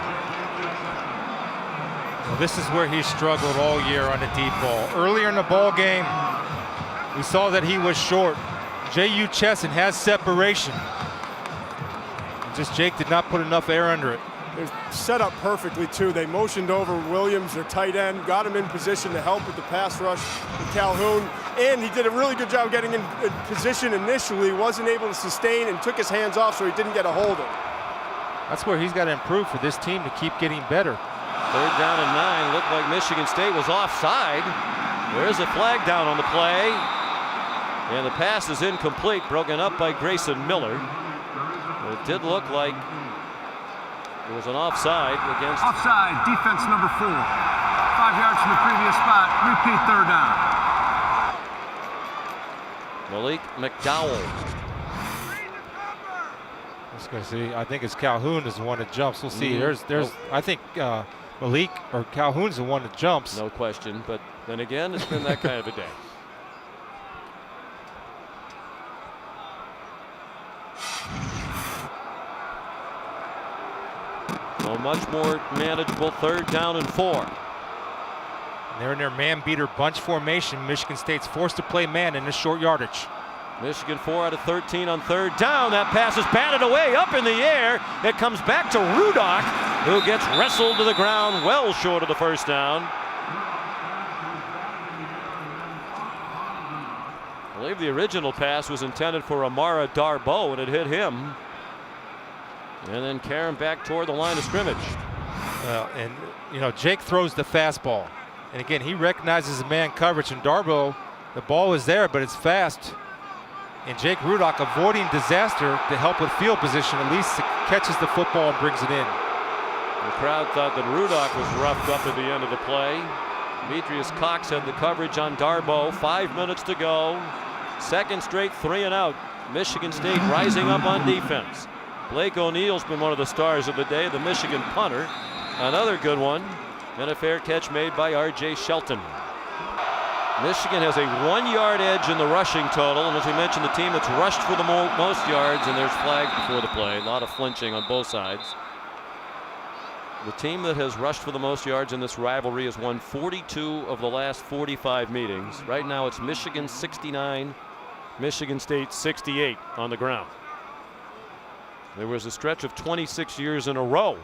Well, this is where he struggled all year on the deep ball. Earlier in the ball game, we saw that he was short. J.U. Chesson has separation. Just Jake did not put enough air under it. They're set up perfectly, too. They motioned over Williams, their tight end, got him in position to help with the pass rush with Calhoun, and he did a really good job getting in position initially, wasn't able to sustain and took his hands off, so he didn't get a hold of it. That's where he's got to improve for this team to keep getting better. 3rd down and 9. Looked like Michigan State was offside. There's a flag down on the play, and the pass is incomplete, broken up by Grayson Miller. But it did look like it was an offside against. Offside, defense number 4. 5 yards from the previous spot. Repeat 3rd down. Malik McDowell. I was going to say, I think it's Calhoun is the one that jumps. We'll see. I think Malik or Calhoun's the one that jumps. No question, but then again, it's been that kind of a day. So much more manageable 3rd down and 4. And they're in their man-beater bunch formation. Michigan State's forced to play man in this short yardage. Michigan 4 out of 13 on 3rd down. That pass is batted away up in the air. It comes back to Rudock, who gets wrestled to the ground well short of the 1st down. I believe the original pass was intended for Amara Darboh, and it hit him. And then Karen back toward the line of scrimmage. And you know, Jake throws the fastball, and again he recognizes the man coverage, and Darboh, the ball is there but it's fast, and Jake Rudock, avoiding disaster to help with field position, at least catches the football and brings it in. The crowd thought that Rudock was roughed up at the end of the play. Demetrius Cox had the coverage on Darboh. 5 minutes to go. 2nd straight 3 and out. Michigan State rising up on defense. Blake O'Neal's been one of the stars of the day, the Michigan punter. Another good one, and a fair catch made by R.J. Shelton. Michigan has a 1-yard edge in the rushing total, and as we mentioned, the team that's rushed for the most yards, and there's flags before the play. A lot of flinching on both sides. The team that has rushed for the most yards in this rivalry has won 42 of the last 45 meetings. Right now it's Michigan 69, Michigan State 68 on the ground. There was a stretch of 26 years in a row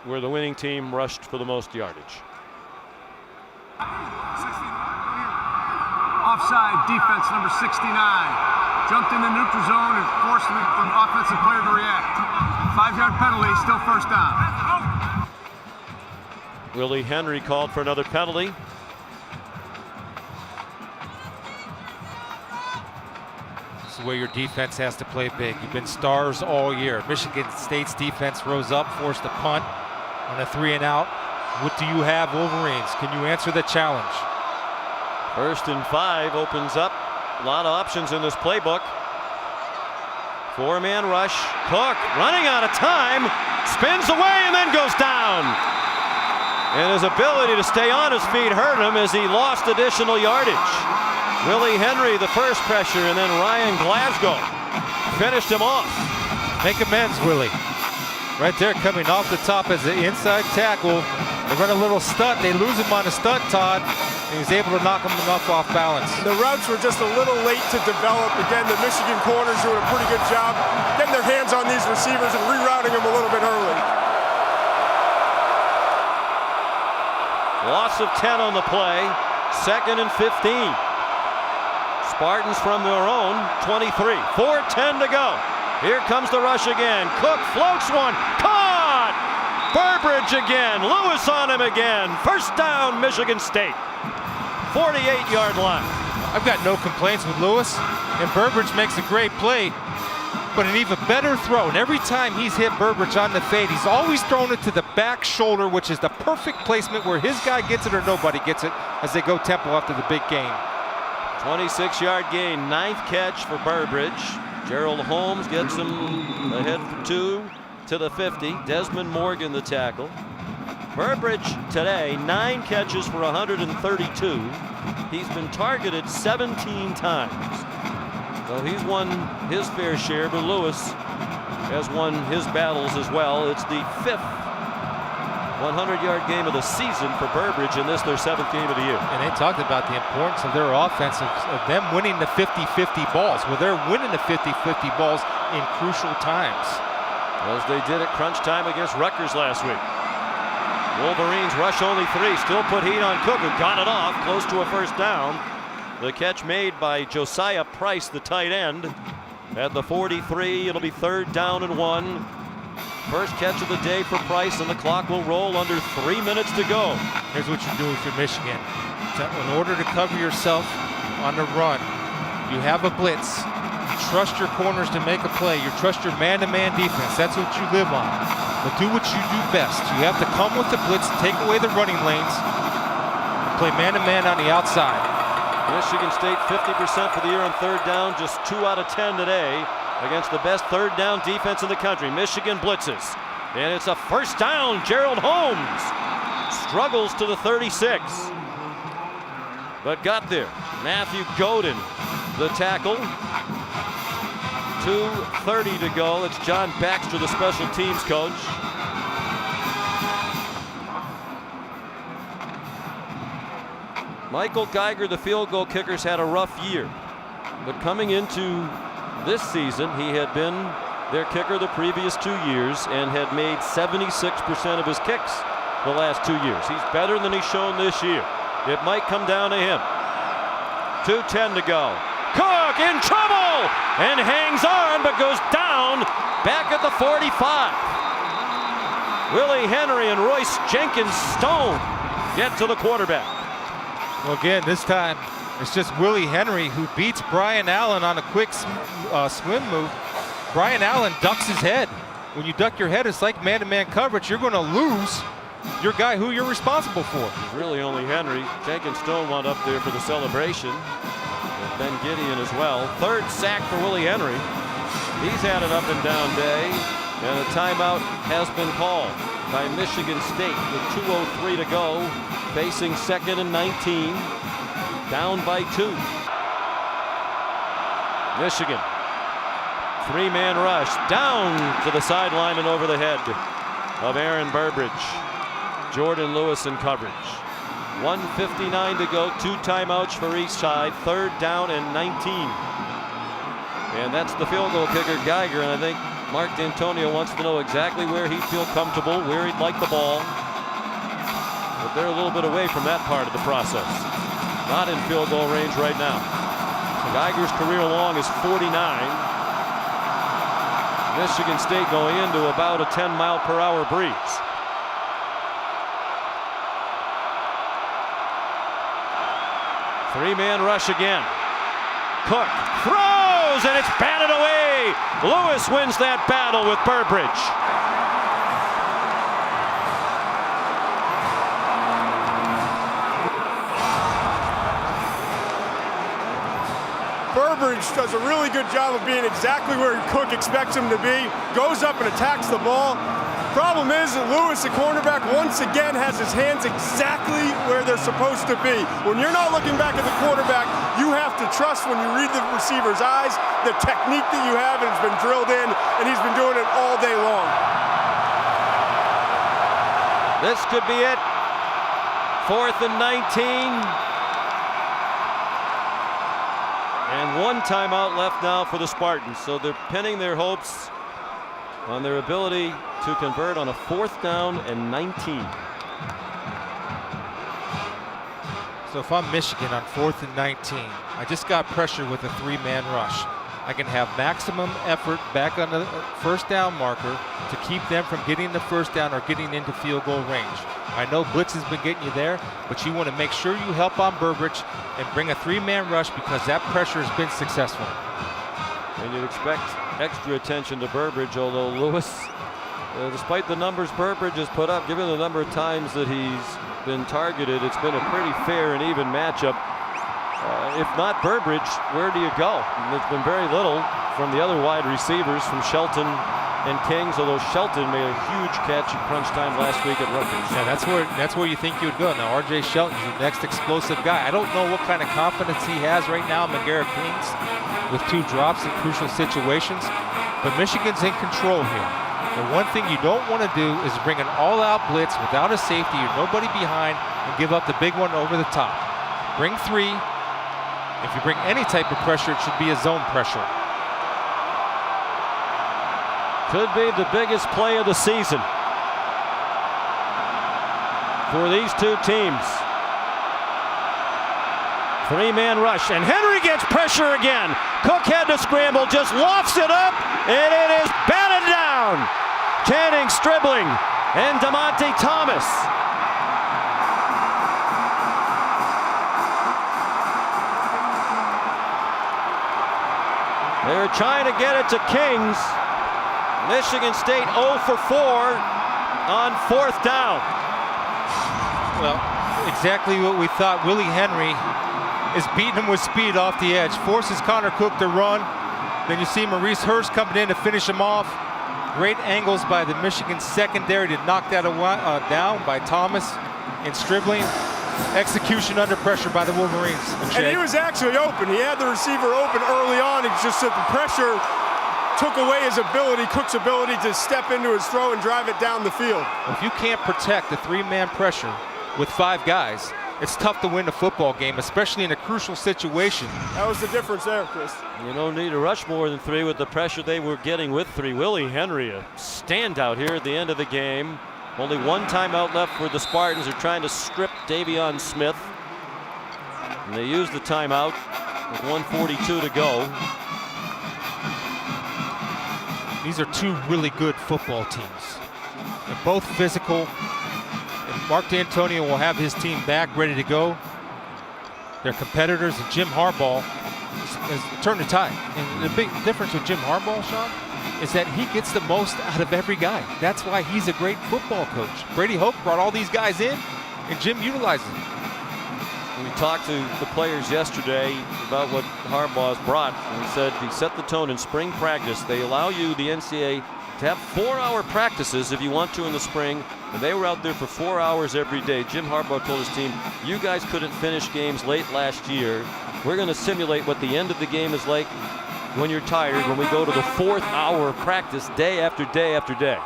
where the winning team rushed for the most yardage. Offside, defense number 69. Jumped in the neutral zone and forced the offensive player to react. 5-yard penalty, still 1st down. Willie Henry called for another penalty. This is where your defense has to play big. You've been stars all year. Michigan State's defense rose up, forced a punt on a 3 and out. What do you have, Wolverines? Can you answer the challenge? 1st and 5 opens up. A lot of options in this playbook. 4-man rush. Cook running out of time, spins away and then goes down. And his ability to stay on his feet hurt him as he lost additional yardage. Willie Henry the first pressure, and then Ryan Glasgow finished him off. Make amends, Willie. Right there, coming off the top as the inside tackle. They run a little stunt. They lose him on a stunt, Todd. And he's able to knock him enough off balance. The routes were just a little late to develop. Again, the Michigan corners doing a pretty good job getting their hands on these receivers and rerouting them a little bit early. Loss of 10 on the play. 2nd and 15. Spartans from their own 23. 4:10 to go. Here comes the rush again. Cook floats one. Caught! Burbridge again. Lewis on him again. First down, Michigan State. 48-yard line. I've got no complaints with Lewis, and Burbridge makes a great play, but an even better throw. And every time he's hit Burbridge on the fade, he's always thrown it to the back shoulder, which is the perfect placement where his guy gets it or nobody gets it as they go tempo after the big gain. 26-yard gain, 9th catch for Burbridge. Gerald Holmes gets him ahead for 2 to the 50. Desmond Morgan the tackle. Burbridge today, 9 catches for 132. He's been targeted 17 times. So he's won his fair share, but Lewis has won his battles as well. It's the 5th 100-yard game of the season for Burbridge, and this their 7th game of the year. And they talked about the importance of their offense, of them winning the 50-50 balls. Well, they're winning the 50-50 balls in crucial times. As they did at crunch time against Rutgers last week. Wolverines rush only 3, still put heat on Cook, who got it off, close to a first down. The catch made by Josiah Price, the tight end. At the 43, it'll be 3rd down and 1. First catch of the day for Price, and the clock will roll under 3 minutes to go. Here's what you do if you're Michigan. In order to cover yourself on the run, you have a blitz. You trust your corners to make a play. You trust your man-to-man defense. That's what you live on. But do what you do best. You have to come with the blitz, take away the running lanes, and play man-to-man on the outside. Michigan State 50% for the year on 3rd down, just 2 out of 10 today against the best 3rd down defense in the country. Michigan blitzes, and it's a first down. Gerald Holmes struggles to the 36, but got there. Matthew Godin, the tackle. 2:30 to go. It's John Baxter, the special teams coach. Michael Geiger, the field goal kicker's had a rough year, but coming into this season, he had been their kicker the previous 2 years and had made 76% of his kicks the last 2 years. He's better than he's shown this year. It might come down to him. 2:10 to go. Cook in trouble and hangs on, but goes down back at the 45. Willie Henry and Royce Jenkins Stone get to the quarterback. Well, again, this time it's just Willie Henry who beats Brian Allen on a quick swim move. Brian Allen ducks his head. When you duck your head, it's like man-to-man coverage. You're going to lose your guy who you're responsible for. It's really only Henry. Jenkins Stone wound up there for the celebration. Ben Gideon as well. 3rd sack for Willie Henry. He's had an up and down day, and a timeout has been called by Michigan State with 2:03 to go, facing 2nd and 19, down by 2. Michigan, 3-man rush down to the sideline and over the head of Aaron Burbridge. Jordan Lewis in coverage. 1:59 to go, 2 timeouts for each side, 3rd down and 19. And that's the field goal kicker, Geiger, and I think Mark D'Antonio wants to know exactly where he'd feel comfortable, where he'd like the ball. But they're a little bit away from that part of the process. Not in field goal range right now. Geiger's career long is 49. Michigan State going into about a 10-mile-per-hour breeze. Three-man rush again. Cook throws, and it's batted away. Lewis wins that battle with Burbridge. Burbridge does a really good job of being exactly where Cook expects him to be. Goes up and attacks the ball. Problem is that Lewis, the cornerback, once again has his hands exactly where they're supposed to be. When you're not looking back at the quarterback, you have to trust when you read the receiver's eyes, the technique that you have, and it's been drilled in, and he's been doing it all day long. This could be it. 4th and 19. And 1 timeout left now for the Spartans. So they're pinning their hopes on their ability to convert on a 4th down and 19. So if I'm Michigan on 4th and 19, I just got pressure with a 3-man rush. I can have maximum effort back on the first down marker to keep them from getting the first down or getting into field goal range. I know blitz has been getting you there, but you want to make sure you help on Burbridge and bring a 3-man rush because that pressure has been successful. And you'd expect extra attention to Burbridge, although Lewis, despite the numbers Burbridge has put up, given the number of times that he's been targeted, it's been a pretty fair and even matchup. If not Burbridge, where do you go? And it's been very little from the other wide receivers, from Shelton and Kings, although Shelton made a huge catch at crunch time last week at Rutgers. Yeah, that's where you think you would go. Now, R.J. Shelton's the next explosive guy. I don't know what kind of confidence he has right now, McGarrett Kings, with 2 drops in crucial situations, but Michigan's in control here. The one thing you don't want to do is bring an all-out blitz without a safety or nobody behind and give up the big one over the top. Bring 3. If you bring any type of pressure, it should be a zone pressure. Could be the biggest play of the season for these 2 teams. 3-man rush, and Henry gets pressure again. Cook had to scramble, just lofts it up, and it is batted down. Channing, Stribling, and DeMonte Thomas. They're trying to get it to Kings. Michigan State 0 for 4 on 4th down. Well, exactly what we thought. Willie Henry is beating him with speed off the edge, forces Connor Cook to run. Then you see Maurice Hurst coming in to finish him off. Great angles by the Michigan secondary to knock that down by Thomas and Stribling. Execution under pressure by the Wolverines. And he was actually open. He had the receiver open early on. It's just that the pressure took away his ability, Cook's ability to step into his throw and drive it down the field. If you can't protect the 3-man pressure with 5 guys, it's tough to win a football game, especially in a crucial situation. That was the difference there, Chris. You don't need to rush more than 3 with the pressure they were getting with 3. Willie Henry, a standout here at the end of the game. Only 1 timeout left for the Spartans. They're trying to strip Davion Smith. And they use the timeout with 1:42 to go. These are 2 really good football teams. They're both physical. And Mark D'Antonio will have his team back ready to go. They're competitors, and Jim Harbaugh has turned the tide. And the big difference with Jim Harbaugh, Sean, is that he gets the most out of every guy. That's why he's a great football coach. Brady Hoke brought all these guys in, and Jim utilizes them. We talked to the players yesterday about what Harbaugh's brought, and he said he set the tone in spring practice. They allow you, the NCAA, to have 4-hour practices if you want to in the spring, and they were out there for 4 hours every day. Jim Harbaugh told his team, you guys couldn't finish games late last year. We're going to simulate what the end of the game is like when you're tired, when we go to the 4th hour of practice day after day after day.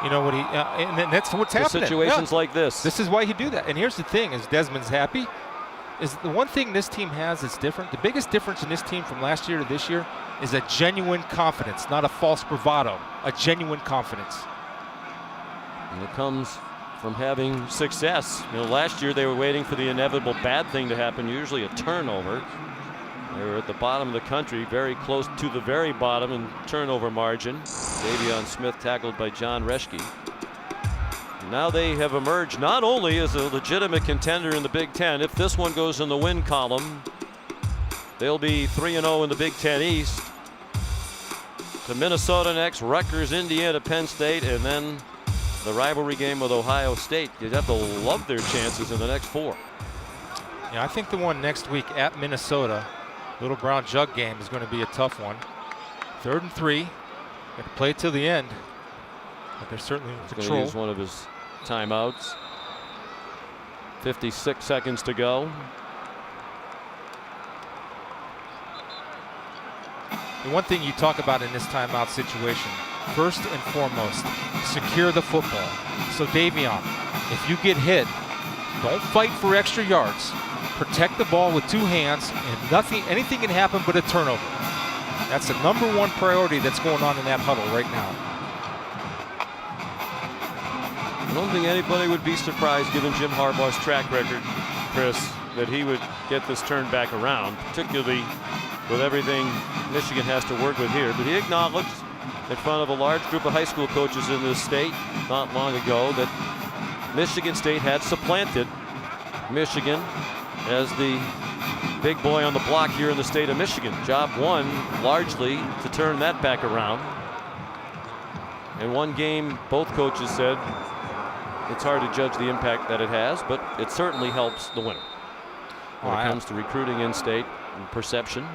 You know what and that's what's happening. Situations like this. This is why you do that. And here's the thing: is Desmond's happy? Is the one thing this team has that's different. The biggest difference in this team from last year to this year is a genuine confidence, not a false bravado. A genuine confidence. And it comes from having success. You know, last year they were waiting for the inevitable bad thing to happen, usually a turnover. They were at the bottom of the country, very close to the very bottom in turnover margin. Davion Smith tackled by John Reschke. Now they have emerged not only as a legitimate contender in the Big Ten. If this one goes in the win column, they'll be 3-0 in the Big Ten East. To Minnesota next, Rutgers, Indiana, Penn State, and then the rivalry game with Ohio State. You'd have to love their chances in the next 4. Yeah, I think the one next week at Minnesota, Little Brown Jug game, is going to be a tough one. 3rd and 3. Got to play it till the end. But they're certainly in control. Going to use one of his timeouts. 56 seconds to go. The one thing you talk about in this timeout situation, first and foremost, secure the football. So Davion, if you get hit, don't fight for extra yards. Protect the ball with 2 hands, and anything can happen but a turnover. That's the #1 priority that's going on in that huddle right now. I don't think anybody would be surprised, given Jim Harbaugh's track record, Chris, that he would get this turned back around, particularly with everything Michigan has to work with here. But he acknowledged in front of a large group of high school coaches in this state not long ago that Michigan State had supplanted Michigan as the big boy on the block here in the state of Michigan. Job one largely to turn that back around. In one game, both coaches said it's hard to judge the impact that it has, but it certainly helps the winner when it comes to recruiting in state and perception.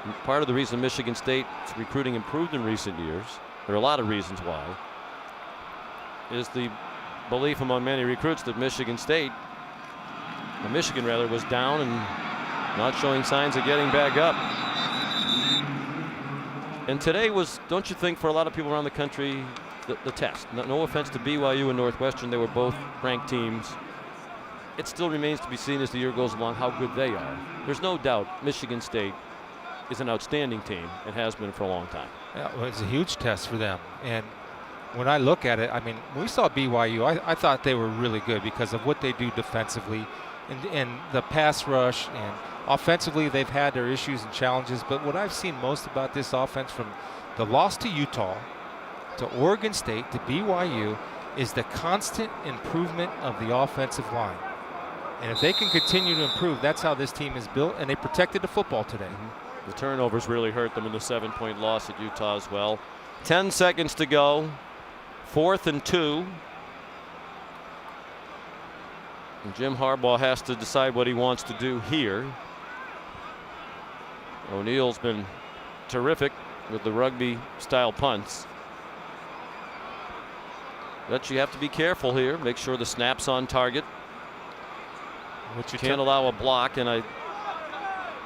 And part of the reason Michigan State's recruiting improved in recent years, there are a lot of reasons why, is the belief among many recruits that Michigan rather, was down and not showing signs of getting back up. And today was, don't you think, for a lot of people around the country, the test. No offense to BYU and Northwestern, they were both ranked teams. It still remains to be seen as the year goes along how good they are. There's no doubt Michigan State is an outstanding team and has been for a long time. Yeah, well, it's a huge test for them. And when I look at it, I mean, when we saw BYU, I thought they were really good because of what they do defensively and the pass rush, and offensively they've had their issues and challenges. But what I've seen most about this offense, from the loss to Utah to Oregon State to BYU, is the constant improvement of the offensive line. And if they can continue to improve, that's how this team is built, and they protected the football today. The turnovers really hurt them in the 7-point loss at Utah as well. 10 seconds to go. 4th and 2. And Jim Harbaugh has to decide what he wants to do here. O'Neill's been terrific with the rugby style punts. But you have to be careful here. Make sure the snap's on target. You can't allow a block, and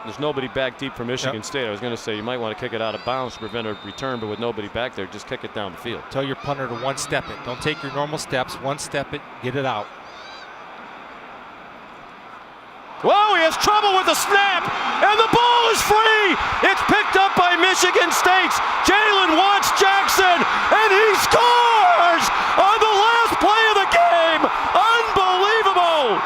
there's nobody back deep for Michigan State. I was going to say you might want to kick it out of bounds to prevent a return, but with nobody back there, just kick it down the field. Tell your punter to one-step it. Don't take your normal steps. One-step it, get it out. Whoa, he has trouble with the snap, and the ball is free. It's picked up by Michigan State. Jalen Watts Jackson, and he scores on the last play of the game. Unbelievable.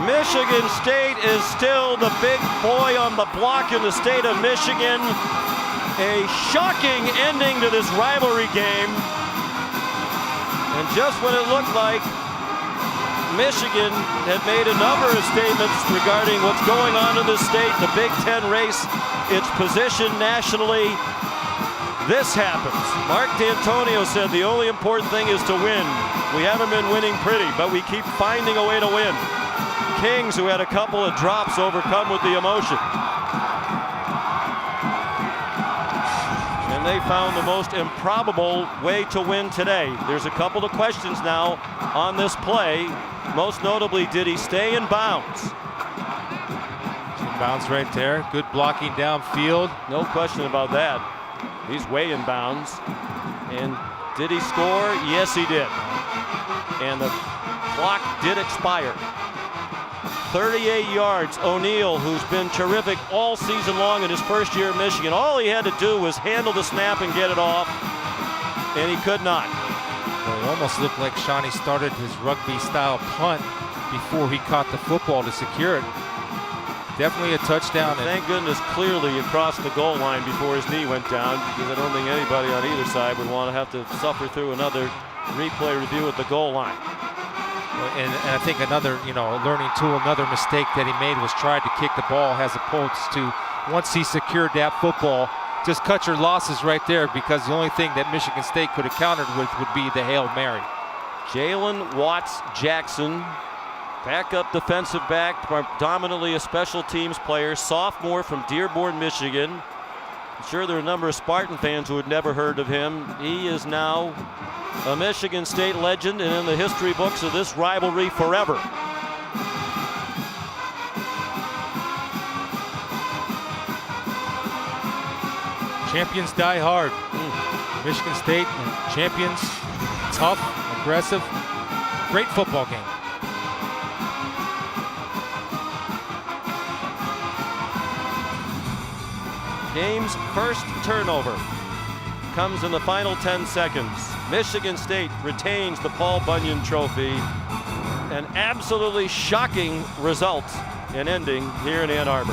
Michigan State is still the big boy on the block in the state of Michigan. A shocking ending to this rivalry game. And just when it looked like Michigan had made a number of statements regarding what's going on in this state, the Big Ten race, its position nationally, this happens. Mark D'Antonio said the only important thing is to win. We haven't been winning pretty, but we keep finding a way to win. Kings, who had a couple of drops, overcome with the emotion. And they found the most improbable way to win today. There's a couple of questions now on this play. Most notably, did he stay in bounds? In bounds right there. Good blocking downfield. No question about that. He's way in bounds. And did he score? Yes, he did. And the clock did expire. 38 yards. O'Neill, who's been terrific all season long in his first year at Michigan. All he had to do was handle the snap and get it off, and he could not. Well, it almost looked like Shawnee started his rugby-style punt before he caught the football to secure it. Definitely a touchdown. Thank goodness clearly across the goal line before his knee went down, because I don't think anybody on either side would want to have to suffer through another replay review at the goal line. And I think another, learning tool, another mistake that he made was try to kick the ball as opposed to, once he secured that football, just cut your losses right there, because the only thing that Michigan State could have countered with would be the Hail Mary. Jalen Watts Jackson, backup defensive back, predominantly a special teams player, sophomore from Dearborn, Michigan. I'm sure there are a number of Spartan fans who had never heard of him. He is now a Michigan State legend and in the history books of this rivalry forever. Champions die hard. Michigan State, champions, tough, aggressive, great football game. Game's first turnover comes in the final 10 seconds. Michigan State retains the Paul Bunyan Trophy. An absolutely shocking result in ending here in Ann Arbor.